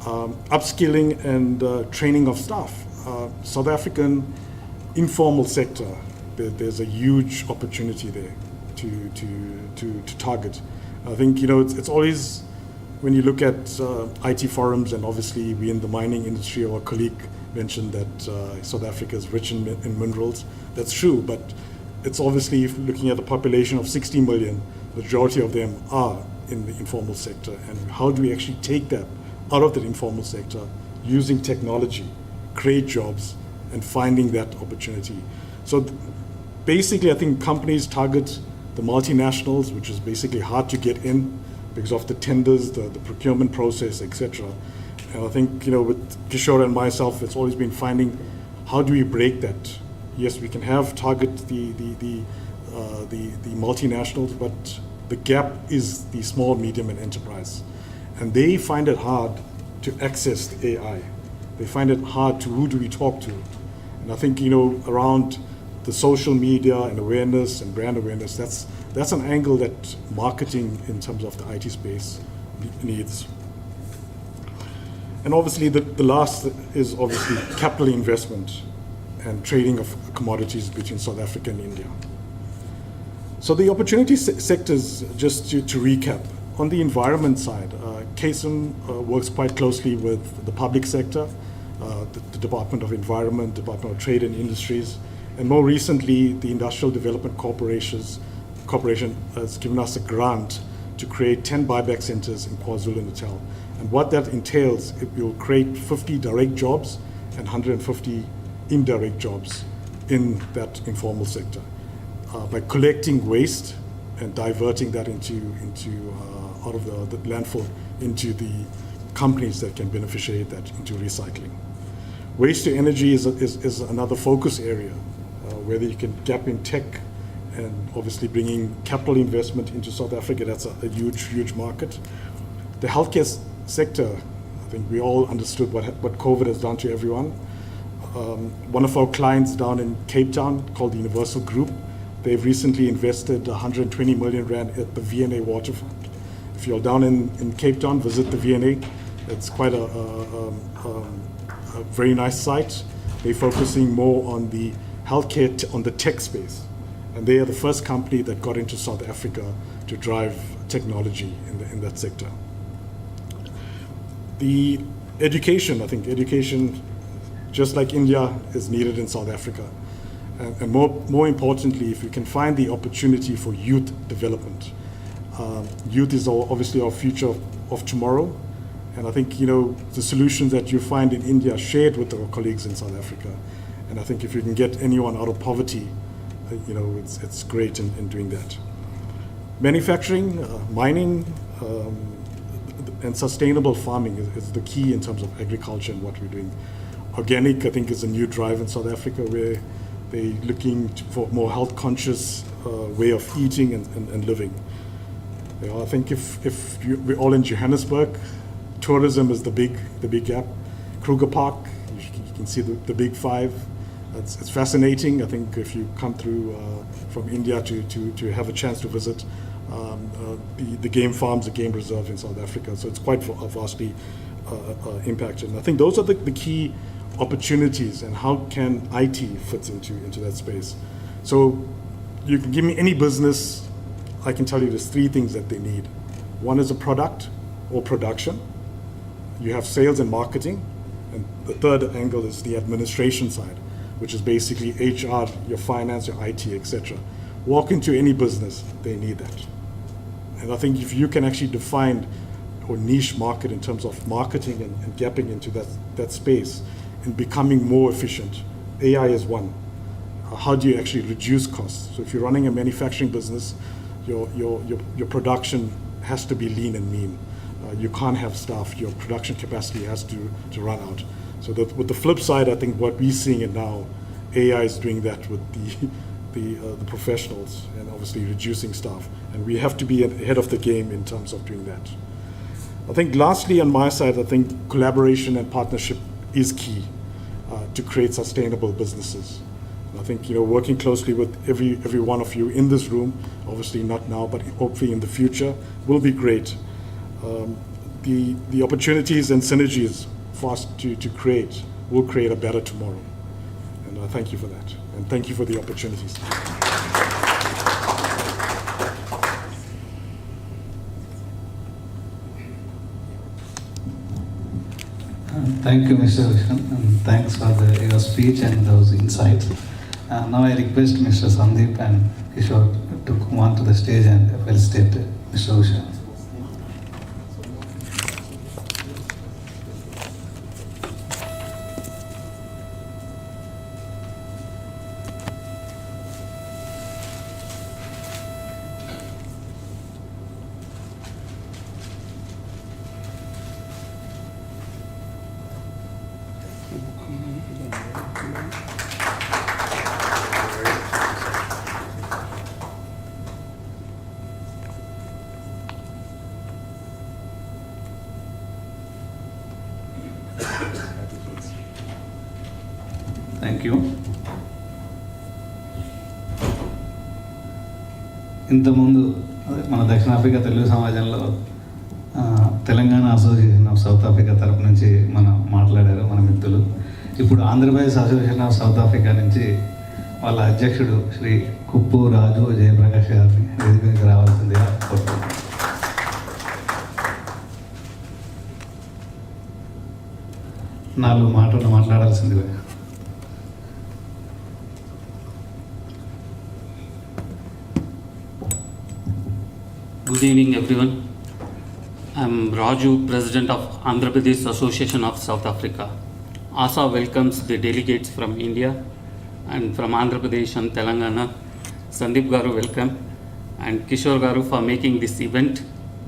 Upskilling and training of staff. South African informal sector, there's a huge opportunity there to target. I think, it's always, when you look at IT forums, and obviously we in the mining industry, our colleague mentioned that South Africa is rich in minerals. That's true, but it's obviously, if looking at the population of 60 million, the majority of them are in the informal sector. And how do we actually take that out of the informal sector using technology, create jobs, and finding that opportunity? So basically, I think companies target the multinationals, which is basically hard to get in because of the tenders, the procurement process, etc. And I think, with Kishore and myself, it's always been finding how do we break that. Yes, we can target the multinationals, but the gap is the small, medium, and enterprise. And they find it hard to access the AI. They find it hard to who do we talk to. And I think, around the social media and awareness and brand awareness, that's an angle that marketing in terms of the IT space needs. And obviously the last is obviously capital investment and trading of commodities between South Africa and India. So the opportunity sectors, just to recap, on the environment side, KSM works quite closely with the public sector, the Department of Environment, Department of Trade and Industries, and more recently, the Industrial Development Corporation has given us a grant to create 10 buyback centers in KwaZulu-Natal. And what that entails, it will create 50 direct jobs and 150 indirect jobs in that informal sector by collecting waste and diverting that into out of the landfill into the companies that can beneficiate that into recycling. Waste to energy is another focus area, whether you can gap in tech and obviously bringing capital investment into South Africa. That's a huge market. The healthcare sector, I think we all understood what COVID has done to everyone. one of our clients down in Cape Town called the Universal Group. They've recently invested 120 million rand at the V&A waterfront. If you're down in Cape Town, visit the V&A. It's quite a very nice site. They're focusing more on the healthcare, on the tech space. And they are the first company that got into South Africa to drive technology in that sector. The education, I think education, just like India, is needed in South Africa. And more importantly, if you can find the opportunity for youth development. Youth is obviously our future of tomorrow. And I think, you know, the solutions that you find in India are shared with our colleagues in South Africa. And I think if you can get anyone out of poverty, you know, it's great in doing that. Manufacturing, mining, and sustainable farming is the key in terms of agriculture and what we're doing. Organic, I think, is a new drive in South Africa where they're looking for more health-conscious way of eating and living. You know, I think if we're all in Johannesburg, tourism is the big gap. Kruger Park, you can see the big five. It's fascinating. I think if you come through from India to have a chance to visit the game farms, the game reserve in South Africa, so it's quite vastly impacted. And I think those are the key opportunities, and how can IT fit into that space. So you can give me any business, I can tell you there's three things that they need. One is a product or production. You have sales and marketing, and the third angle is the administration side, which is basically HR, your finance, your IT, etc. Walk into any business, they need that. And I think if you can actually define or niche market in terms of marketing and gapping into that space and becoming more efficient, AI is one. How do you actually reduce costs? So if you're running a manufacturing business, your production has to be lean and mean. You can't have staff. Your production capacity has to run out. So with the flip side, I think what we're seeing it now, AI is doing that with the professionals and obviously reducing staff. And we have to be ahead of the game in terms of doing that. I think lastly on my side, I think collaboration and partnership is key to create sustainable businesses. And I think, you know, working closely with every one of you in this room, obviously not now, but hopefully in the future, will be great. The opportunities and synergies for us to create will create a better tomorrow. And I thank you for that. And thank you for the opportunities. Thank you, Mr. Vishan, and thanks for your speech and those insights. Now I request Mr. Sandeep and Kishore to come on to the stage and felicitate Mr. Vishan. Thank you. ఇంతకుముందు మన దక్షిణాఫ్రికా తెలుగు సమాజంలో Telangana association of South Africa తరపు నుంచి మనం మాట్లాడారు మన మిత్రులు. ఇప్పుడు Andhra Pradesh association of South Africa నుంచి వాళ్ళ అధ్యక్షుడు శ్రీ కుప్పు రాజు జయప్రకాష్ గారిని వేదికకి రావాల్సిందిగా కోరుతున్నాను. నాలుగు మాటలు మాట్లాడాల్సిందిగా. Good evening, everyone. I'm Raju, President of Andhra Pradesh Association of South Africa. ASA welcomes the delegates from India and from Andhra Pradesh and Telangana. Sandeep Garu, welcome, and Kishore Garu for making this event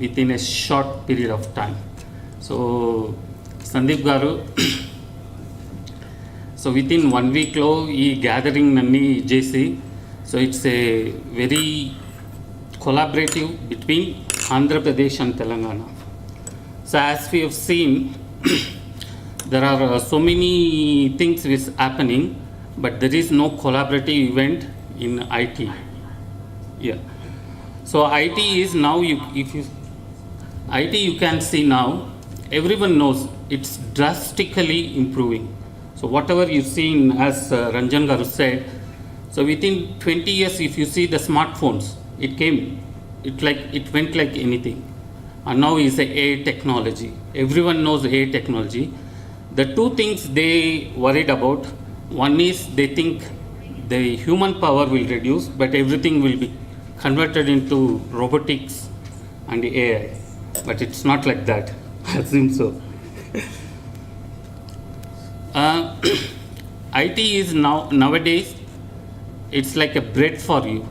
within a short period of time. So, Sandeep Garu, so within 1 week lo ee gathering nanni jesi, so it's a very collaborative between Andhra Pradesh and Telangana. So as we have seen, there are so many things which is happening, but there is no collaborative event in IT. Yeah. So IT is now, IT you can see now, everyone knows it's drastically improving. So whatever you see in, as Ranjan Garu said, so within 20 years, if you see the smartphones, it went like anything. And now is the AI technology. Everyone knows AI technology. The two things they worried about, one is they think the human power will reduce, but everything will be converted into robotics and AI. But it's not like that. I assume so. IT is nowadays, it's like a bread for you.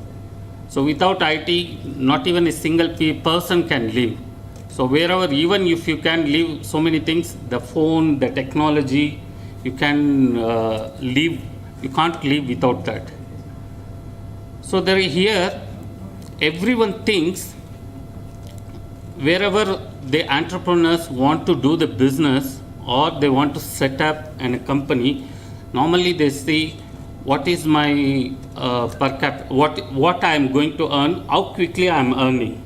So without IT, not even a single person can live. So wherever, even if you can live so many things, the phone, the technology, you can live, you can't live without that. So there here, everyone thinks wherever the entrepreneurs want to do the business or they want to set up a company, normally they see what is my per capita, what I am going to earn, how quickly I am earning.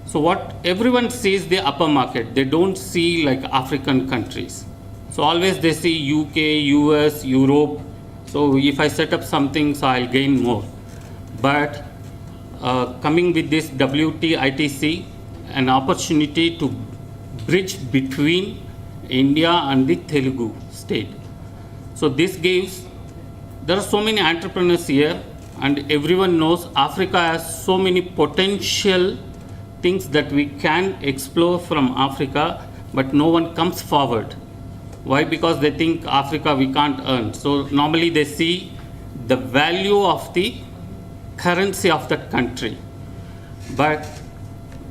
So what everyone sees the upper market, they don't see like African countries. So always they see UK, US, Europe. So if I set up something, so I'll gain more. But coming with this WTITC, an opportunity to bridge between India and the Telugu state. So this gives, there are so many entrepreneurs here, and everyone knows Africa has so many potential things that we can explore from Africa, but no one comes forward. Why? Because they think Africa we can't earn. So normally they see the value of the currency of the country. But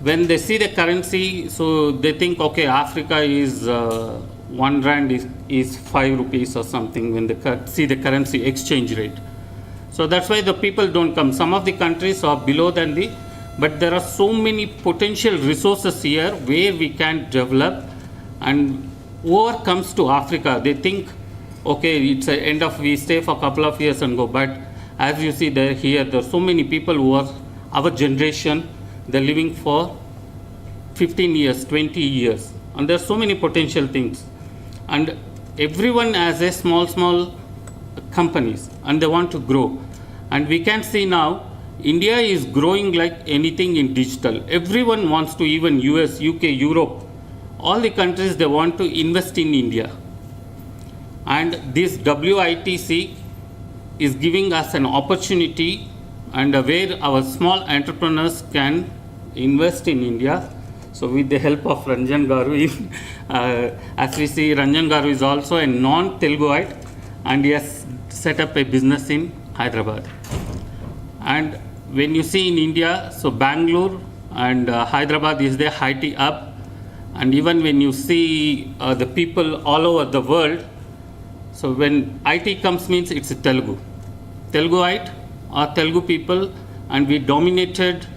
when they see the currency, so they think, okay, Africa is 1 rand is 5 rupees or something when they see the currency exchange rate. So that's why the people don't come. Some of the countries are below than the, but there are so many potential resources here where we can develop, and whoever comes to Africa, they think, okay, it's the end of, we stay for a couple of years and go. But as you see there are so many people who are our generation, they're living for 15 years, 20 years. And there's so many potential things. And everyone has a small companies and they want to grow. And we can see now, India is growing like anything in digital. Everyone wants to, even US, UK, Europe, all the countries, they want to invest in India. And this WITC is giving us an opportunity, and where our small entrepreneurs can invest in India. So with the help of Ranjan Garu, as we see, Ranjan Garu is also a non-Teluguite, and he has set up a business in Hyderabad. And when you see in India, so Bangalore and Hyderabad is the IT hub. And even when you see the people all over the world, so when IT comes means it's a Telugu. Teluguite or Telugu people, and we dominated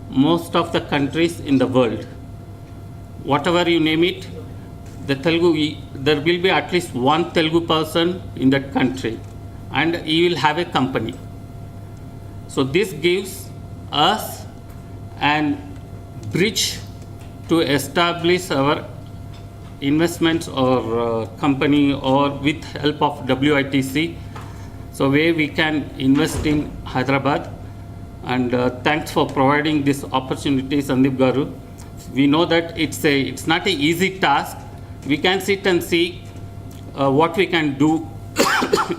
most of the countries in the world. Whatever you name it, the Telugu, there will be at least one Telugu person in that country, and he will have a company. So this gives us an bridge to establish our investments or company, or with help of WITC, so where we can invest in Hyderabad. And thanks for providing this opportunity, Sandeep Garu. We know that it's not an easy task. We can sit and see what we can do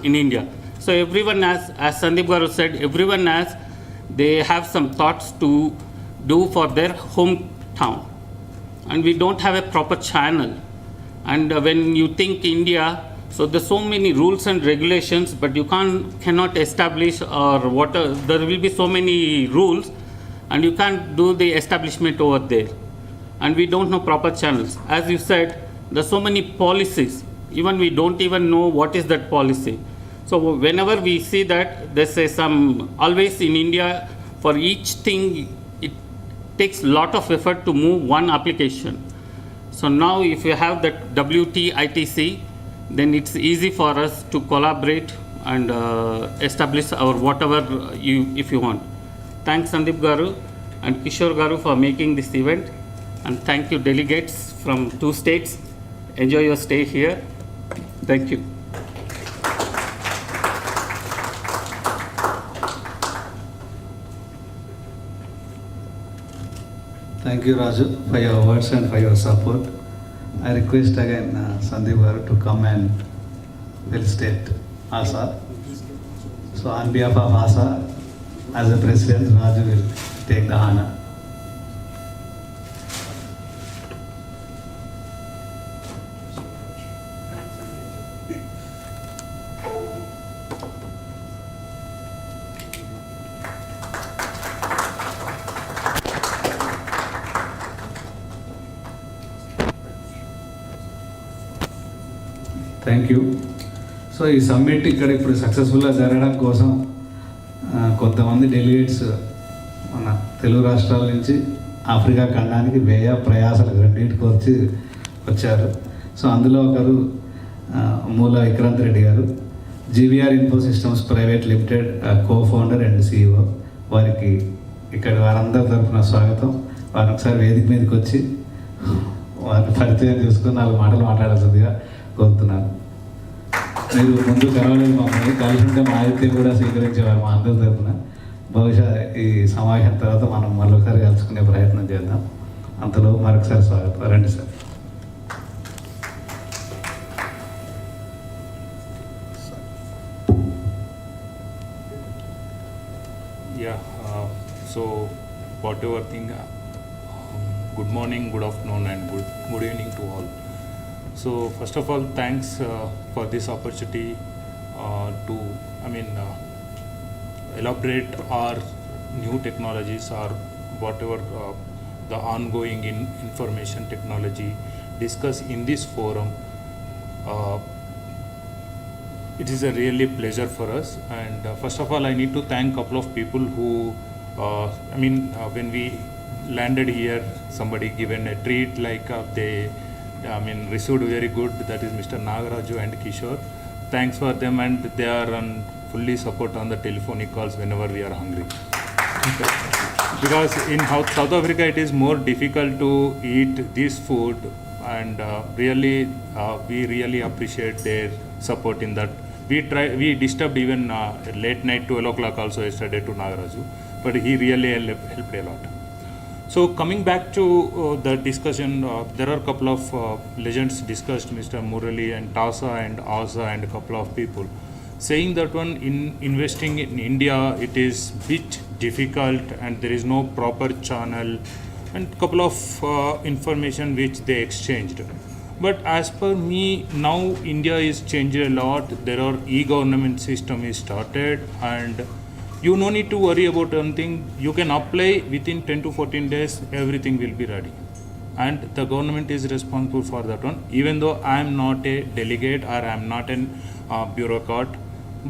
in India. So everyone has, as Sandeep Garu said, everyone has, they have some thoughts to do for their hometown. And we don't have a proper channel. And when you think India, so there's so many rules and regulations, but you cannot establish, or what, there will be so many rules, and you can't do the establishment over there. And we don't know proper channels. As you said, there's so many policies, even we don't even know what is that policy. So whenever we see that, there's always in India, for each thing, it takes a lot of effort to move one application. So now if you have that WTITC, then it's easy for us to collaborate and establish our whatever if you want. Thanks Sandeep Garu and Kishore Garu for making this event, and thank you delegates from 2 states. Enjoy your stay here. Thank you. Thank you, Raju, for your words and for your support. I request again Sandeep Garu to come and felicitate ASA. So on behalf of ASA, as the President, Raju will take the honor. Thank you. So ఈ summit ఇక్కడ ఇప్పుడు సక్సెస్ఫుల్గా జరగడం కోసం కొంతమంది delegates మన తెలుగు రాష్ట్రాల నుంచి ఆఫ్రికా ఖండానికి వ్యయ ప్రయాసాలు రెండింటికి వచ్చారు. సో అందులో ఒకరు మూల విక్రాంత్ రెడ్డి గారు, GVR info systems private limited co-founder and CEO. వారికి ఇక్కడ వారందరి తరఫున స్వాగతం. వారు ఒకసారి వేదిక మీదకి వచ్చి వారిని పరిచయం చేసుకుని 4 మాటలు మాట్లాడాల్సిందిగా కోరుతున్నాను. మీరు ముందు కలవలేదు మమ్మల్ని, కలిసి ఉంటే మా ఆదిత్యం కూడా స్వీకరించేవారు మా అందరి తరఫున. బహుశా ఈ సమావేశం తర్వాత మనం మరొకసారి కలుసుకునే ప్రయత్నం చేద్దాం. అంతలో మరొకసారి స్వాగతం. రండి sir. So whatever thing, good morning, good afternoon and good evening to all. So first of all, thanks for this opportunity to elaborate our new technologies or whatever the ongoing information technology discussed in this forum. It is a really pleasure for us, and first of all I need to thank a couple of people who when we landed here, somebody given a treat like they received very good, that is Mr. Nagaraju and Kishore. Thanks for them, and they are on fully support on the telephonic calls whenever we are hungry. Because in South Africa it is more difficult to eat this food, and we really appreciate their support in that. We disturbed even late night 12 o'clock also yesterday to Nagaraju, but he really helped a lot. So coming back to the discussion, there are a couple of legends discussed, Mr. Murali and Tasa and Asa and a couple of people, saying that in investing in India it is bit difficult and there is no proper channel, and couple of information which they exchanged. But as per me, now India is changed a lot. There are e-government system is started, and you no need to worry about anything. You can apply within 10 to 14 days, everything will be ready. And the government is responsible for that one. Even though I am not a delegate or I am not a bureaucrat,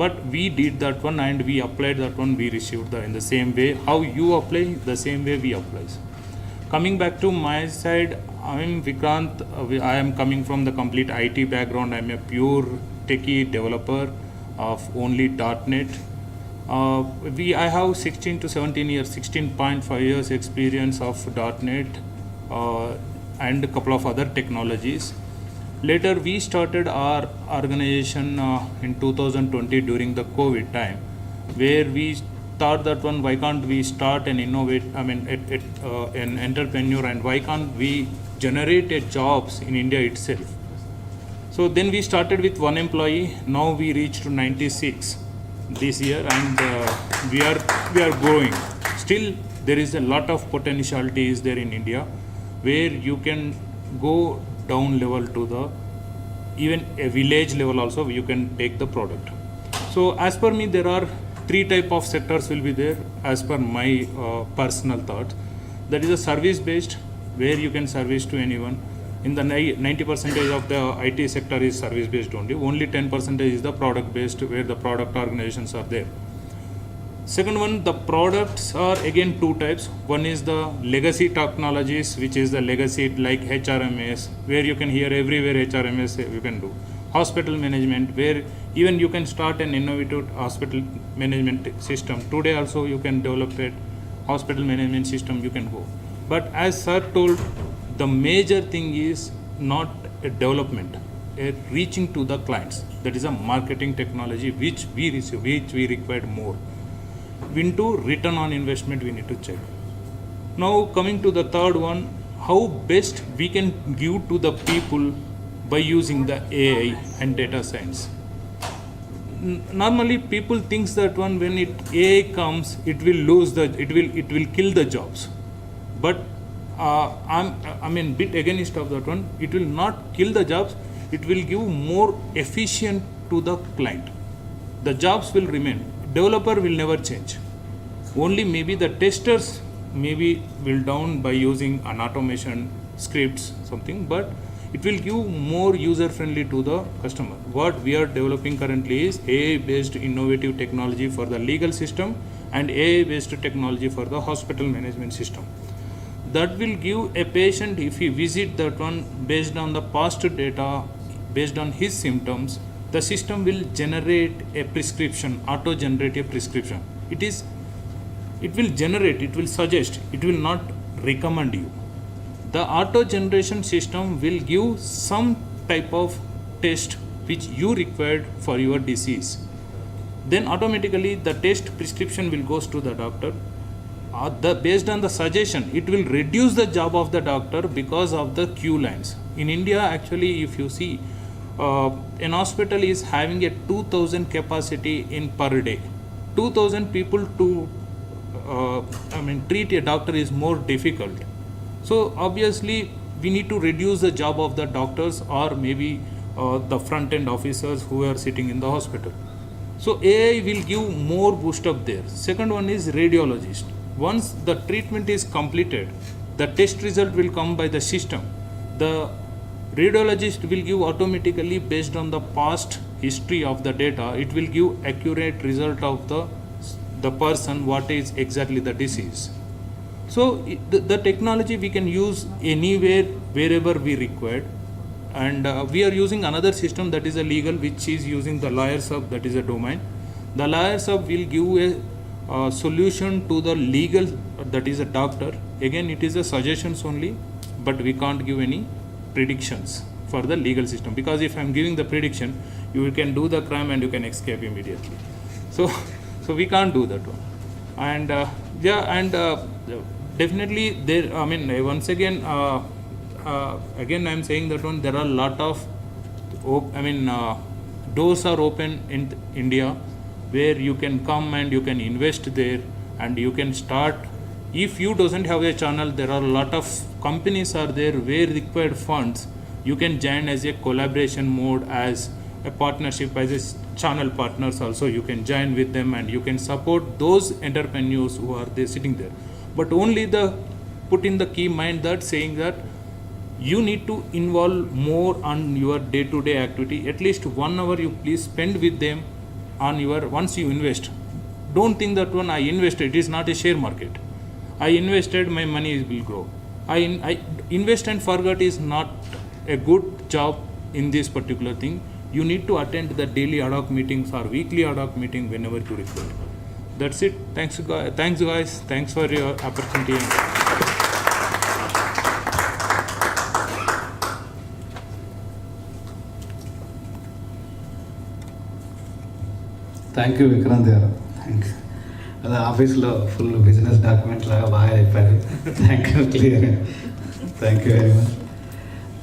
but we did that one and we applied that one, we received in the same way. How you apply, the same way we apply. Coming back to my side, I am Vikrant. I am coming from the complete IT background. I am a pure techie developer of only .NET. I have 16 to 17 years, 16.5 years experience of .NET and a couple of other technologies. Later we started our organization in 2020 during the COVID time, where we thought that why can't we start and innovate, an entrepreneur, and why can't we generate jobs in India itself. So then we started with 1 employee. Now we reached to 96 this year, and we are growing. Still there is a lot of potentiality is there in India, where you can go down level to the even a village level also you can take the product. So as per me, there are 3 type of sectors will be there as per my personal thought. That is a service based, where you can service to anyone. In the 90% of the IT sector is service based only 10% is the product based, where the product organizations are there. Second one, the products are again two types. One is the legacy technologies, which is the legacy like HRMS, where you can hear everywhere HRMS you can do. Hospital management, where even you can start an innovative hospital management system. Today also you can develop a hospital management system, you can go. But as sir told, the major thing is not a development, a reaching to the clients. That is a marketing technology which we required more. Into return on investment we need to check. Now coming to the third one, how best we can give to the people by using the AI and data science. Normally people thinks that when AI comes, it will kill the jobs. But I'm bit against of that one. It will not kill the jobs. It will give more efficient to the client. The jobs will remain. Developer will never change. Only maybe the testers maybe will down by using an automation scripts something, but it will give more user friendly to the customer. What we are developing currently is AI based innovative technology for the legal system and AI based technology for the hospital management system. That will give a patient, if he visit that one based on the past data, based on his symptoms, the system will generate a prescription, auto generate a prescription. It will generate, it will suggest, it will not recommend you. The auto generation system will give some type of test which you required for your disease. Then automatically the test prescription will goes to the doctor. Based on the suggestion, it will reduce the job of the doctor because of the queue lines. In India, actually, if you see, an hospital is having a 2,000 capacity in per day. 2,000 people to treat a doctor is more difficult. So obviously we need to reduce the job of the doctors or maybe the front end officers who are sitting in the hospital. So AI will give more boost up there. Second one is radiologist. Once the treatment is completed, the test result will come by the system. The radiologist will give automatically based on the past history of the data. It will give accurate result of the person what is exactly the disease. So the technology we can use anywhere, wherever we required. And we are using another system that is a legal, which is using the lawyers hub, that is a domain. The lawyers hub will give a solution to the legal, that is a doctor. Again, it is a suggestions only, but we can't give any predictions for the legal system, because if I'm giving the prediction, you can do the crime and you can escape immediately. So we can't do that one. And definitely there, once again, I'm saying that one, there are a lot of doors are open in India where you can come and you can invest there and you can start. If you doesn't have a channel, there are a lot of companies are there where required funds. You can join as a collaboration mode, as a partnership, as a channel partners also. You can join with them and you can support those entrepreneurs who are there sitting there. But only put in the key mind that saying that you need to involve more on your day-to-day activity. At least 1 hour you please spend with them on your, once you invest. Don't think that when I invested, it is not a share market. I invested, my money will grow. I invest and forget is not a good job in this particular thing. You need to attend the daily ad hoc meetings or weekly ad hoc meeting whenever you require. That's it. Thanks guys. Thanks for your opportunity. Thank you Vikrant గారు. Thanks. అదే ఆఫీస్లో full business document లాగా బాగా చెప్పారు. Thank you, clear. Thank you very much.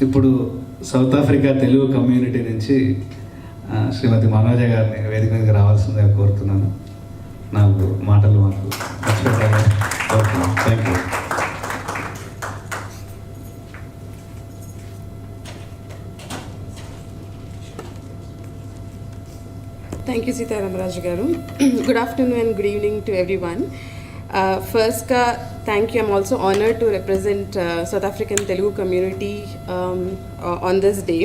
ఇప్పుడు south Africa Telugu community నుంచి శ్రీమతి మనోజ గారిని వేదిక మీదకి రావాల్సిందిగా కోరుతున్నాను. 4 మాటలు మాకు కోరుతున్నాను. Thank you. Thank you, Sita Ramaraj Garu. Good afternoon and good evening to everyone. First, thank you. I'm also honored to represent South African Telugu community on this day.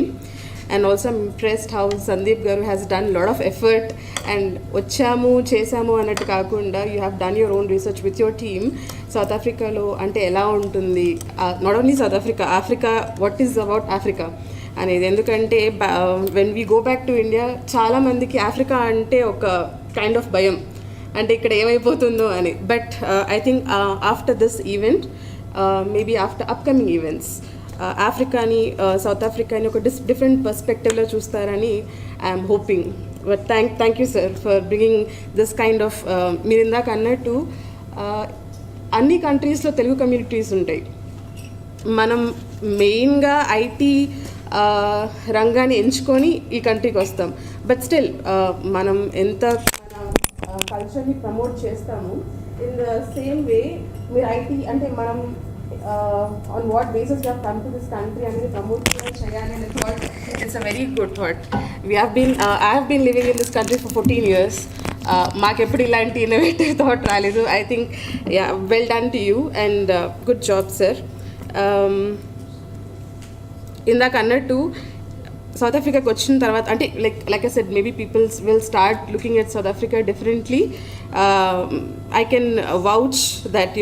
and also I'm impressed how Sandeep Garu has done a lot of effort and వచ్చాము చేసాము అన్నట్టు కాకుండా you have done your own research with your team. South ఆఫ్రికాలో అంటే ఎలా ఉంటుంది, not only South Africa, Africa what is about Africa అనేది. ఎందుకంటే when we go back to India చాలామందికి ఆఫ్రికా అంటే ఒక కైండ్ ఆఫ్ భయం, అంటే ఇక్కడ ఏమైపోతుందో అని. But I think after this event, maybe after upcoming events, ఆఫ్రికాని సౌత్ ఆఫ్రికాని ఒక డిఫరెంట్ పర్స్పెక్టివ్లో చూస్తారని I'm hoping. But thank you sir for bringing this kind of, మీరు ఇందాక అన్నట్టు అన్ని కంట్రీస్లో తెలుగు కమ్యూనిటీస్ ఉంటాయి. మనం మెయిన్గా ఐటీ రంగాన్ని ఎంచుకొని ఈ కంట్రీకి వస్తాం. బట్ స్టిల్ మనం ఎంత కల్చర్ని ప్రమోట్ చేస్తాము, ఇన్ ద సేమ్ వే మీరు ఐటీ అంటే మనం on what basis you come to this country అనేది ప్రమోట్ చేయాలి అనే thought, it's a very good thought. I have been living in this country for 14 years. మాకెప్పుడు ఇలాంటి ఇన్నోవేటివ్ థాట్ రాలేదు. I think well done to you and good job sir. ఇందాక అన్నట్టు South ఆఫ్రికాకి వచ్చిన తర్వాత అంటే like I said, maybe peoples will start looking at South Africa differently. I can vouch that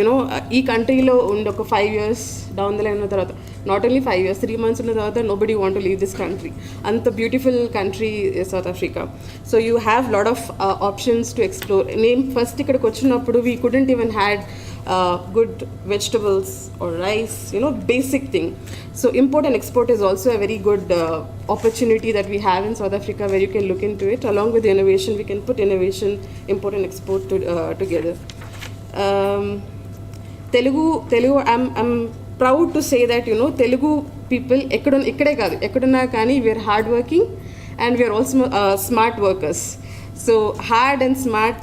ఈ కంట్రీలో ఉండి ఒక 5 years డౌన్ ద లైన్ ఉన్న తర్వాత, నాట్ ఓన్లీ 5 years, 3 months ఉన్న తర్వాత nobody want to leave this country. అంత beautiful country South Africa. So you have lot of options to explore. నేను ఫస్ట్ ఇక్కడికి వచ్చినప్పుడు we couldn't even had good vegetables or rice, basic thing. So import and export is also a very good opportunity that we have in South Africa, where you can look into it. Along with the innovation, we can put innovation, import and export together. Telugu, I'm proud to say that Telugu people ikkade kaadu ekkadunna kaani we are hard working and we are also smart workers. So hard and smart,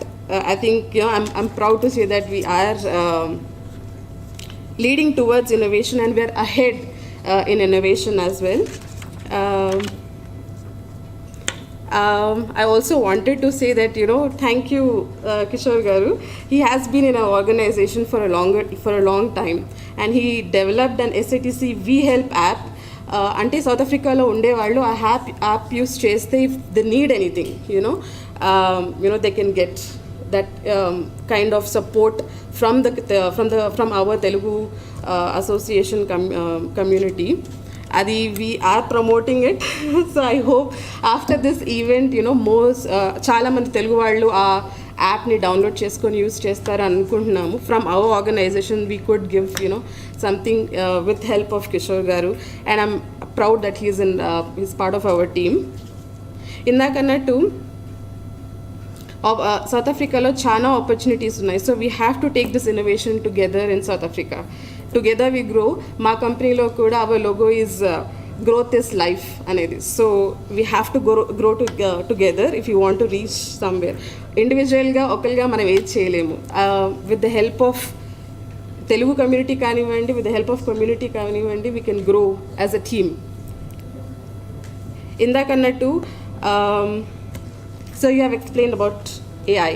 I think I'm proud to say that we are leading towards innovation and we are ahead in innovation as well. I also wanted to say that thank you Kishore Garu. He has been in our organization for a long time and he developed an SATC We Help app. అంటే south ఆఫ్రికాలో ఉండేవాళ్ళు ఆ app use చేస్తే if they need anything they can get that kind of support from our Telugu association community. Adi we are promoting it. So I hope after this event most chaala mandi Telugu vallu aa app ni download cheskoni use chestaru anukuntunamu. From our organization we could give something with help of Kishore Garu, and I'm proud that he's part of our team. Indakannattu South Africa chana opportunities ఉన్నాయి. So we have to take this innovation together in South Africa. Together we grow. మా కంపెనీలో కూడా our logo is growth is life అనేది. So we have to grow together if you want to reach somewhere. ఇండివిజువల్గా ఒకరిగా మనం ఏది చేయలేము. With the help of Telugu community కానివ్వండి, with the help of community కానివ్వండి, we can grow as a team. ఇందాకన్నట్టు so you have explained about AI.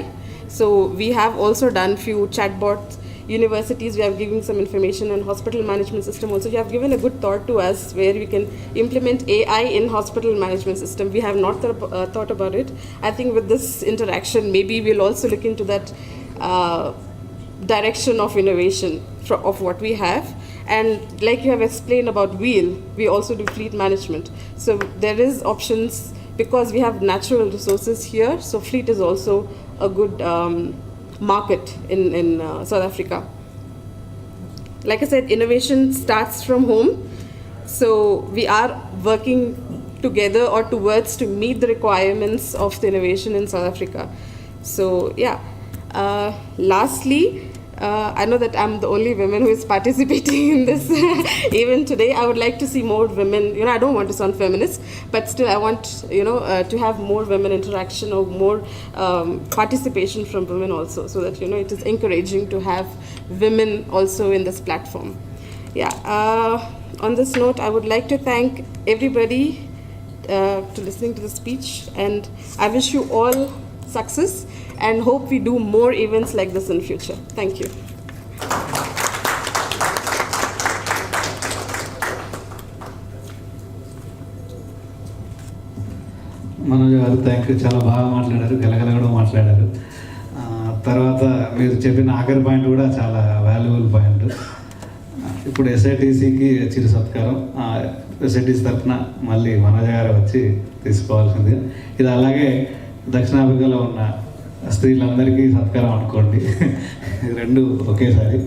So we have also done few chatbots. Universities, we have given some information, and hospital management system also. You have given a good thought to us where we can implement AI in hospital management system. We have not thought about it. I think with this interaction, maybe we'll also look into that direction of innovation of what we have. And like you have explained about wheel, we also do fleet management. So there is options because we have natural resources here. So fleet is also a good market in South Africa. Like I said, innovation starts from home. So we are working together or towards to meet the requirements of the innovation in South Africa. So yeah, lastly, I know that I'm the only woman who is participating in this event today. I would like to see more women. I don't want to sound feminist, but still I want, to have more women interaction or more participation from women also, so that, it is encouraging to have women also in this platform. Yeah. On this note, I would like to thank everybody to listening to the speech, and I wish you all success and hope we do more events like this in future. Thank you. Manoj గారు thank you, చాలా బాగా మాట్లాడారు, గలగల కూడా మాట్లాడారు. తర్వాత మీరు చెప్పిన ఆఖరి పాయింట్ కూడా చాలా వాల్యుబుల్ పాయింట్. ఇప్పుడు ఎస్ఐటీసీకి చిరు సత్కారం, ఎస్ఐటీసీ తరఫున మళ్ళీ మనోజ్ గారు వచ్చి తీసుకోవాల్సింది. ఇది అలాగే దక్షిణాఫ్రికాలో ఉన్న స్త్రీలందరికీ సత్కారం అనుకోండి. రెండు ఒకేసారి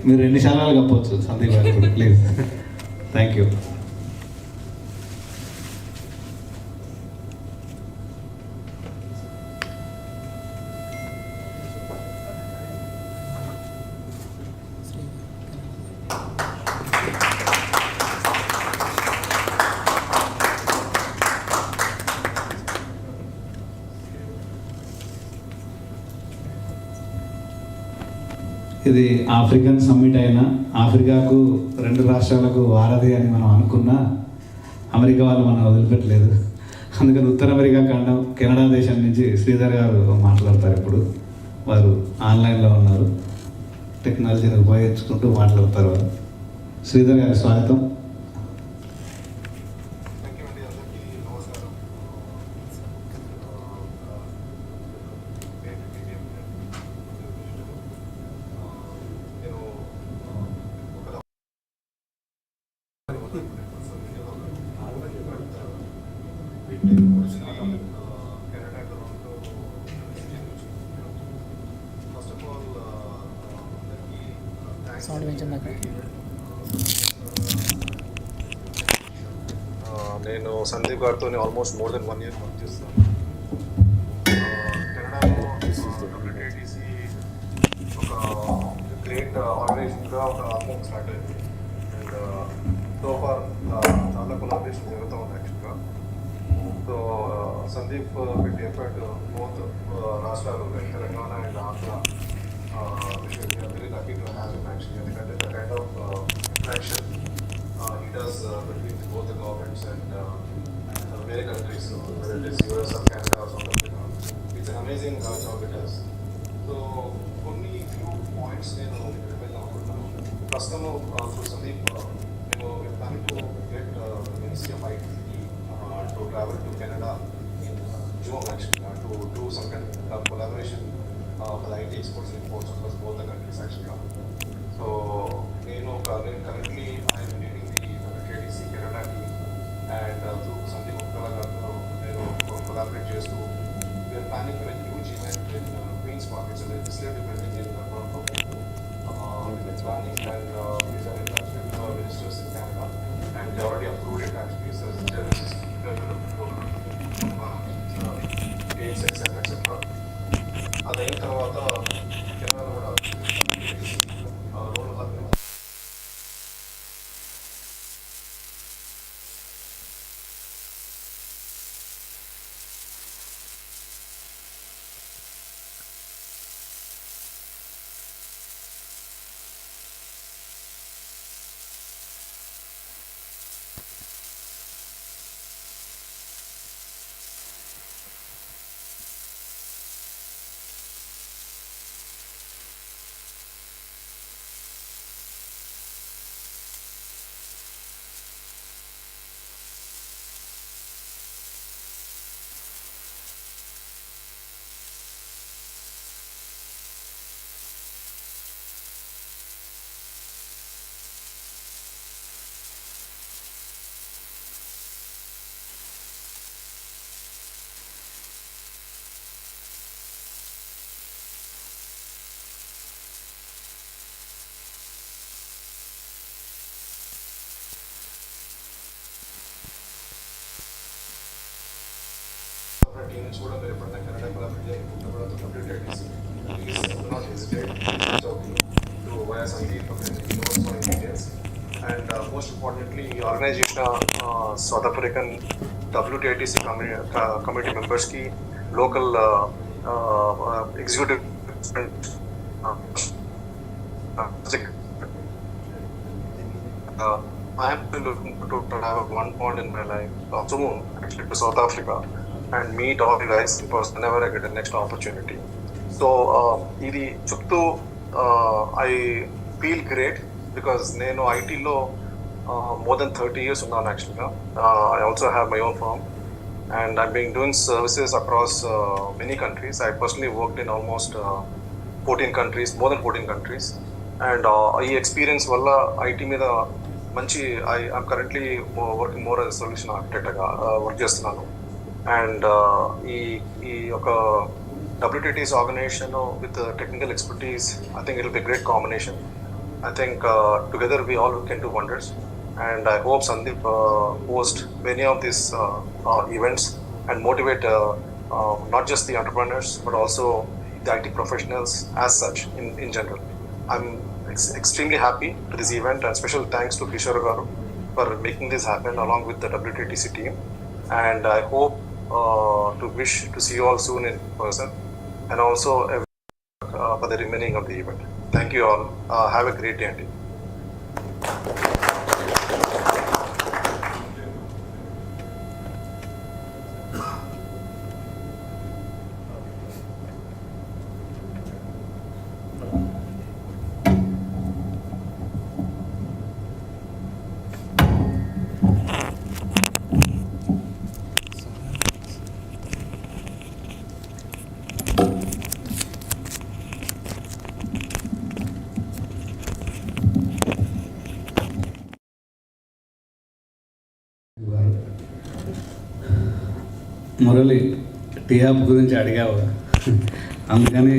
మీరు 2 శాలాలు కప్పవచ్చు సందీప్ గారు ఇప్పుడు, ప్లీజ్. Thank you. ఇది ఆఫ్రికన్ సమ్మిట్ అయినా ఆఫ్రికాకు 2 రాష్ట్రాలకు వారధి అని మనం అనుకున్నా అమెరికా వాళ్ళు మనం వదిలిపెట్టలేదు. అందుకని ఉత్తర అమెరికా ఖండం కెనడా దేశం నుంచి శ్రీధర్ గారు మాట్లాడతారు. ఇప్పుడు వారు ఆన్లైన్లో ఉన్నారు, టెక్నాలజీని ఉపయోగించుకుంటూ మాట్లాడతారు. వారు శ్రీధర్ గారి స్వాగతం. నేను సందీప్ గారితో almost more than 1 year work చేస్తాను. కెనడాలో WTITC ఒక గ్రేట్ ఆర్గనైజేషన్గా ఒక ఆల్బమ్ స్టార్ట్ అయింది. అండ్ సో ఫార్ చాలా కొలాబరేషన్ జరుగుతూ ఉంది యాక్చువల్గా. సో సందీప్ పెట్టి ఎఫర్ట్ బోత్ రాష్ట్రాలు Telangana and Andhra very lucky to have him actually. ఎందుకంటే the kind of interaction he does between both the governments and many countries, whether it is US or Canada or South Africa. It's an amazing job it does. So only few points నేను వెళ్ళాలనుకుంటున్నాను. ప్రస్తుతం through Sandeep నేను planning to get Ministry of IT to travel to Canada in June actually to do some kind of collaboration for the IT exports and imports across both the countries actually. So నేను currently I am leading the WTITC Canada team and through Sandeep గారితో నేను collaborate చేస్తూ we are planning for a huge event in Queen's Park. It's a legislative building in Toronto. It's planning and we are in touch with the ministers in Canada and they already approved it actually. So dates etc. అదైన తర్వాత కెనడాలో కూడా నుంచి కూడా మీరు ఎప్పుడైనా Canada collaborate చేయాలనుకుంటే కూడా WTITC please do not hesitate to reach out to via Sandeep for any details. And most importantly, ఈ ఆర్గనైజ్ చేసిన సౌత్ ఆఫ్రికన్ WTITC కమిటీ మెంబర్స్కి local executive I am looking to have one point in my life soon actually to South Africa and meet all you guys in person whenever I get the next opportunity. So ఇది చెప్తూ I feel great because నేను ఐటీలో more than 30 years ఉన్నాను యాక్చువల్గా. I also have my own firm and I've been doing services across many countries. I personally worked in almost 14 countries, more than 14 countries, and ఈ experience వల్ల IT మీద మంచి I'm currently working more as solution ఆర్కిటెక్ట్గా work చేస్తున్నాను. అండ్ ఈ ఒక WTITC organization with technical expertise, I think it will be a great combination. I think together we all can do wonders, and I hope Sandeep host many of these events and motivate not just the entrepreneurs but also the IT professionals as such in general. I'm extremely happy to this event, and special thanks to Kishore Garu for making this happen along with the WTITC team, and I hope to wish to see you all soon in person, and also for the remaining of the event. Thank you all. Have a great day, Andy. Murali T hub గురించి అడిగావు, అందుకని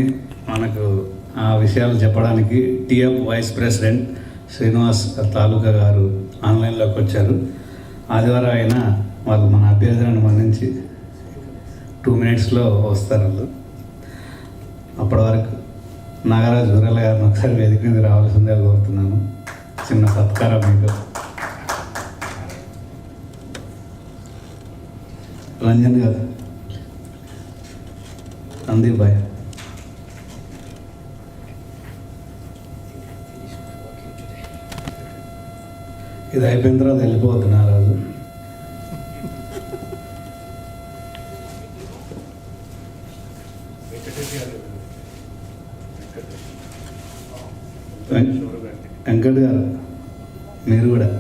మనకు ఆ విషయాలు చెప్పడానికి T hub vice president Srinivas Taluka garu ఆన్లైన్లోకి వచ్చారు. ఆదివారం అయినా వాళ్ళు మన అభ్యర్థనను మన్నించి 2 minutesలో వస్తారు వాళ్ళు. అప్పటి వరకు నాగరాజు గురల గారిని ఒకసారి వేదిక మీద రావాల్సిందే కోరుతున్నాను. చిన్న సత్కారం మీకు. రంజన్ గారు, సందీప్ భాయ్, ఇది అయిపోయిన తర్వాత వెళ్ళిపోతున్నా రాజు. వెంకట్ గారు మీరు కూడా.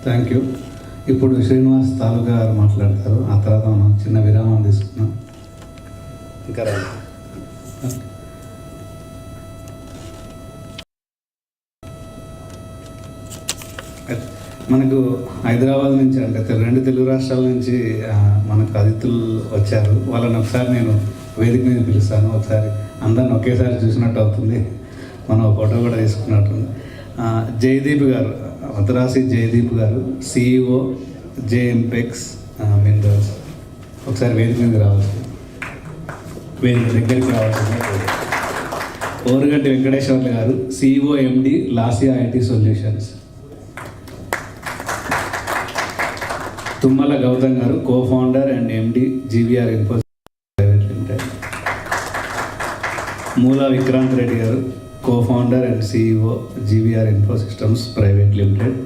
Thank you. ఇప్పుడు శ్రీనివాస్ తాలూకా గారు మాట్లాడతారు. ఆ తర్వాత మనం చిన్న విరామం తీసుకున్నాం. ఇంకా రాదు. మనకు హైదరాబాద్ నుంచి అంటే 2 తెలుగు రాష్ట్రాల నుంచి మనకు అతిథులు వచ్చారు. వాళ్ళని ఒకసారి నేను వేదిక మీద పిలుస్తాను. ఒకసారి అందరిని ఒకేసారి చూసినట్టు అవుతుంది, మనం ఫోటో కూడా తీసుకున్నట్టుంది. జయదీప్ గారు, మద్రాసి జయదీప్ గారు, CEO JMPEX మినరల్స్, ఒకసారి వేదిక మీద రావాల్సింది, వేదిక దగ్గరికి రావాల్సింది. Oruganti Venkateswarlu garu, CEO MD Lasia IT solutions. Tummala Gautam garu, Co-founder and MD GVR Infosys private limited. Moola Vikranth Reddy garu, Co-founder and CEO GVR Infosystems private limited.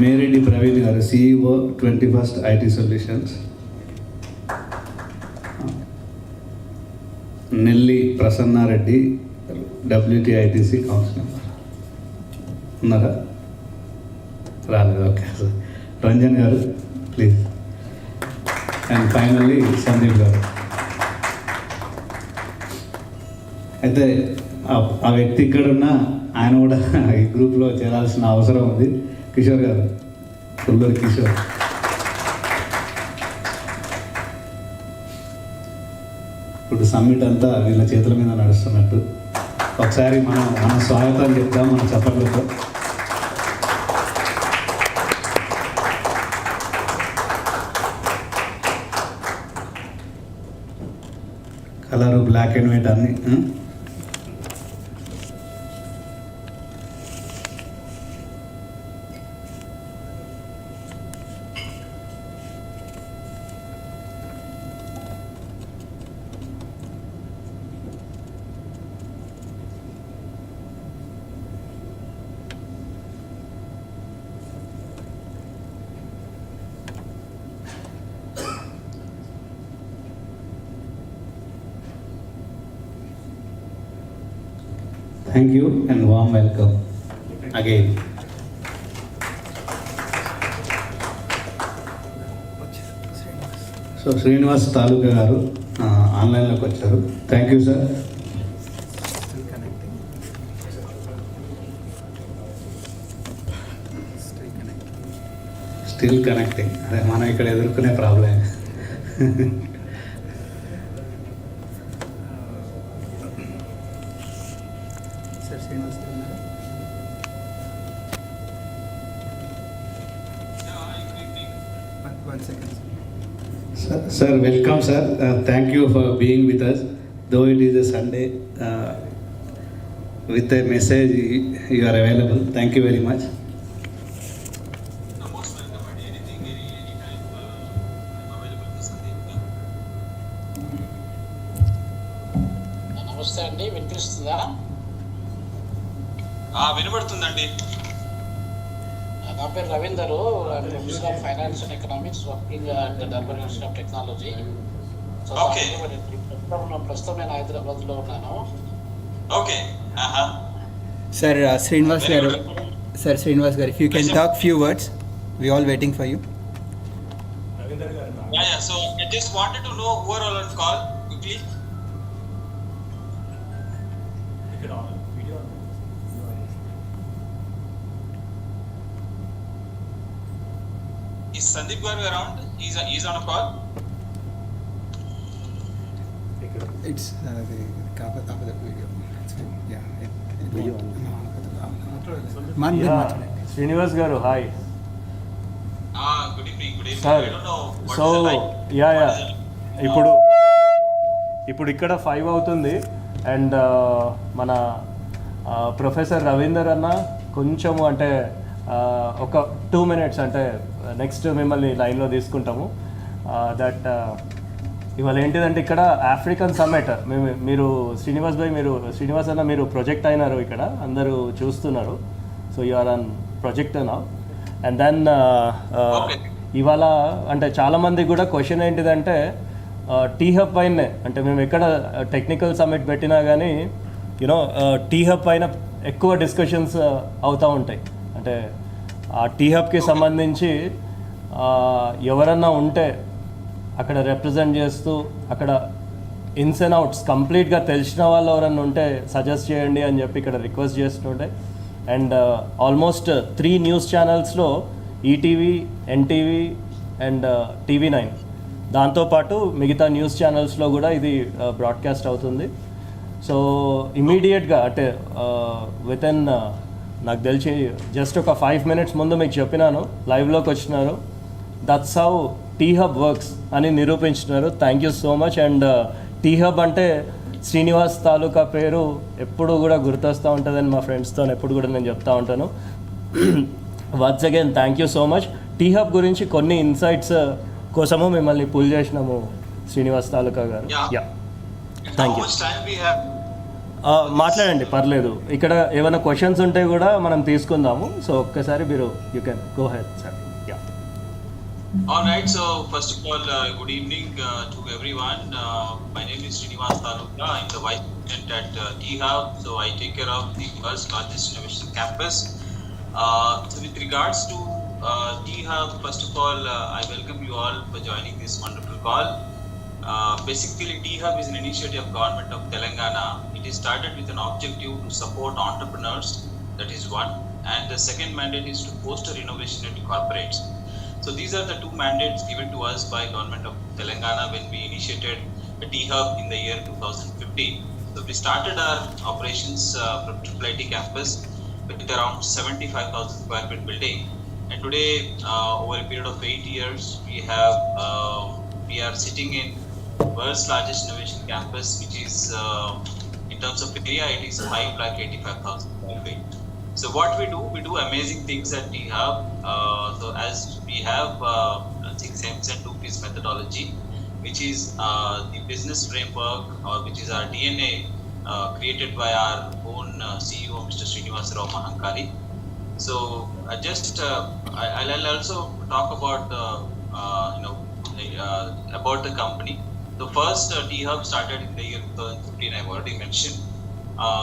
Mereddy Praveen garu, CEO 21st IT solutions. Nelli Prasannareddy, WTITC councillor. ఉన్నారా? రాలేదు. Okay sir. రంజన్ గారు ప్లీజ్. అండ్ ఫైనల్లీ సందీప్ గారు. అయితే ఆ వ్యక్తి ఇక్కడున్నా ఆయన కూడా ఈ గ్రూప్లో చేరాల్సిన అవసరం ఉంది. కిషోర్ గారు, పుల్లూరు కిషోర్. ఇప్పుడు సమ్మిట్ అంతా వీళ్ళ చేతుల మీద నడుస్తున్నట్టు ఒకసారి మనం స్వాగతం చెప్తాం మన చప్పట్లతో. కలరు బ్లాక్ అండ్ వైట్ అన్నీ. Thank you and warm welcome again. So Srinivas Taluka garu ఆన్లైన్లోకి వచ్చారు. Thank you sir. Still connecting, అదే మనం ఇక్కడ ఎదుర్కొనే problem. Sir, welcome sir. Thank you for being with us. Though it is a Sunday, with a message you are available. Thank you very much. నమస్తే అండి, వినిపిస్తుందా? వినబడుతుందండి. నా పేరు Ravinder, professor of finance and economics, working at the Durban university of technology. ప్రస్తుతం నేను హైదరాబాద్లో ఉన్నాను. Okay sir Srinivas garu, if you can talk few words, we all waiting for you. So I just wanted to know who are all on call quickly. Is Sandeep Garu around? He's on a call. It's the video. Yeah, video. Srinivas garu hi. Good evening. Sir, I don't know what so is the time. ఇప్పుడు ఇక్కడ 5 అవుతుంది and మన professor Ravinder అన్న కొంచెము అంటే ఒక 2 minutes అంటే next మిమ్మల్ని లైన్లో తీసుకుంటాము. దట్ ఇవాళ ఏంటిదంటే ఇక్కడ ఆఫ్రికన్ సమ్మిట్ మీరు శ్రీనివాస్ అన్న మీరు ప్రొజెక్ట్ అయినారు, ఇక్కడ అందరూ చూస్తున్నారు. So you are on project నా. అండ్ దెన్ ఇవాళ అంటే చాలామంది కూడా క్వశ్చన్ ఏంటిదంటే టీ హబ్ పైనే, అంటే మేము ఎక్కడ టెక్నికల్ సమ్మిట్ పెట్టినా కానీ యూనో టీ హబ్ పైన ఎక్కువ డిస్కషన్స్ అవుతూ ఉంటాయి. అంటే ఆ టీ హబ్కి సంబంధించి ఎవరన్నా ఉంటే అక్కడ రిప్రజెంట్ చేస్తూ అక్కడ ఇన్స్ అండ్ అవుట్స్ కంప్లీట్గా తెలిసిన వాళ్ళు ఎవరన్నా ఉంటే సజెస్ట్ చేయండి అని చెప్పి ఇక్కడ రిక్వెస్ట్ చేస్తుంటే. అండ్ ఆల్మోస్ట్ 3 న్యూస్ ఛానల్స్లో ఈటీవీ, ఎన్టీవీ అండ్ TV9, దాంతోపాటు మిగతా న్యూస్ ఛానల్స్లో కూడా ఇది బ్రాడ్కాస్ట్ అవుతుంది. సో ఇమీడియట్గా అంటే వితిన్ నాకు తెలిసి జస్ట్ ఒక 5 minutes ముందు మీకు చెప్పినాను, లైవ్లోకి వచ్చినారు. That's how T hub works అని నిరూపించినారు. Thank you so much. And T hub అంటే శ్రీనివాస్ తాలూకా పేరు ఎప్పుడు కూడా గుర్తొస్తూ ఉంటుందని మా ఫ్రెండ్స్తో ఎప్పుడు కూడా నేను చెప్తా ఉంటాను. Once again thank you so much. T hub గురించి కొన్ని ఇన్సైట్స్ కోసము మిమ్మల్ని పుల్ చేసినాము శ్రీనివాస్ తాలూకా గారు. Yeah, thank you. మాట్లాడండి, పర్లేదు. ఇక్కడ ఏమైనా క్వశ్చన్స్ ఉంటే కూడా మనం తీసుకుందాము. సో ఒక్కసారి మీరు you can go head sir. Yeah. All right. So first of all, good evening to everyone. My name is Srinivas Taluka. I'm the Vice President at T-Hub. So I take care of the world's largest innovation campus. So with regards to T-Hub, first of all, I welcome you all for joining this wonderful call. Basically, T-Hub is an initiative of Government of Telangana. It is started with an objective to support entrepreneurs. That is one. And the second mandate is to foster innovation into corporates. So these are the 2 mandates given to us by Government of Telangana when we initiated a T-Hub in the year 2015. So we started our operations from IIIT campus with around 75,000 square feet building. And today, over a period of 8 years, we are sitting in world's largest innovation campus, which is in terms of area, it is 5,85,000 square feet. So what we do amazing things at T-Hub. So as we have 6 M's and 2 P's methodology, which is the business framework, or which is our DNA created by our own CEO, Mr. Srinivas Rao Mahankari. So I'll also talk about about the company. The first T-Hub started in the year 2015, I've already mentioned.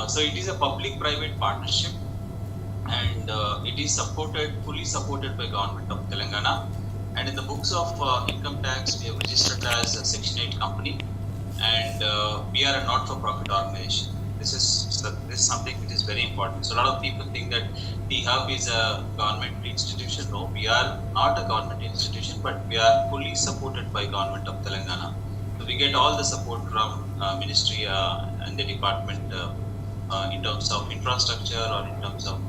So it is a public-private partnership, and it is fully supported by Government of Telangana. And in the books of income tax, we have registered as a Section 8 company, and we are a not-for-profit organization. This is something which is very important. So a lot of people think that T-Hub is a government institution. No, we are not a government institution, but we are fully supported by Government of Telangana. So we get all the support from Ministry and the department in terms of infrastructure or in terms of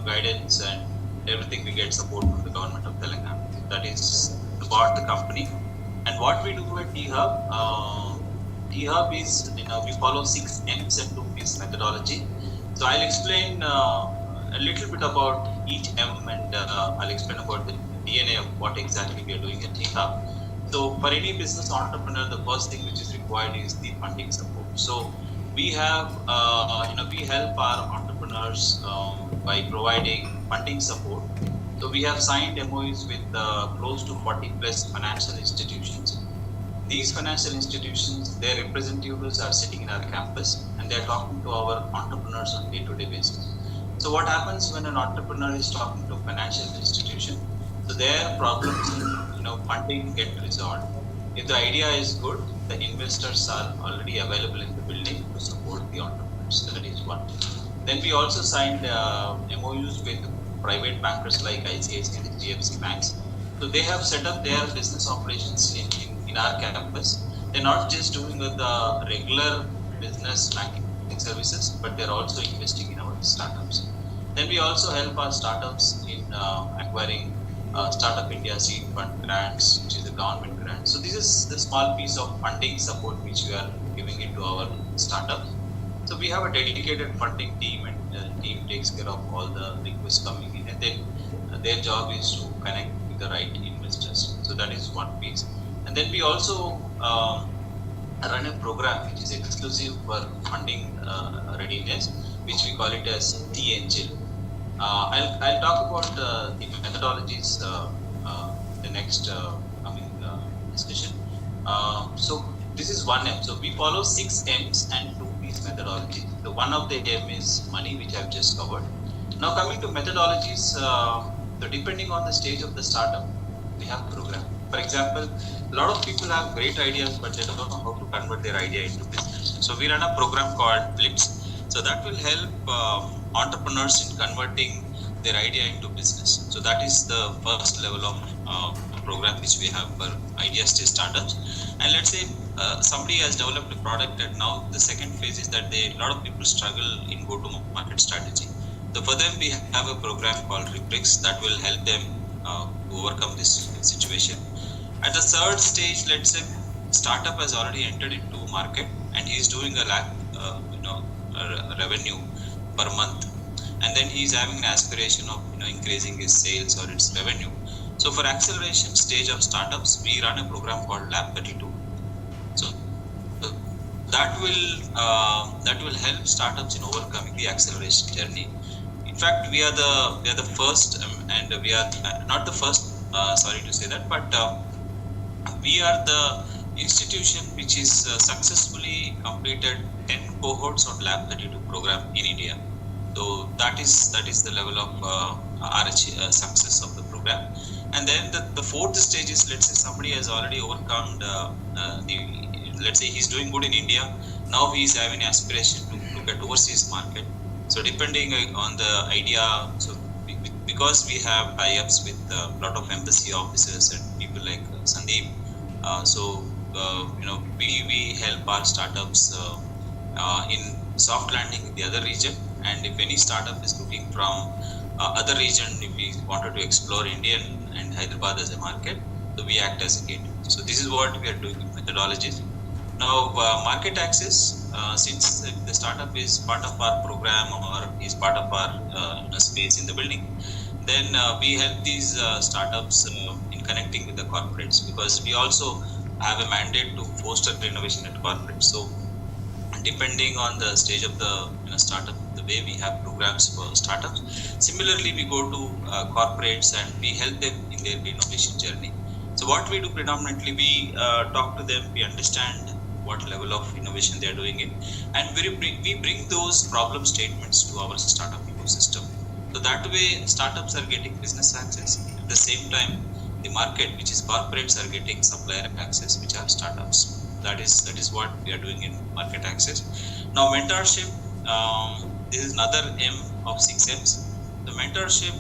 guidance and everything. We get support from the Government of Telangana. That is about the company. And what we do at T-Hub, T-Hub is, we follow 6 M's and 2 P's methodology. So I'll explain a little bit about each M, and I'll explain about the DNA of what exactly we are doing at T-Hub. So for any business entrepreneur, the first thing which is required is the funding support. So we have, we help our entrepreneurs by providing funding support. So we have signed MOUs with close to 40 plus financial institutions. These financial institutions, their representatives are sitting in our campus and they're talking to our entrepreneurs on day-to-day basis. So what happens when an entrepreneur is talking to a financial institution? So their problems in funding get resolved. If the idea is good, the investors are already available in the building to support the entrepreneurs. That is one. Then we also signed MOUs with private bankers like ICICI and HDFC banks. So they have set up their business operations in our campus. They're not just doing the regular business banking services, but they're also investing in our startups. Then we also help our startups in acquiring Startup India Seed Fund grants, which is a government grant. So this is the small piece of funding support which we are giving it to our startups. So we have a dedicated funding team, and the team takes care of all the requests coming in, and then their job is to connect with the right investors. So that is one piece. And then we also run a program which is exclusive for funding readiness, which we call it as T-Angel. I'll talk about the methodologies the next coming discussion. So this is 1M. So we follow 6 M's and 2 P's methodology. So one of the M is money, which I've just covered. Now coming to methodologies, so depending on the stage of the startup, we have program. For example, a lot of people have great ideas, but they don't know how to convert their idea into business. So we run a program called Blitz. So that will help entrepreneurs in converting their idea into business. So that is the first level of program which we have for idea stage startups. And let's say somebody has developed a product, and now the second phase is that a lot of people struggle in go-to-market strategy. So for them, we have a program called Rebrix that will help them overcome this situation. At the third stage, let's say startup has already entered into market and he is doing a revenue per month, and then he is having an aspiration of increasing his sales or its revenue. So for acceleration stage of startups, we run a program called Lab 32. So that will help startups in overcoming the acceleration journey. In fact, we are the first, and we are not the first. Sorry to say that, but we are the institution which is successfully completed 10 cohorts on Lab 32 program in India. So that is the level of success of the program. And then the fourth stage is, let's say somebody has already overcome let's say he's doing good in India. Now he is having aspiration to look at overseas market. So depending on the idea, so because we have tie-ups with a lot of embassy officers and people like Sandeep, we help our startups in soft landing in the other region. And if any startup is looking from other region, if we wanted to explore India and Hyderabad as a market, so we act as a gateway. So this is what we are doing with methodologies. Now, market access, since the startup is part of our program or is part of our space in the building, then we help these startups in connecting with the corporates, because we also have a mandate to foster innovation at corporates. So depending on the stage of the startup, the way we have programs for startups, similarly we go to corporates and we help them in their innovation journey. So what we do predominantly, we talk to them, we understand what level of innovation they are doing it, and we bring those problem statements to our startup ecosystem. So that way, startups are getting business access. At the same time, the market, which is corporates, are getting supplier access, which are startups. That is what we are doing in market access. Now, mentorship. This is another M of 6Ms. The mentorship,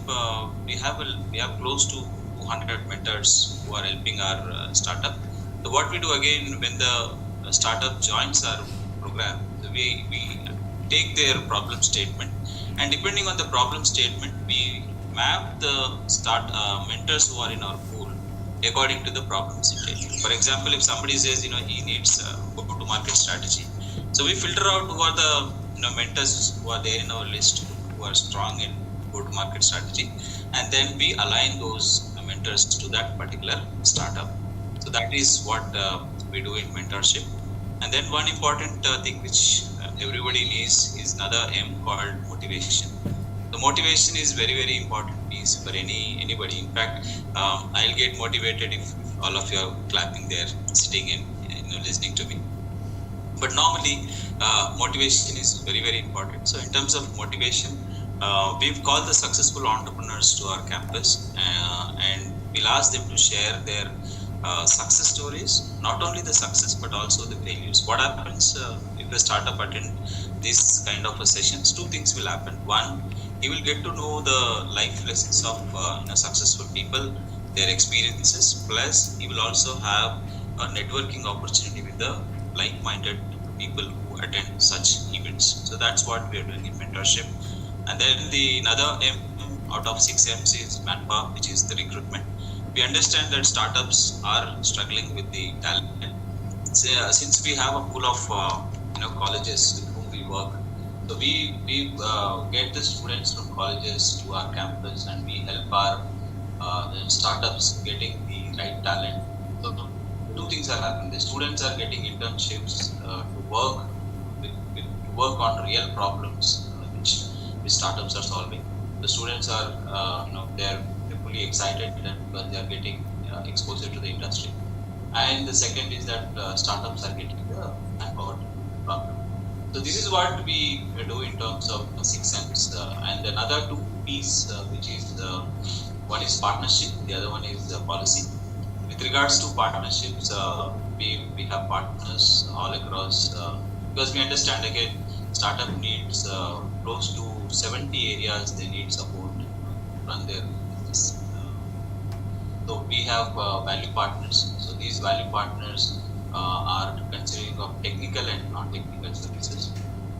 we have close to 200 mentors who are helping our startup. So what we do again, when the startup joins our program, so we take their problem statement, and depending on the problem statement, we map the mentors who are in our pool according to the problem statement. For example, if somebody says he needs go-to-market strategy, so we filter out who are the mentors who are there in our list who are strong in go-to-market strategy, and then we align those mentors to that particular startup. So that is what we do in mentorship. And then one important thing which everybody needs is another M called motivation. The motivation is very, very important piece for anybody. In fact, I'll get motivated if all of you are clapping there, sitting and listening to me. But normally, motivation is very, very important. So in terms of motivation, we've called the successful entrepreneurs to our campus, and we'll ask them to share their success stories, not only the success but also the failures. What happens if a startup attend this kind of a sessions? Two things will happen. One, he will get to know the life lessons of successful people, their experiences, plus he will also have a networking opportunity with the like-minded people who attend such events. So that's what we are doing in mentorship. And then another M out of 6 M's is manpower, which is the recruitment. We understand that startups are struggling with the talent. Since we have a pool of colleges with whom we work, so we get the students from colleges to our campus, and we help our startups getting the right talent. So two things are happening. The students are getting internships to work on real problems which startups are solving. The students are they're fully excited because they are getting exposure to the industry. And the second is that startups are getting the manpower problem. So this is what we do in terms of 6Ms. And another two P's, which is one is partnership, the other one is policy. With regards to partnerships, we have partners all across, because we understand again, startup needs close to 70 areas they need support to run their business. So we have value partners. So these value partners are considering of technical and non-technical services.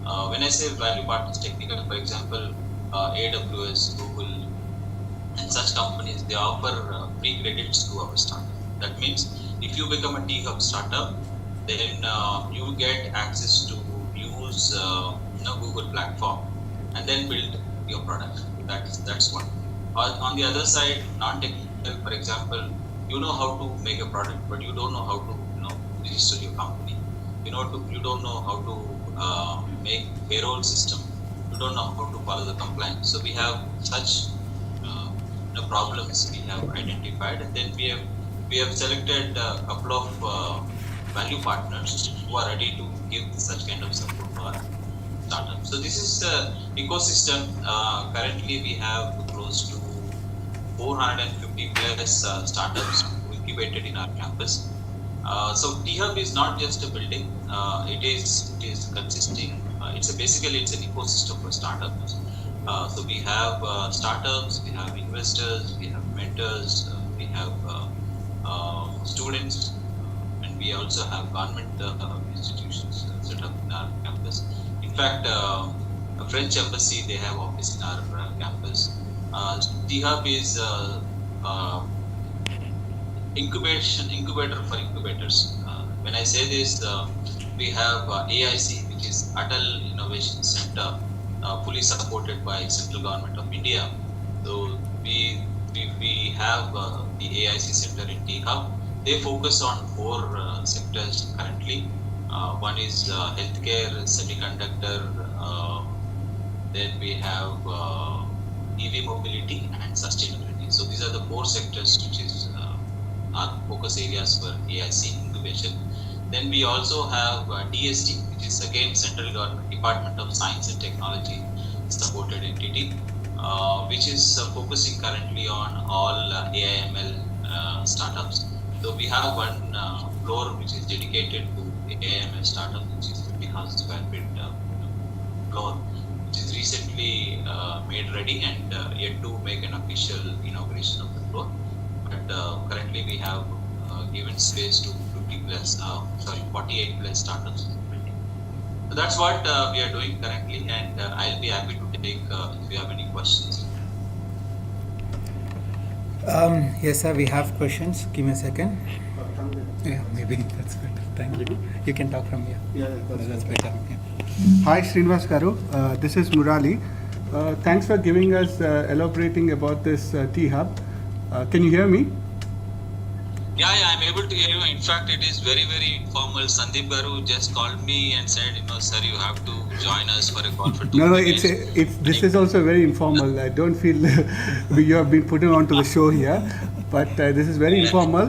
When I say value partners, technical, for example, AWS, Google, and such companies, they offer free credits to our startup. That means if you become a T-Hub startup, then you get access to use Google platform and then build your product. That's one. On the other side, non-technical, for example, you know how to make a product, but you don't know how to register your company. You don't know how to make payroll system. You don't know how to follow the compliance. So we have such problems we have identified, and then we have selected a couple of value partners who are ready to give such kind of support to our startups. So this is the ecosystem. Currently, we have close to 450 plus startups incubated in our campus. So T-Hub is not just a building. It is consisting. Basically it's an ecosystem for startups. So we have startups, we have investors, we have mentors, we have students, and we also have government institutions set up in our campus. In fact, a French embassy, they have office in our campus. T-Hub is incubator for incubators. When I say this, we have AIC, which is Atal Innovation Center, fully supported by Central Government of India. So we have the AIC Center in T-Hub. They focus on 4 sectors currently. One is healthcare, semiconductor, then we have EV mobility and sustainability. So these are the 4 sectors which is our focus areas for AIC incubation. Then we also have DST, which is again Central Government Department of Science and Technology supported entity, which is focusing currently on all AIML startups. So we have one floor which is dedicated to AIML startup, which is 50,000 square feet floor, which is recently made ready and yet to make an official inauguration of the floor. But currently we have given space to 48 plus startups. So that's what we are doing currently, and I'll be happy to take if you have any questions. Yes, sir, we have questions. Give me a second. Yeah, maybe that's good. Thank you. You can talk from here. Yeah, that's better. Yeah. Hi, Srinivas Garu. This is Murali. Thanks for giving us elaborating about this T-Hub. Can you hear me? Yeah, I'm able to hear you. In fact, it is very, very informal. Sandeep Garu just called me and said, sir, you have to join us for a call for 2 minutes. This is also very informal. I don't feel you have been putting on to the show here, but this is very informal.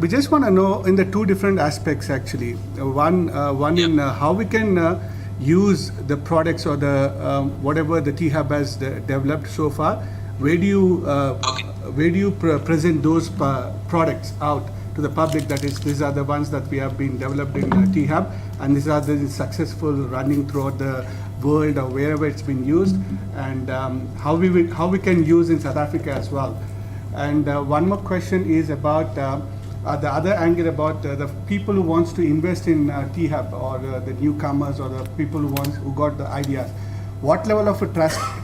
We just want to know in the two different aspects actually. One in how we can use the products or the whatever the T-Hub has developed so far. Where do you present those products out to the public? That is, these are the ones that we have been developed in T-Hub, and these are the successful running throughout the world or wherever it's been used, and how we can use in South Africa as well. And one more question is about the other angle about the people who wants to invest in T-Hub or the newcomers or the people who got the ideas. What level of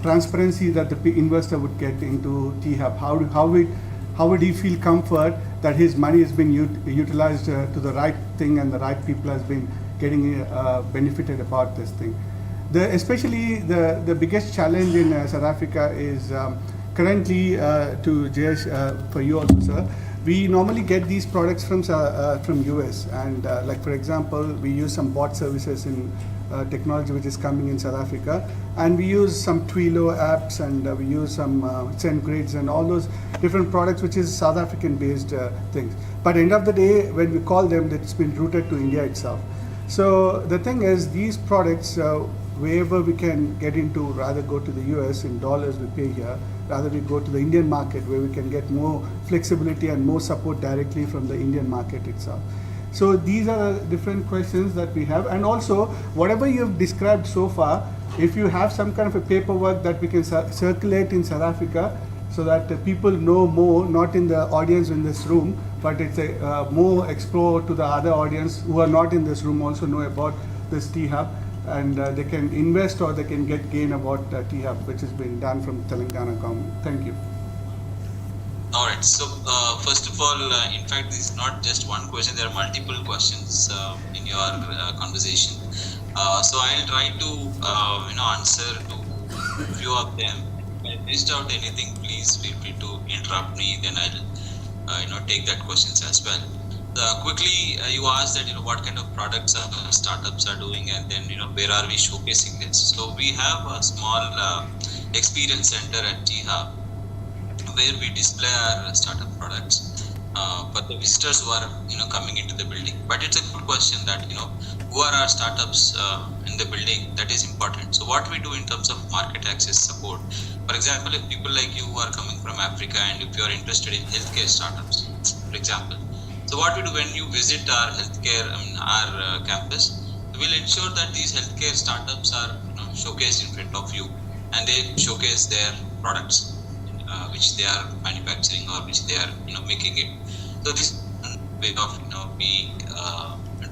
transparency that the investor would get into T-Hub? How would he feel comfort that his money has been utilized to the right thing and the right people has been getting benefited about this thing? Especially the biggest challenge in South Africa is currently, to Jayesh, for you also, sir, we normally get these products from US, and like for example, we use some bot services in technology which is coming in South Africa, and we use some Twilo apps, and we use some SendGrids and all those different products which is South African based things. But end of the day, when we call them, it's been routed to India itself. So the thing is, these products, wherever we can get into, rather go to the US in dollars we pay here, rather we go to the Indian market where we can get more flexibility and more support directly from the Indian market itself. So these are the different questions that we have, and also whatever you have described so far, if you have some kind of a paperwork that we can circulate in South Africa so that people know more, not in the audience in this room, but it's a more explore to the other audience who are not in this room also know about this T-Hub, and they can invest or they can get gain about T-Hub, which has been done from Telangana government. Thank you. All right. So first of all, in fact, this is not just one question. There are multiple questions in your conversation. So I'll try to answer to a few of them. If I missed out anything, please feel free to interrupt me. Then I'll take that questions as well. Quickly, you asked that what kind of products startups are doing, and then where are we showcasing this. So we have a small experience center at T-Hub where we display our startup products for the visitors who are coming into the building. But it's a good question that who are our startups in the building. That is important. So what we do in terms of market access support, for example, if people like you are coming from Africa and if you are interested in healthcare startups, for example, so what we do when you visit our our campus, we'll ensure that these healthcare startups are showcased in front of you, and they showcase their products which they are manufacturing or which they are making it. So this is one way of we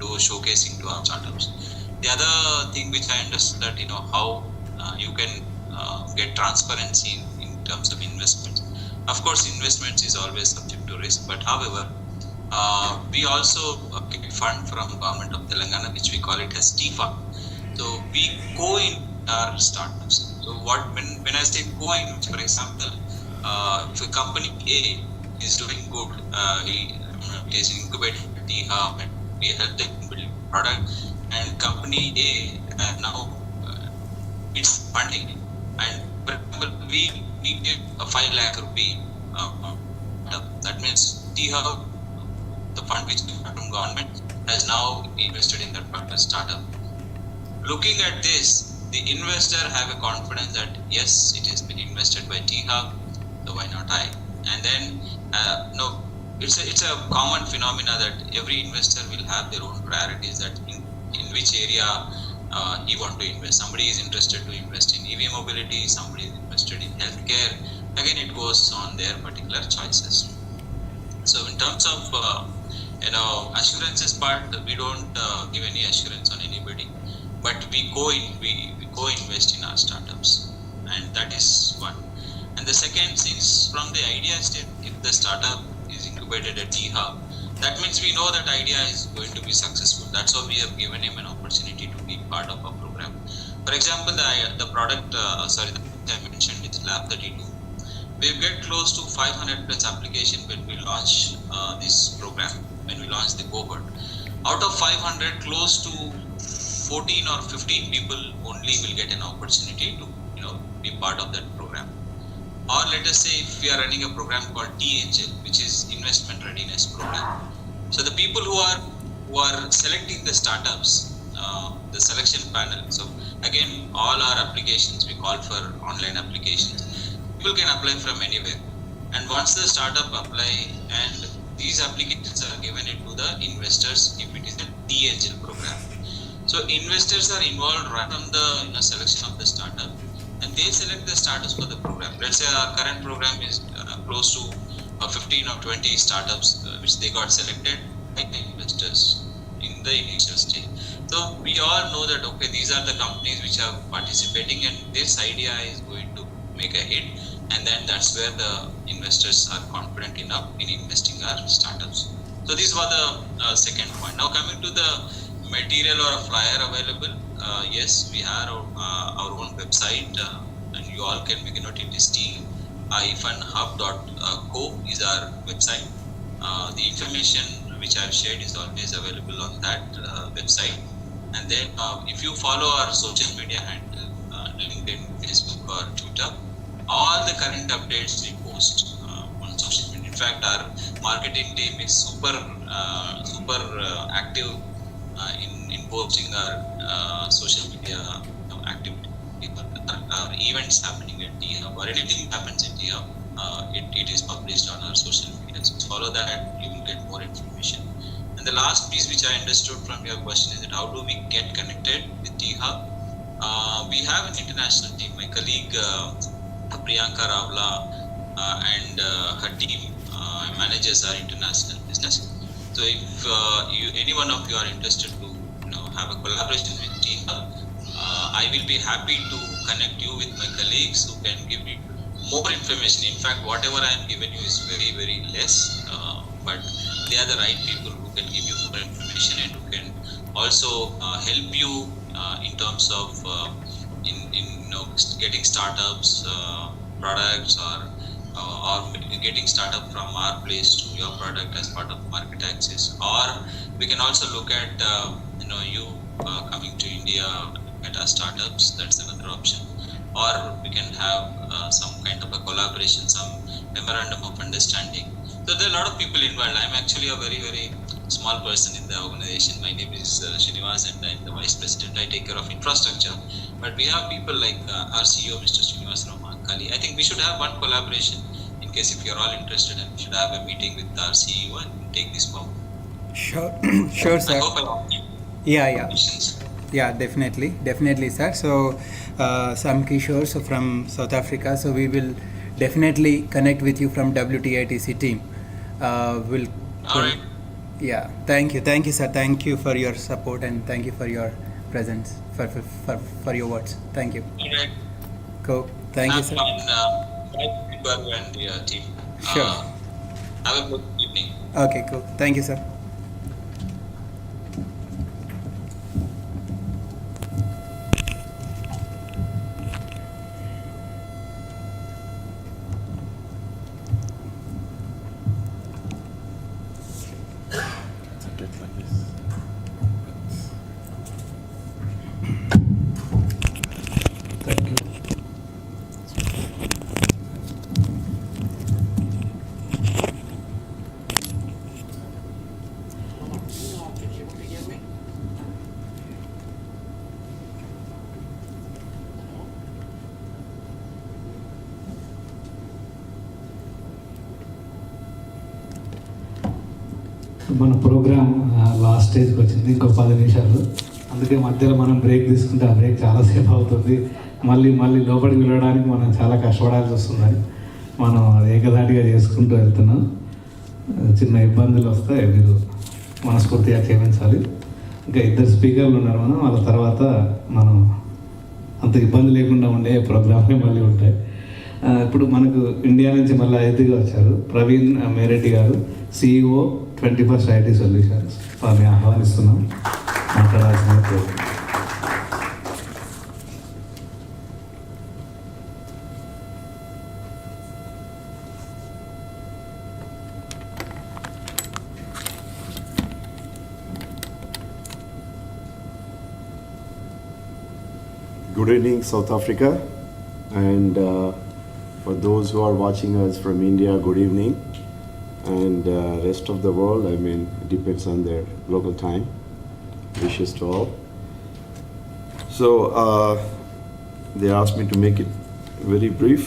do showcasing to our startups. The other thing which I understood that how you can get transparency in terms of investments. Of course, investments is always subject to risk, but however, we also get fund from government of Telangana, which we call it as T-Fund. So we co-in our startups. So when I say co-in, for example, if a company A is doing good, he is incubated T-Hub and we help them build product, and company A now it's funding, and for example, we need a 5 lakh rupee. That means T-Hub the fund which came from government has now invested in that particular startup. Looking at this, the investor have a confidence that yes, it has been invested by T-Hub, so why not I? And then, no, it's a common phenomena that every investor will have their own priorities, that in which area he want to invest. Somebody is interested to invest in EV mobility, somebody is interested in healthcare. Again, it goes on their particular choices. So in terms of assurances part, we don't give any assurance on anybody, but we co-invest in our startups, and that is one. And the second, since from the idea state, if the startup is incubated at T-Hub, that means we know that idea is going to be successful. That's why we have given him an opportunity to be part of our program. For example, the product, that I mentioned with Lab 32, we get close to 500 plus application when we launch this program, when we launch the cohort. Out of 500, close to 14 or 15 people only will get an opportunity to be part of that program. Or let us say if we are running a program called T-Angel, which is Investment Readiness Program. So the people who are selecting the startups, the selection panel. So again, all our applications we call for online applications. People can apply from anywhere, and once the startup apply, and these applications are given it to the investors if it is a T-Angel program. So investors are involved right from the selection of the startup, and they select the startups for the program. Let's say our current program is close to 15 or 20 startups which they got selected by the investors in the initial stage. So we all know that okay, these are the companies which are participating, and this idea is going to make a hit, and then that's where the investors are confident enough in investing our startups. So this was the second point. Now coming to the material or a flyer available, yes, we have our own website, and you all can make a note. It is t-hub.co is our website. The information which I have shared is always available on that website. And then if you follow our social media handle, LinkedIn, Facebook or Twitter, all the current updates we post on social media. In fact, our marketing team is super active in posting our social media activity. Our events happening at T-Hub or anything happens at T-Hub, it is published on our social media. So follow that, you will get more information. And the last piece which I understood from your question is that how do we get connected with T-Hub? We have an international team. My colleague Priyanka Ravla and her team manages our international business. So if any one of you are interested to have a collaboration with T-Hub, I will be happy to connect you with my colleagues who can give you more information. In fact, whatever I am giving you is very, very less, but they are the right people who can give you more information and who can also help you in terms of getting startups, products, or getting startup from our place to your product as part of market access. Or we can also look at you coming to India at our startups. That's another option. Or we can have some kind of a collaboration, some memorandum of understanding. So there are a lot of people involved. I'm actually a very, very small person in the organization. My name is Srinivas, and I'm the vice president. I take care of infrastructure. But we have people like our CEO, Mr. Srinivas Kali. I think we should have one collaboration in case if you're all interested, and we should have a meeting with our CEO and take this forward. Sure, sure, sir. I hope I Yeah, definitely, sir. So, Sam Kishore from South Africa. So we will definitely connect with you from WTITC team. All right. Yeah, thank you, sir. Thank you for your support and thank you for your presence, for your words. Thank you. All right. Cool. Thank you, sir. And the team. Sure. Have a good evening. Okay, cool. Thank you, sir. మన programme last స్టేజ్కి వచ్చింది, ఇంకో 10 నిమిషాలు. అందుకే మధ్యలో మనం break తీసుకుంటే ఆ బ్రేక్ చాలాసేపు అవుతుంది. మళ్ళీ లోపలికి వెళ్ళడానికి మనం చాలా కష్టపడాల్సి వస్తుంది. మనం అది ఏకధాటిగా చేసుకుంటూ వెళ్తున్నాం. చిన్న ఇబ్బందులు వస్తాయి, మీరు మనస్ఫూర్తిగా క్షమించాలి. ఇంకా 2 స్పీకర్లు ఉన్నారు, వాళ్ళ తర్వాత మనం అంత ఇబ్బంది లేకుండా ఉండే ప్రోగ్రామ్లే మళ్ళీ ఉంటాయి. ఇప్పుడు మనకు ఇండియా నుంచి మళ్ళీ అతిథిగా వచ్చారు ప్రవీణ్ మేరెడ్డి గారు, CEO 21st IT సొల్యూషన్స్. వారిని ఆహ్వానిస్తున్నాం, మాట్లాడాల్సిన కోరుతున్నాం. Good evening, South Africa, and for those who are watching us from India, good evening, and rest of the world, I mean, it depends on their local time. Wishes to all. So, they asked me to make it very brief,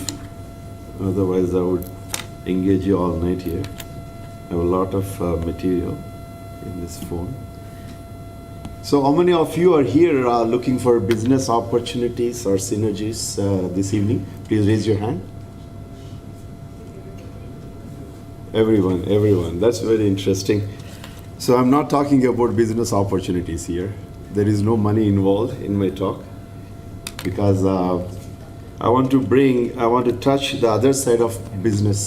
otherwise I would engage you all night here. I have a lot of material in this phone. So how many of you are here looking for business opportunities or synergies this evening? Please raise your hand. Everyone. That's very interesting. So I'm not talking about business opportunities here. There is no money involved in my talk because I want to touch the other side of business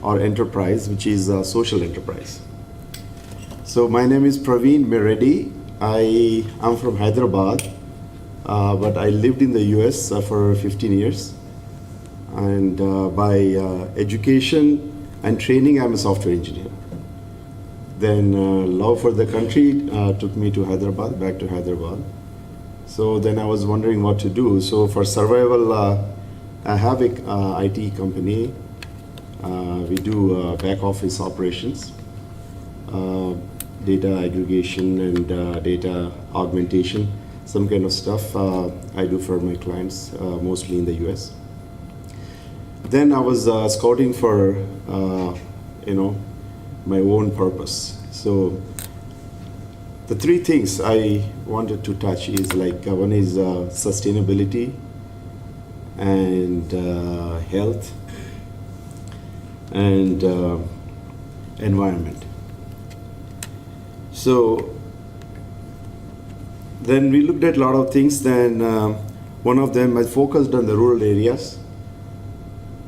or enterprise, which is social enterprise. So my name is Praveen Mereddy. I am from Hyderabad, but I lived in the US for 15 years. And by education and training, I'm a software engineer. Then love for the country took me to Hyderabad, back to Hyderabad. So then I was wondering what to do. So for survival, I have a IT company. We do back office operations. Data aggregation and data augmentation, some kind of stuff I do for my clients, mostly in the US. Then I was scouting for, my own purpose. So the 3 things I wanted to touch is like one is sustainability and health and environment. So then we looked at a lot of things. Then one of them, I focused on the rural areas.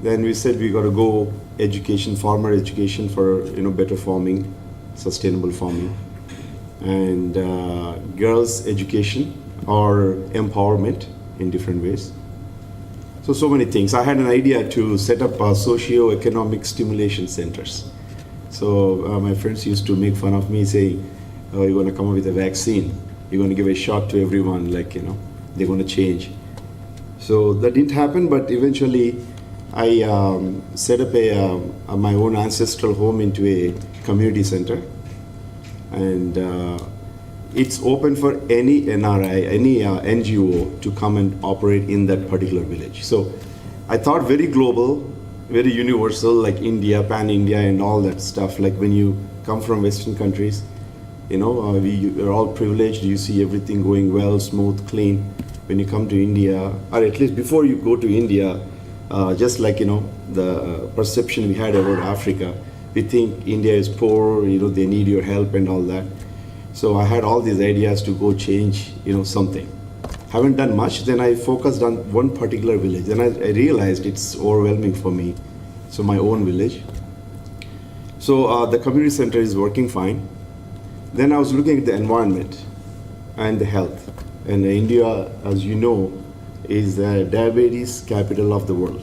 Then we said we got to go education, farmer education for better farming, sustainable farming, and girls education or empowerment in different ways. So many things. I had an idea to set up socio-economic stimulation centers. So my friends used to make fun of me, saying, "Oh, you're going to come up with a vaccine. You're going to give a shot to everyone, they're going to change." So that didn't happen, but eventually I set up my own ancestral home into a community center. And it's open for any NRI, any NGO to come and operate in that particular village. So I thought very global, very universal, like India, pan-India and all that stuff. Like when you come from Western countries, we're all privileged. You see everything going well, smooth, clean. When you come to India, or at least before you go to India, just like, the perception we had about Africa, we think India is poor, they need your help and all that. So I had all these ideas to go change, something. Haven't done much. Then I focused on one particular village. Then I realized it's overwhelming for me. So my own village. So the community center is working fine. Then I was looking at the environment and the health. And India, as you know, is the diabetes capital of the world.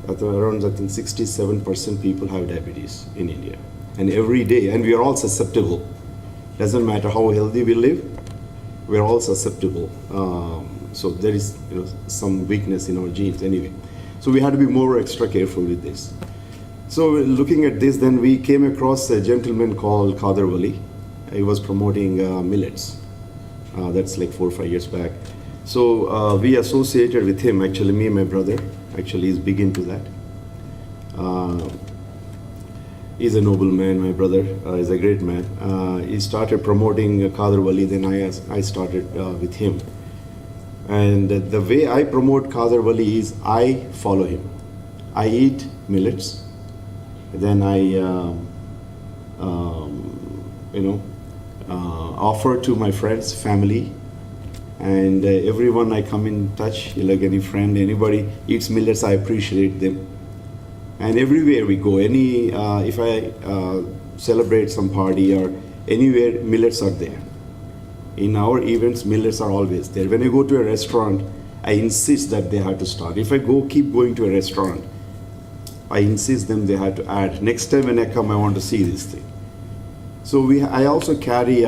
Around, I think, 67% people have diabetes in India. And every day, and we are all susceptible. Doesn't matter how healthy we live, we're all susceptible. So there is some weakness in our genes anyway. So we had to be more extra careful with this. So looking at this, then we came across a gentleman called Kader Wali. He was promoting millets. That's like 4 or 5 years back. So we associated with him, actually me and my brother, actually is big into that. He's a noble man, my brother. He's a great man. He started promoting Qadar Wali, then I started with him. And the way I promote Qadar Wali is I follow him. I eat millets, then I offer to my friends, family, and everyone I come in touch, like any friend, anybody eats millets, I appreciate them. And everywhere we go, if I celebrate some party or anywhere, millets are there. In our events, millets are always there. When I go to a restaurant, I insist that they have to start. If I keep going to a restaurant, I insist them they have to add. Next time when I come, I want to see this thing. So I also carry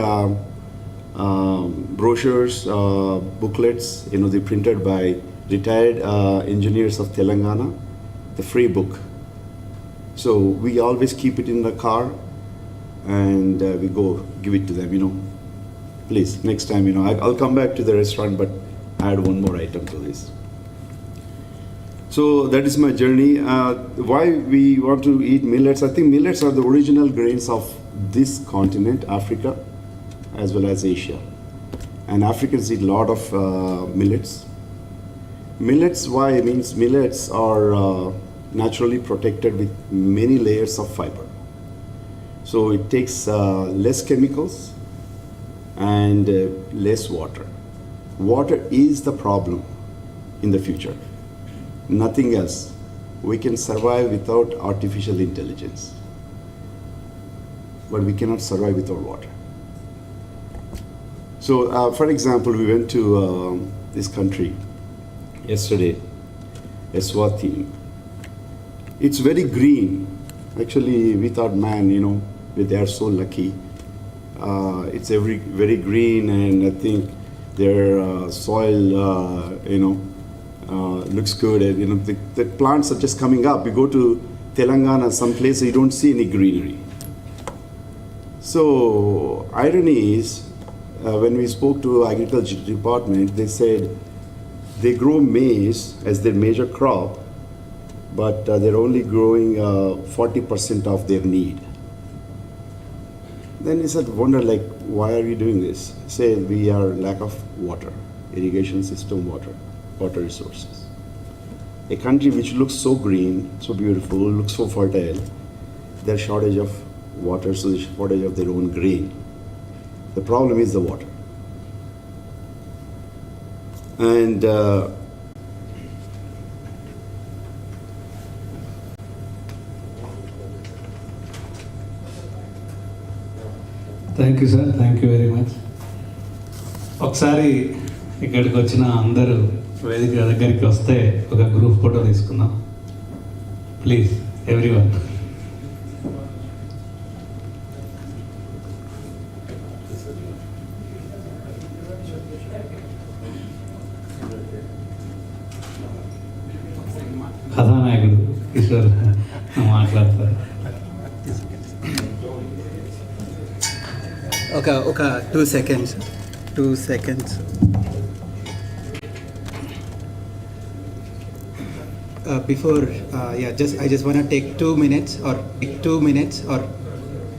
brochures, booklets, they printed by retired engineers of Telangana, the free book. So we always keep it in the car, and we go give it to them, Please, next time, I'll come back to the restaurant, but add one more item to this. So that is my journey. Why we want to eat millets? I think millets are the original grains of this continent, Africa, as well as Asia. And Africans eat a lot of millets. Millets, why? Means millets are naturally protected with many layers of fiber. So it takes less chemicals and less water. Water is the problem in the future. Nothing else. We can survive without artificial intelligence, but we cannot survive without water. So, for example, we went to this country yesterday, Eswatini. It's very green. Actually, we thought, man, they are so lucky. It's very green, and I think their soil, looks good. And, the plants are just coming up. You go to Telangana, some places you don't see any greenery. So, irony is, when we spoke to agriculture department, they said they grow maize as their major crop, but they're only growing 40% of their need. Then he said, wonder why are we doing this? Say we are lack of water, irrigation system, water resources. A country which looks so green, so beautiful, looks so fertile, there's shortage of water, so there's shortage of their own grain. The problem is the water. And thank you sir, thank you very much. ఒకసారి ఇక్కడికి వచ్చిన అందరూ వేదిక దగ్గరికి వస్తే ఒక group photo తీసుకుందాం please, everyone. కథానాయకుడు కిషోర్ మాట్లాడతారు. ఒక 2 seconds. Before, I just want to take 2 minutes or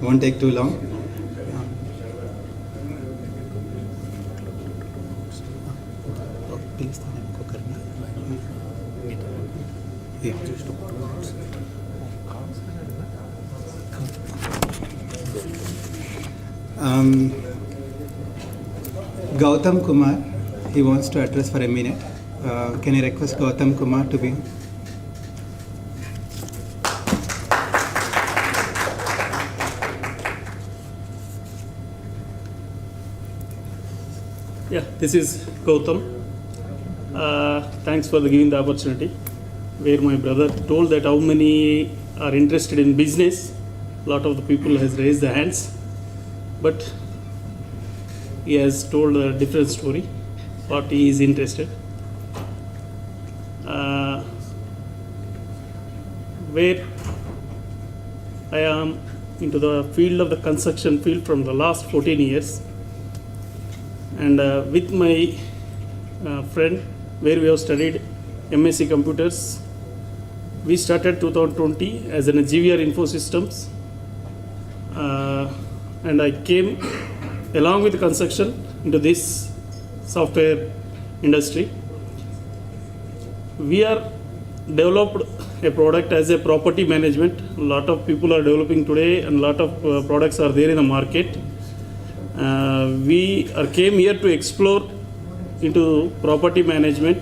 won't take too long. Gautam Kumar, he wants to address for a minute. Can I request Gautam Kumar to be? Yeah, this is Gautam. Thanks for giving the opportunity. Where my brother told that how many are interested in business, a lot of the people has raised their hands, but he has told a different story, what he is interested. Where I am into the field of the construction field from the last 14 years, and with my friend, where we have studied MSc Computers, we started 2020 as an GVR Info Systems, and I came along with construction into this software industry. We are developed a product as a property management. A lot of people are developing today, and a lot of products are there in the market. We came here to explore into property management.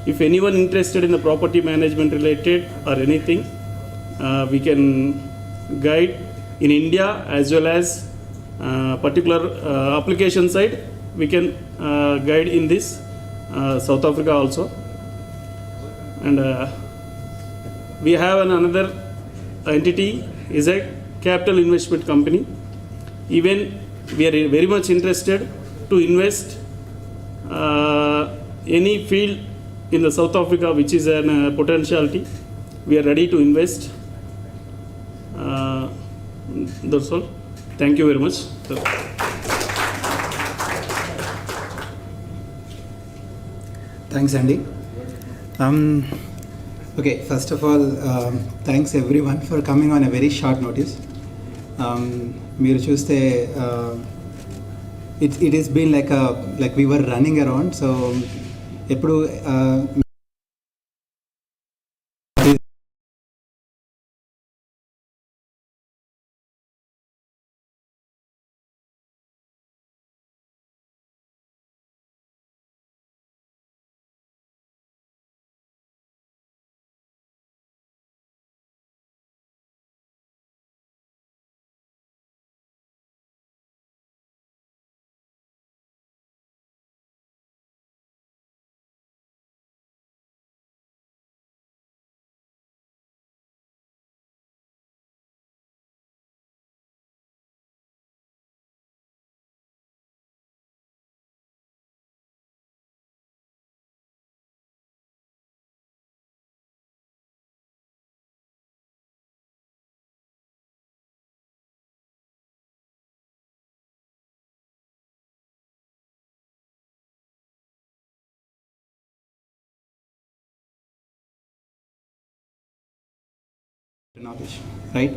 If anyone interested in the property management related or anything, we can guide in India as well as particular application side. We can guide in this South Africa also. And we have another entity is a capital investment company. Even we are very much interested to invest any field in the South Africa which is a potentiality. We are ready to invest. That's all. Thank you very much. Thanks, Andy. Okay, first of all, thanks everyone for coming on a very short notice. మీరు చూస్తే it has been like we were running around, so ఎప్పుడు knowledge, right?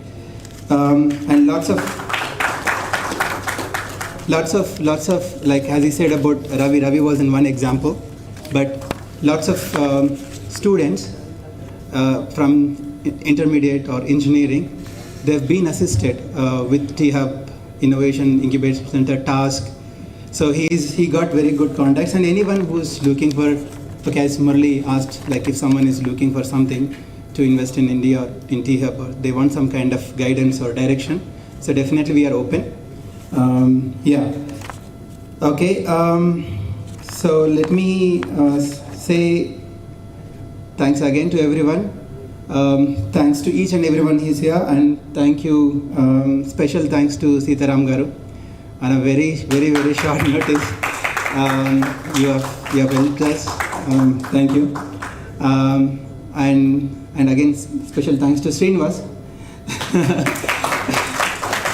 And lots of like as he said about Ravi was in one example, but lots of students from intermediate or engineering, they've been assisted with T-Hub Innovation Incubation Center task. So he got very good contacts, and anyone who's looking for, okay, as Murli asked, like if someone is looking for something to invest in India or in T-Hub, or they want some kind of guidance or direction, so definitely we are open. Yeah. Okay. So let me say thanks again to everyone. Thanks to each and everyone who's here, and thank you. Special thanks to Sitaram Garu on a very, very, very short notice. You have helped us. Thank you. And again, special thanks to Srinivas.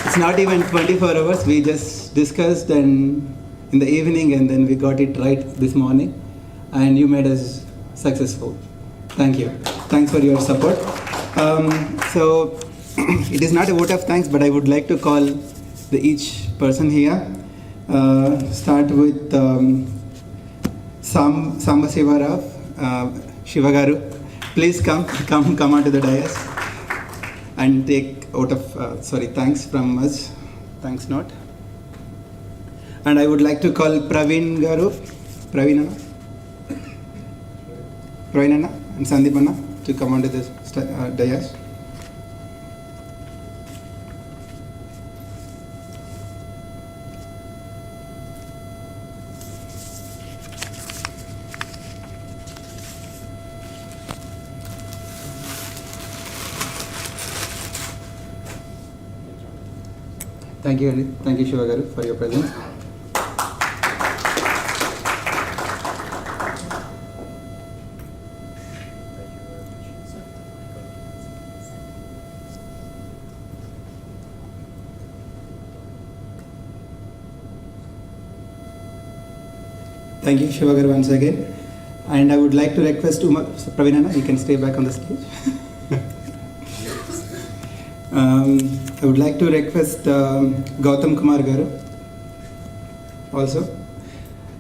It's not even 24 hours. We just discussed and in the evening, and then we got it right this morning, and you made us successful. Thank you. Thanks for your support. So it is not a vote of thanks, but I would like to call each person here. Start with Samba Sivarao, Shivagaru. Please come onto the dais and take out of thanks from us. Thanks note. And I would like to call Praveen Garu, Praveen Anna and Sandeep Anna to come onto this dais. Thank you, Andy. Thank you, Shiva Garu, for your presence. Thank you, Shiva Garu, once again. And I would like to request Praveena, you can stay back on the stage. I would like to request Gautam Kumar Garu also.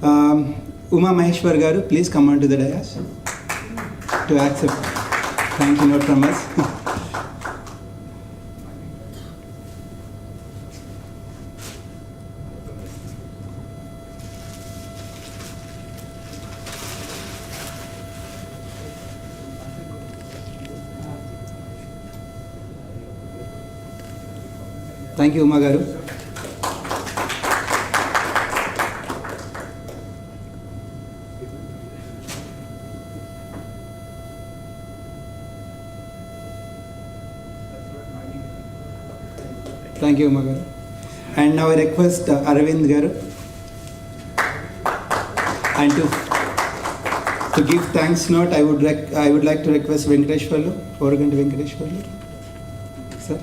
Uma Maheshwar Garu, please come on to the dais to accept thank you note from us. Thank you, Uma Garu. Thank you, Uma Garu. And now I request Arvind Garu. And to give thanks note, I would like to request Venkateshwarlu, Oraganti Venkateshwarlu. Sir.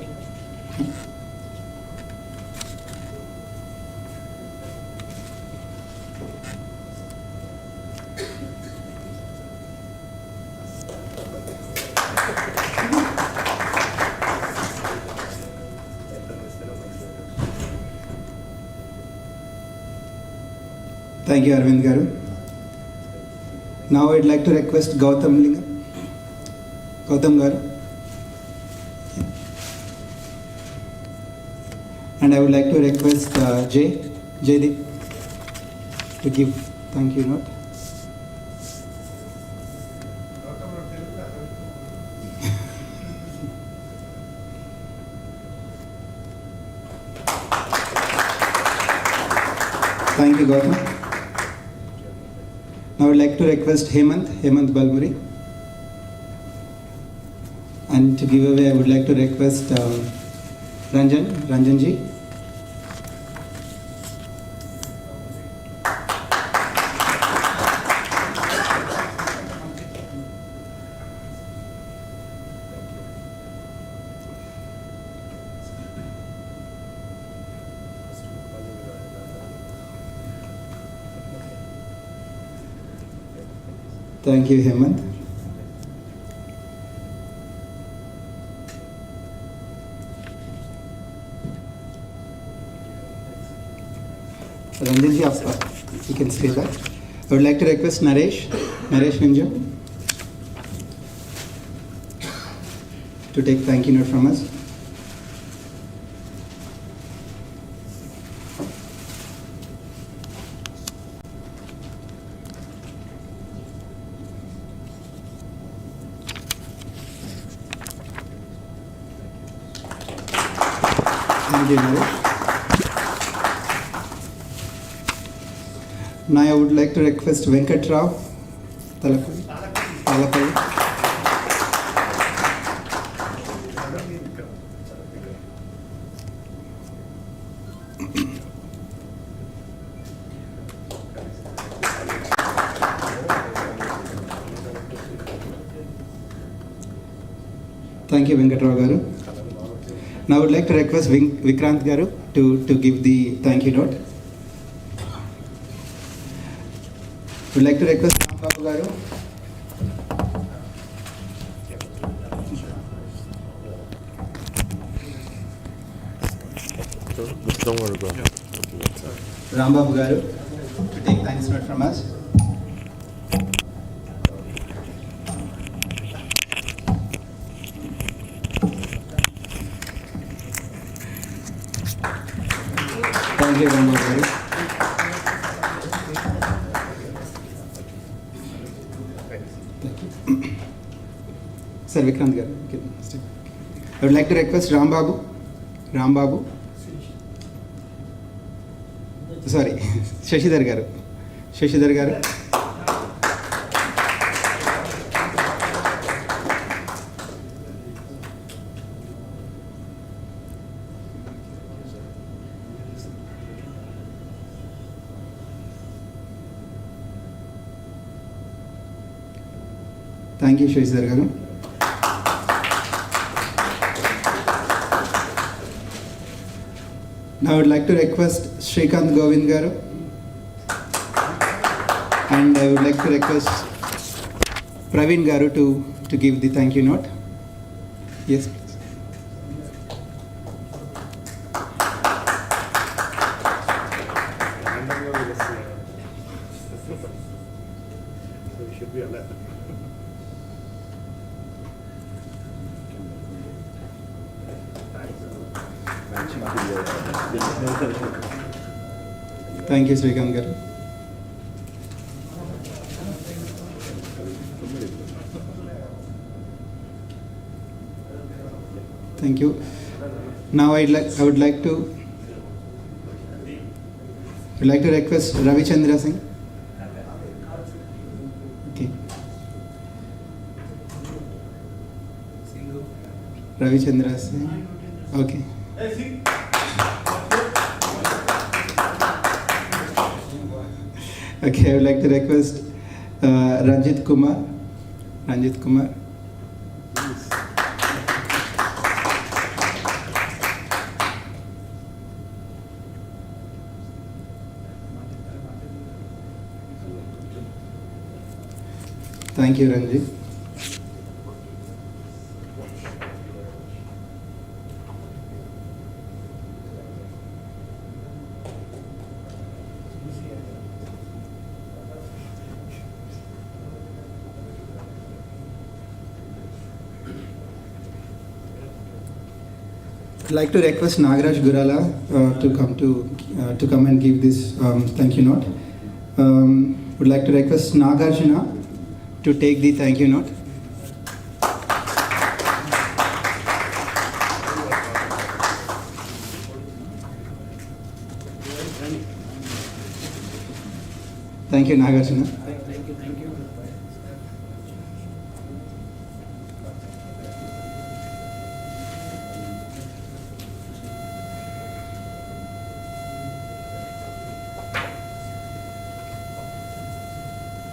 Thank you, Arvind Garu. Now I'd like to request Gautam Lingam. Gautam Garu. And I would like to request Jaydeep to give thank you note. Thank you, Gautam. Now I would like to request Hemant Balmuri. And to give away, I would like to request Ranjanji. Thank you, Hemant. Ranjanji, you can stay back. I would like to request Naresh Vinja to take thank you note from us. Thank you, Naresh. Now I would like to request Venkat Rao Talapalli. Thank you, Venkat Rao Garu. Now I would like to request Vikrant Garu to give the thank you note. Would like to request Rambabu Garu. Rambabu Garu to take thanks note from us. Thank you, Rambabu Garu. Sir Vikrant Garu. I would like to request Rambabu. Sorry, Shashidhar Garu. Thank you, Shashidhar Garu. Now I would like to request Shrikant Govind Garu, and I would like to request Praveen Garu to give the thank you note. Yes, please. Thank you, Srikanth garu. Thank you. Now I would like to request Ravi Chandra Singh. Okay. Ravi Chandra Singh. Okay. Okay, I would like to request Ranjit Kumar. Ranjit Kumar. Thank you, Ranjit. I'd like to request Nagaraj Gurala to come and give this thank you note. Would like to request Nagarjuna to take the thank you note. Thank you, Nagarjuna. Thank you.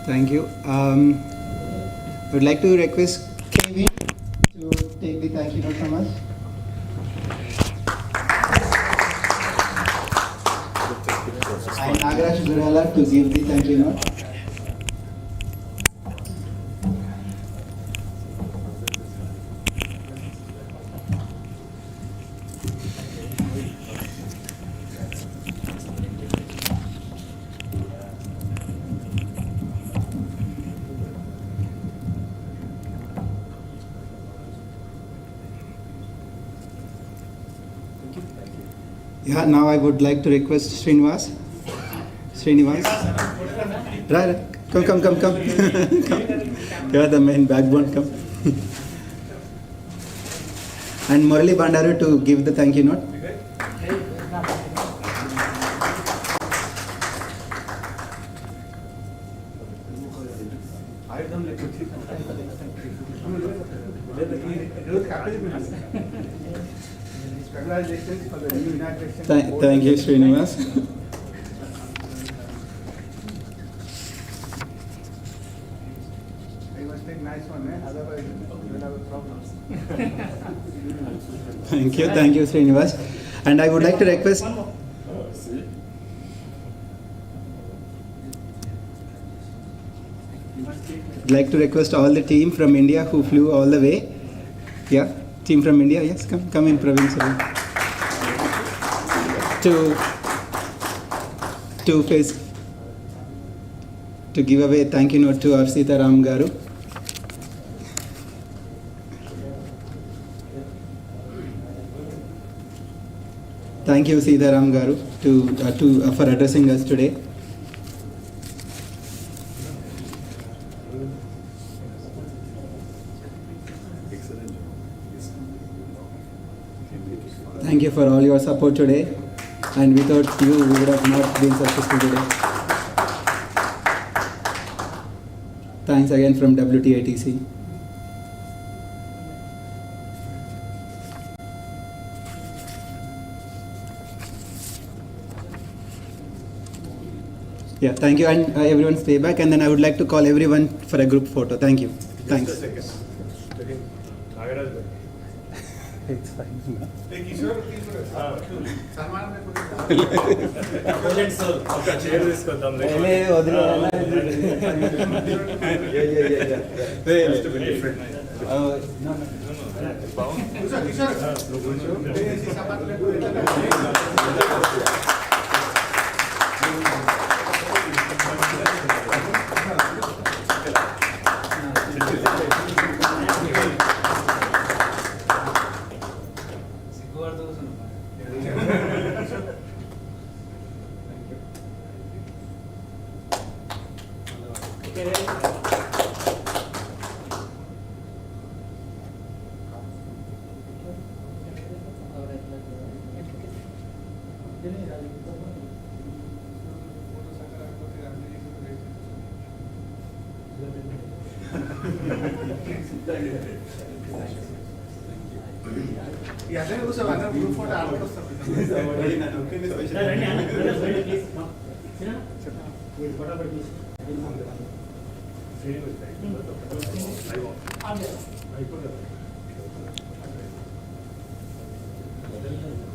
Thank you. I would like to request Kevin to take the thank you note from us. And Nagaraj Gurala to give the thank you note. Yeah, now I would like to request Srinivas. Right, come. Come. You are the main backbone, come. And Murali Bandaru to give the thank you note. Congratulations for the new inauguration. Thank you, Srinivas. You must take nice one, otherwise you will have problems. Thank you, Srinivas. And I would like to request. I'd like to request all the team from India who flew all the way. Yeah, team from India, yes, come in, Praveen sir. To give away thank you note to our Sitaram Garu. Thank you, Sitaram Garu, for addressing us today. Thank you for all your support today, and without you, we would have not been successful today. Thanks again from WTITC. Yeah, thank you, and everyone stay back, and then I would like to call everyone for a group photo. Thank you. Thanks. It's fine.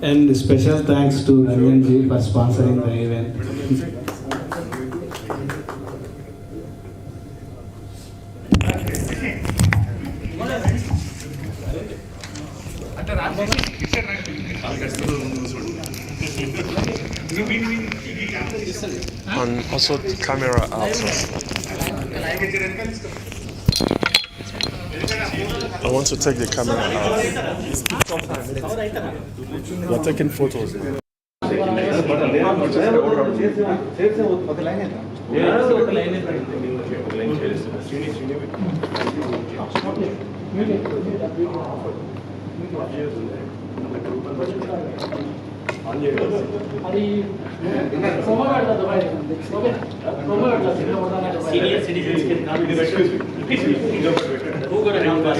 And special thanks to Ranjan ji for sponsoring the event. And also camera also. I want to take the camera out. We're taking photos now. Senior citizens can come. Who got a number?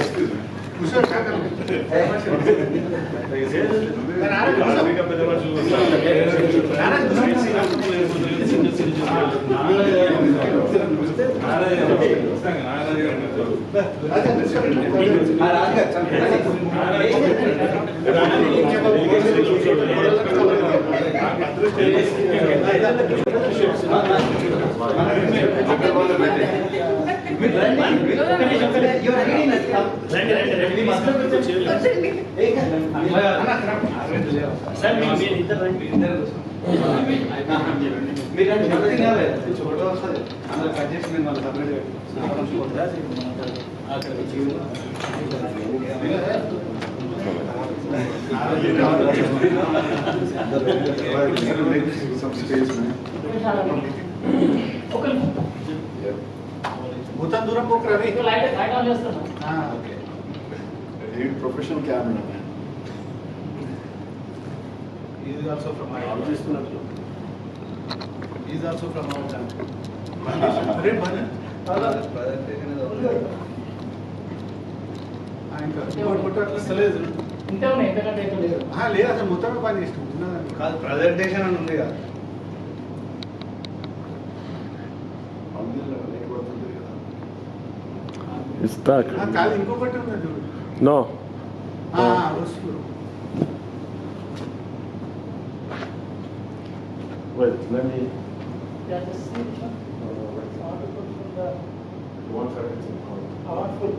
Professional camera. He is also from our He is also from our country. లేదు అసలు మొత్తం పని ఇష్టం కాదు presentation అని ఉంది కదా It's dark. కాదు ఇంకొకటి ఉన్నది No. వస్తుంది Wait, let me. Yeah, just see which one. Article from the One second. artful.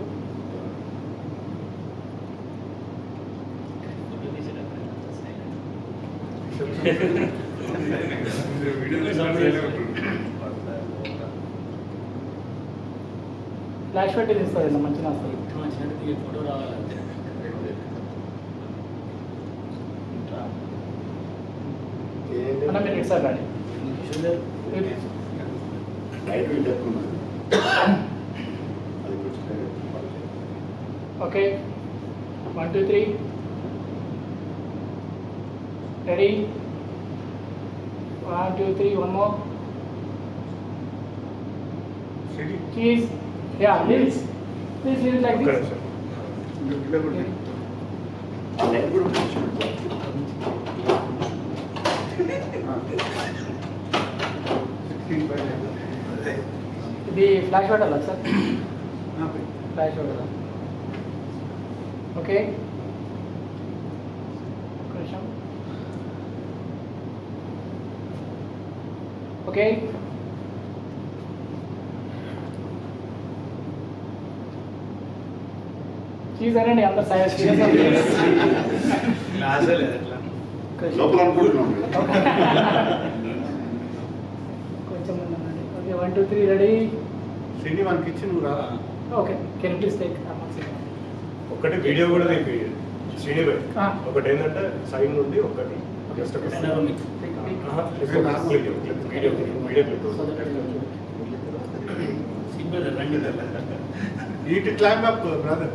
Flash పెట్టి తీస్తుంది మంచిగా వస్తుంది ఫోటో రావాలంటే అన్న మీరు ఇటు సార్ రండి okay 1 2 3 ready 1 2 3 one more cheese yeah please leave it like this ఇది ఫ్లాష్ పెట్టాలా సార్ ఫ్లాష్ పెట్టాలా ఓకే కొంచెం ఓకే చీజ్ అనండి అందరు సైజ్ కొంచెం ఓకే 1 2 3 రెడీ శ్రీని మనకి ఇచ్చి నువ్వు రా ఓకే కెన్ ప్లీజ్ టేక్ ఒక్కటే వీడియో కూడా శ్రీనివాస్ ఒకటి ఏంటంటే సైడ్ నుండి ఒకటి just You need to climb up, brother.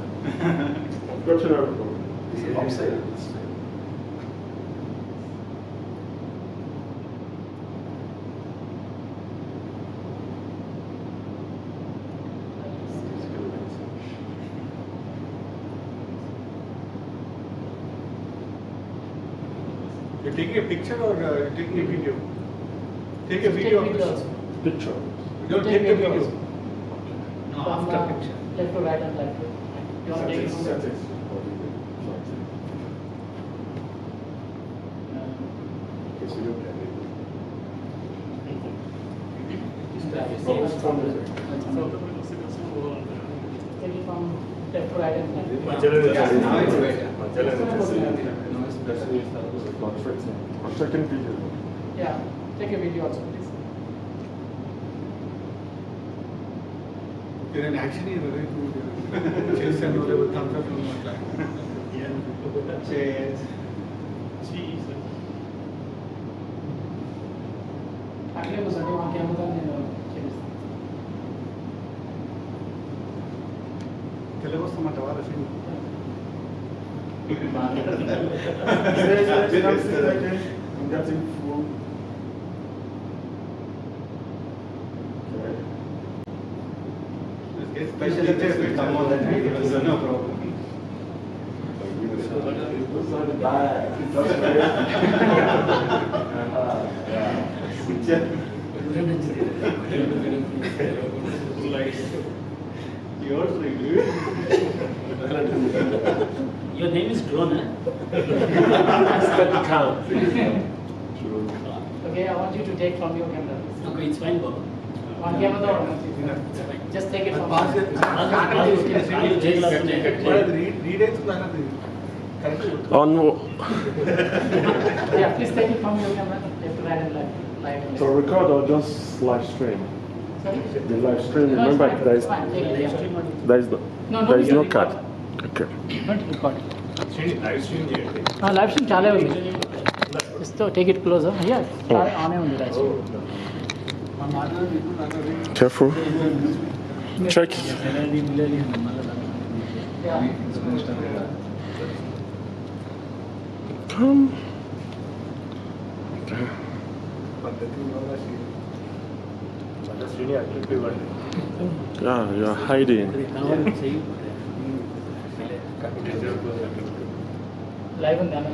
You're taking a picture or you're taking a video? Take a video of this. Picture. You don't take the video. No, after picture. Left to right and left to. You want to take it from there? Take it from left to right and left. Second video. Yeah, take a video also, please. You're an action hero, right? Chase and roll with thumbs up from one time. Chase. అట్లే కూర్చోండి మా camera నేను చేపిస్తాను. Telugu వస్తామంటావా రసీన్? I'm getting full. Special interest will come on that video, so no problem. Your name is Drone, eh? Okay, I want you to take from your camera. Okay, it's fine, Baba. One camera or just take it from Read it. On Yeah, please take it from your camera. Left to right and left. so record or just live stream? Sorry? The live stream. No, it's Remember, fine. there It's is fine. Take it. Yeah. there is no No, there is no video. cut. Okay. Not recording. Live stream chale undi. Just take it closer. Yeah, on undi live stream. Careful. Check. Yeah. Come. Yeah, you're hiding. Live undi ana.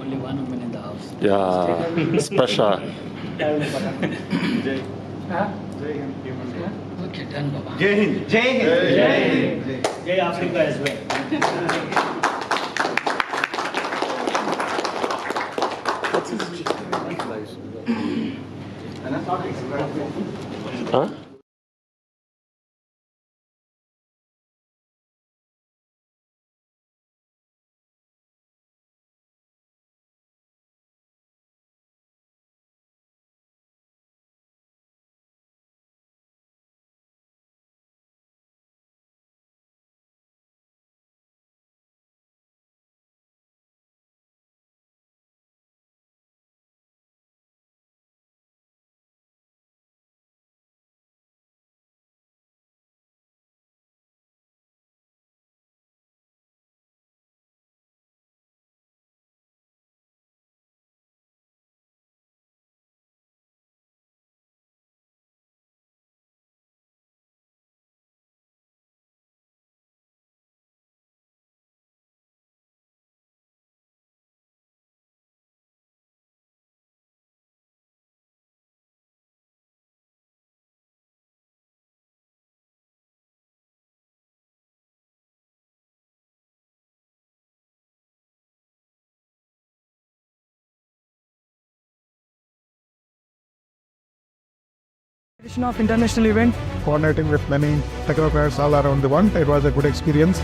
Only one woman in the house. Yeah, special. Huh? Okay, done, Baba. Jai Hind. Jai Hind. Jai Hind. Jai Africa as well. Huh? Edition of international event, coordinating with many technocrats all around the world. It was a good experience.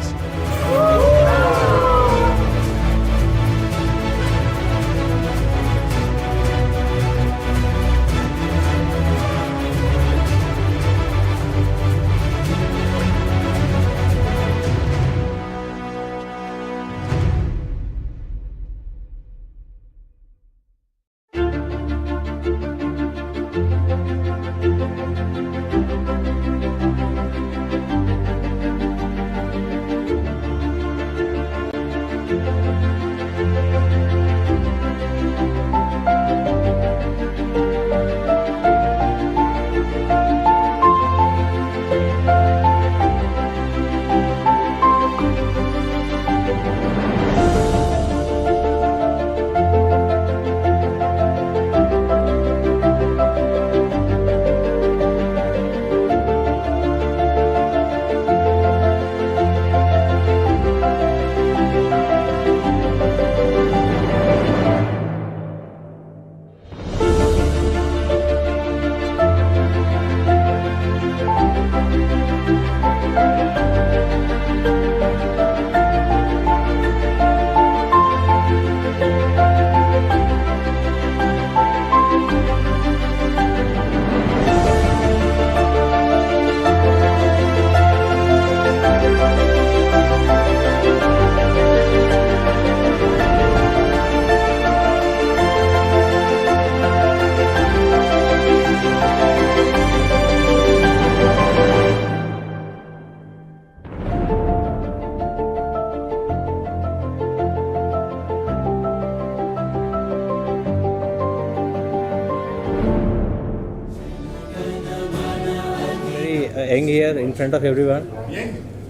young here in front of everyone.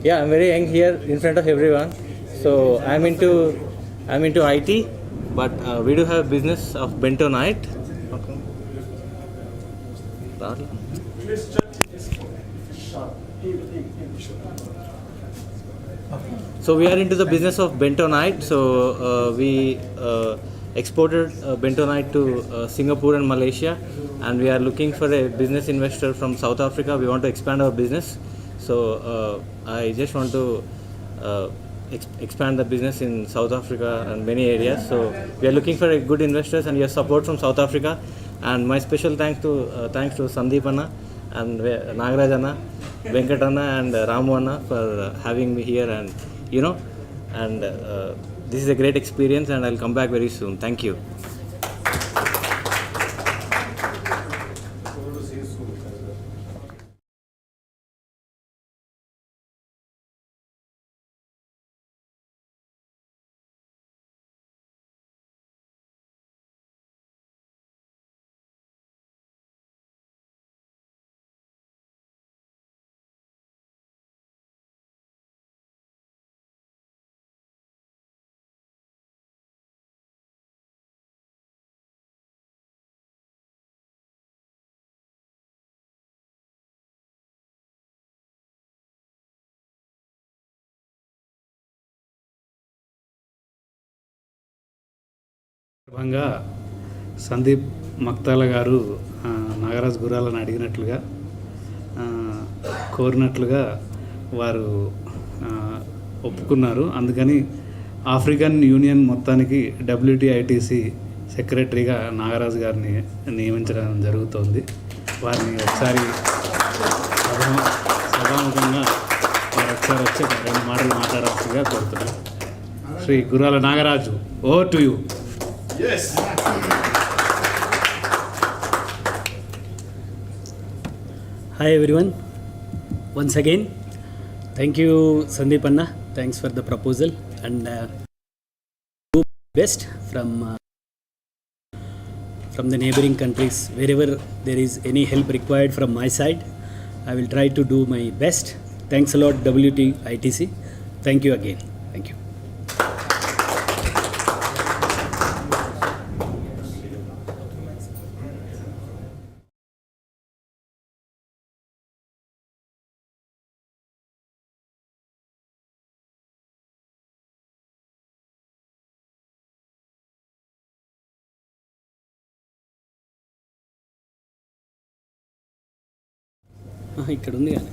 Yeah, I'm very young here in front of everyone. So I'm into IT, but we do have business of bento night. Okay. So we are into the business of bento night. So we exported bento night to Singapore and Malaysia, and we are looking for a business investor from South Africa. We want to expand our business. So I just want to expand the business in South Africa and many areas. So we are looking for a good investors and your support from South Africa. And my special thanks to Sandeep Anna and Nagaraj Anna, Venkat Anna and Ramu Anna for having me here, and this is a great experience, and I'll come back very soon. Thank you. సందర్భంగా సందీప్ మక్తాల గారు నాగరాజ్ గురాలను అడిగినట్లుగా కోరినట్లుగా వారు ఒప్పుకున్నారు. అందుకని African union మొత్తానికి WTITC సెక్రటరీగా నాగరాజు గారిని నియమించడం జరుగుతోంది. వారిని ఒకసారి సభాముఖంగా వారు ఒకసారి వచ్చి 2 మాటలు మాట్లాడాల్సిందిగా కోరుతున్నాను. Shri Gurala Nagaraju, over to you. Yes. Hi everyone. Once again, thank you Sandeep Anna. Thanks for the proposal, and do best from the neighboring countries. Wherever there is any help required from my side, I will try to do my best. Thanks a lot WTITC. Thank you again. Thank you. ఇక్కడ ఉంది కానీ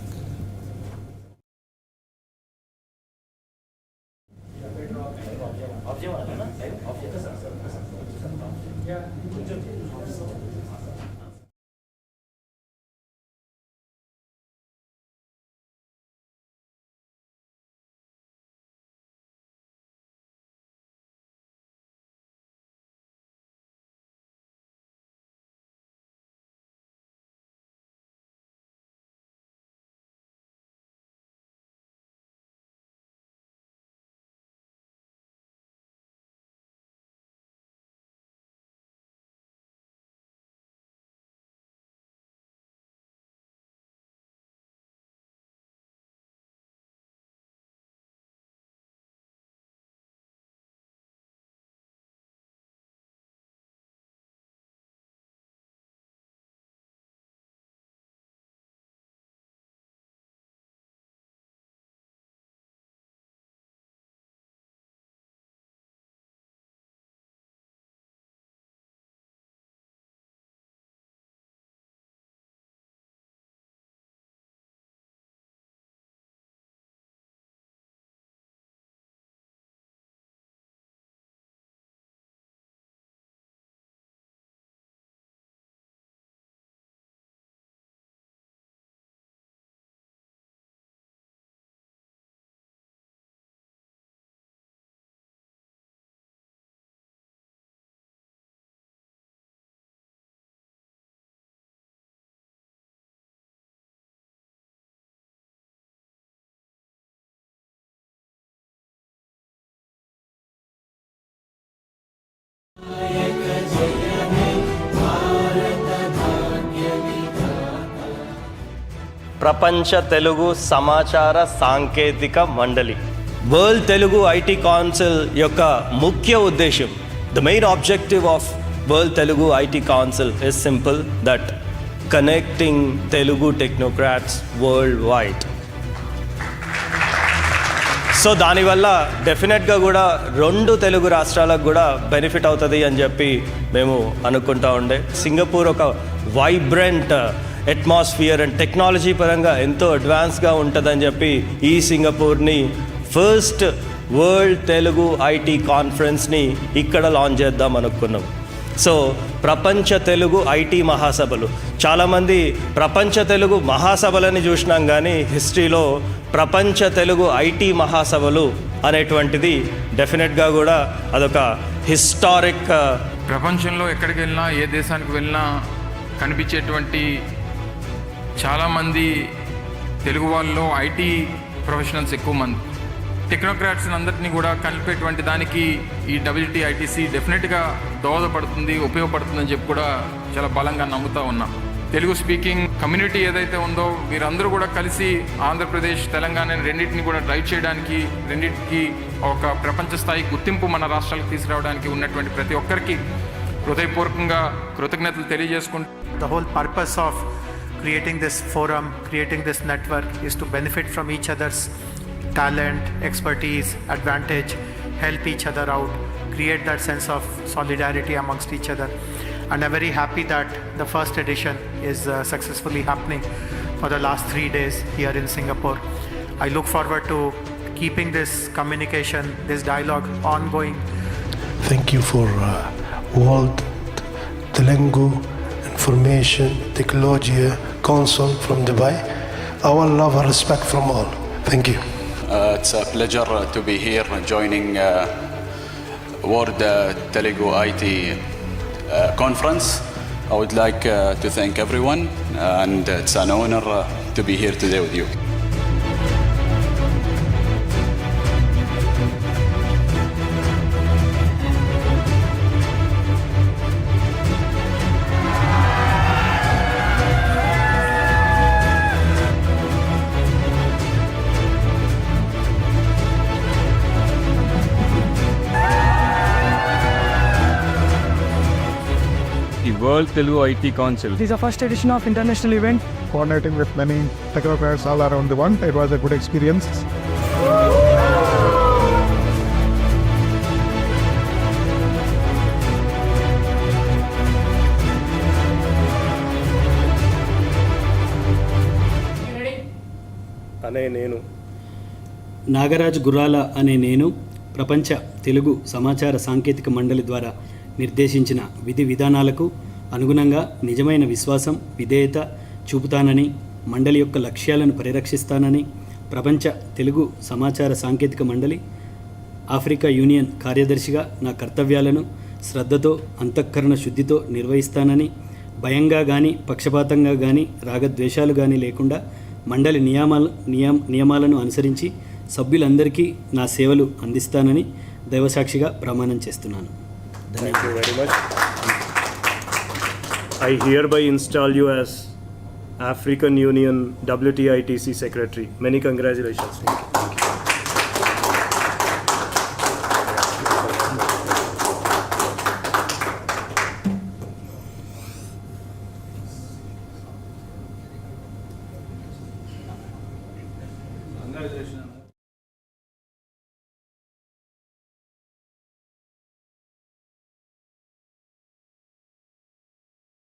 ప్రపంచ తెలుగు సమాచార సాంకేతిక మండలి. World Telugu IT council యొక్క ముఖ్య ఉద్దేశం, the main objective of world Telugu IT council is simple, that connecting Telugu technocrats world wide. So దానివల్ల డెఫినెట్గా కూడా 2 తెలుగు రాష్ట్రాలకు కూడా బెనిఫిట్ అవుతుంది అని చెప్పి మేము అనుకుంటా ఉండే. సింగపూర్ ఒక వైబ్రెంట్ అట్మాస్ఫియర్ అండ్ టెక్నాలజీ పరంగా ఎంతో అడ్వాన్స్గా ఉంటుందని చెప్పి ఈ సింగపూర్ని ఫస్ట్ వరల్డ్ తెలుగు ఐటీ కాన్ఫరెన్స్ని ఇక్కడ లాంచ్ చేద్దాం అనుకున్నాం. సో ప్రపంచ తెలుగు ఐటీ మహాసభలు, చాలామంది ప్రపంచ తెలుగు మహాసభలని చూసినాం కానీ హిస్టరీలో ప్రపంచ తెలుగు ఐటీ మహాసభలు అనేటువంటిది డెఫినెట్గా కూడా అదొక హిస్టారిక్. ప్రపంచంలో ఎక్కడికి వెళ్ళినా, ఏ దేశానికి వెళ్ళినా కనిపించేటువంటి చాలామంది తెలుగు వాళ్ళలో ఐటీ ప్రొఫెషనల్స్ ఎక్కువ మంది. టెక్నోక్రాట్స్ అందరినీ కూడా కలిపేటువంటి దానికి ఈ WTITC డెఫినెట్గా దోహదపడుతుంది, ఉపయోగపడుతుందని చెప్పి కూడా చాలా బలంగా నమ్ముతూ ఉన్నాం. తెలుగు స్పీకింగ్ కమ్యూనిటీ ఏదైతే ఉందో వీరందరూ కూడా కలిసి ఆంధ్రప్రదేశ్, తెలంగాణ రెండింటిని కూడా డ్రైవ్ చేయడానికి, రెండింటికి ఒక ప్రపంచ స్థాయి గుర్తింపు మన రాష్ట్రాలకు తీసుకురావడానికి ఉన్నటువంటి ప్రతి ఒక్కరికి హృదయపూర్వకంగా కృతజ్ఞతలు తెలియజేసుకుంటూ, The whole purpose of creating this forum, creating this network is to benefit from each other's talent, expertise, advantage, help each other out, create that sense of solidarity amongst each other. And I'm very happy that the first edition is successfully happening for the last 3 days here in Singapore. I look forward to keeping this communication, this dialogue ongoing. Thank you for World Telugu Information Technology Council from Dubai. Our love and respect from all. Thank you. It's a pleasure to be here joining World Telugu IT conference. I would like to thank everyone, and it's an honor to be here today with you. The World Telugu IT Council. This is the first edition of international event. Coordinating with many technocrats all around the world, it was a good experience. అనే నేను నాగరాజు గురాల అనే నేను ప్రపంచ తెలుగు సమాచార సాంకేతిక మండలి ద్వారా నిర్దేశించిన విధి విధానాలకు అనుగుణంగా నిజమైన విశ్వాసం, విధేయత చూపుతానని, మండలి యొక్క లక్ష్యాలను పరిరక్షిస్తానని, ప్రపంచ తెలుగు సమాచార సాంకేతిక మండలి ఆఫ్రికా యూనియన్ కార్యదర్శిగా నా కర్తవ్యాలను శ్రద్ధతో, అంతఃకరణ శుద్ధితో నిర్వహిస్తానని, భయంగా కానీ, పక్షపాతంగా కానీ, రాగద్వేషాలు కానీ లేకుండా మండలి నియమాలను అనుసరించి సభ్యులందరికీ నా సేవలు అందిస్తానని దైవసాక్షిగా ప్రమాణం చేస్తున్నాను. Thank you very much. I hereby install you as African Union WTITC Secretary. Many congratulations. Congratulations.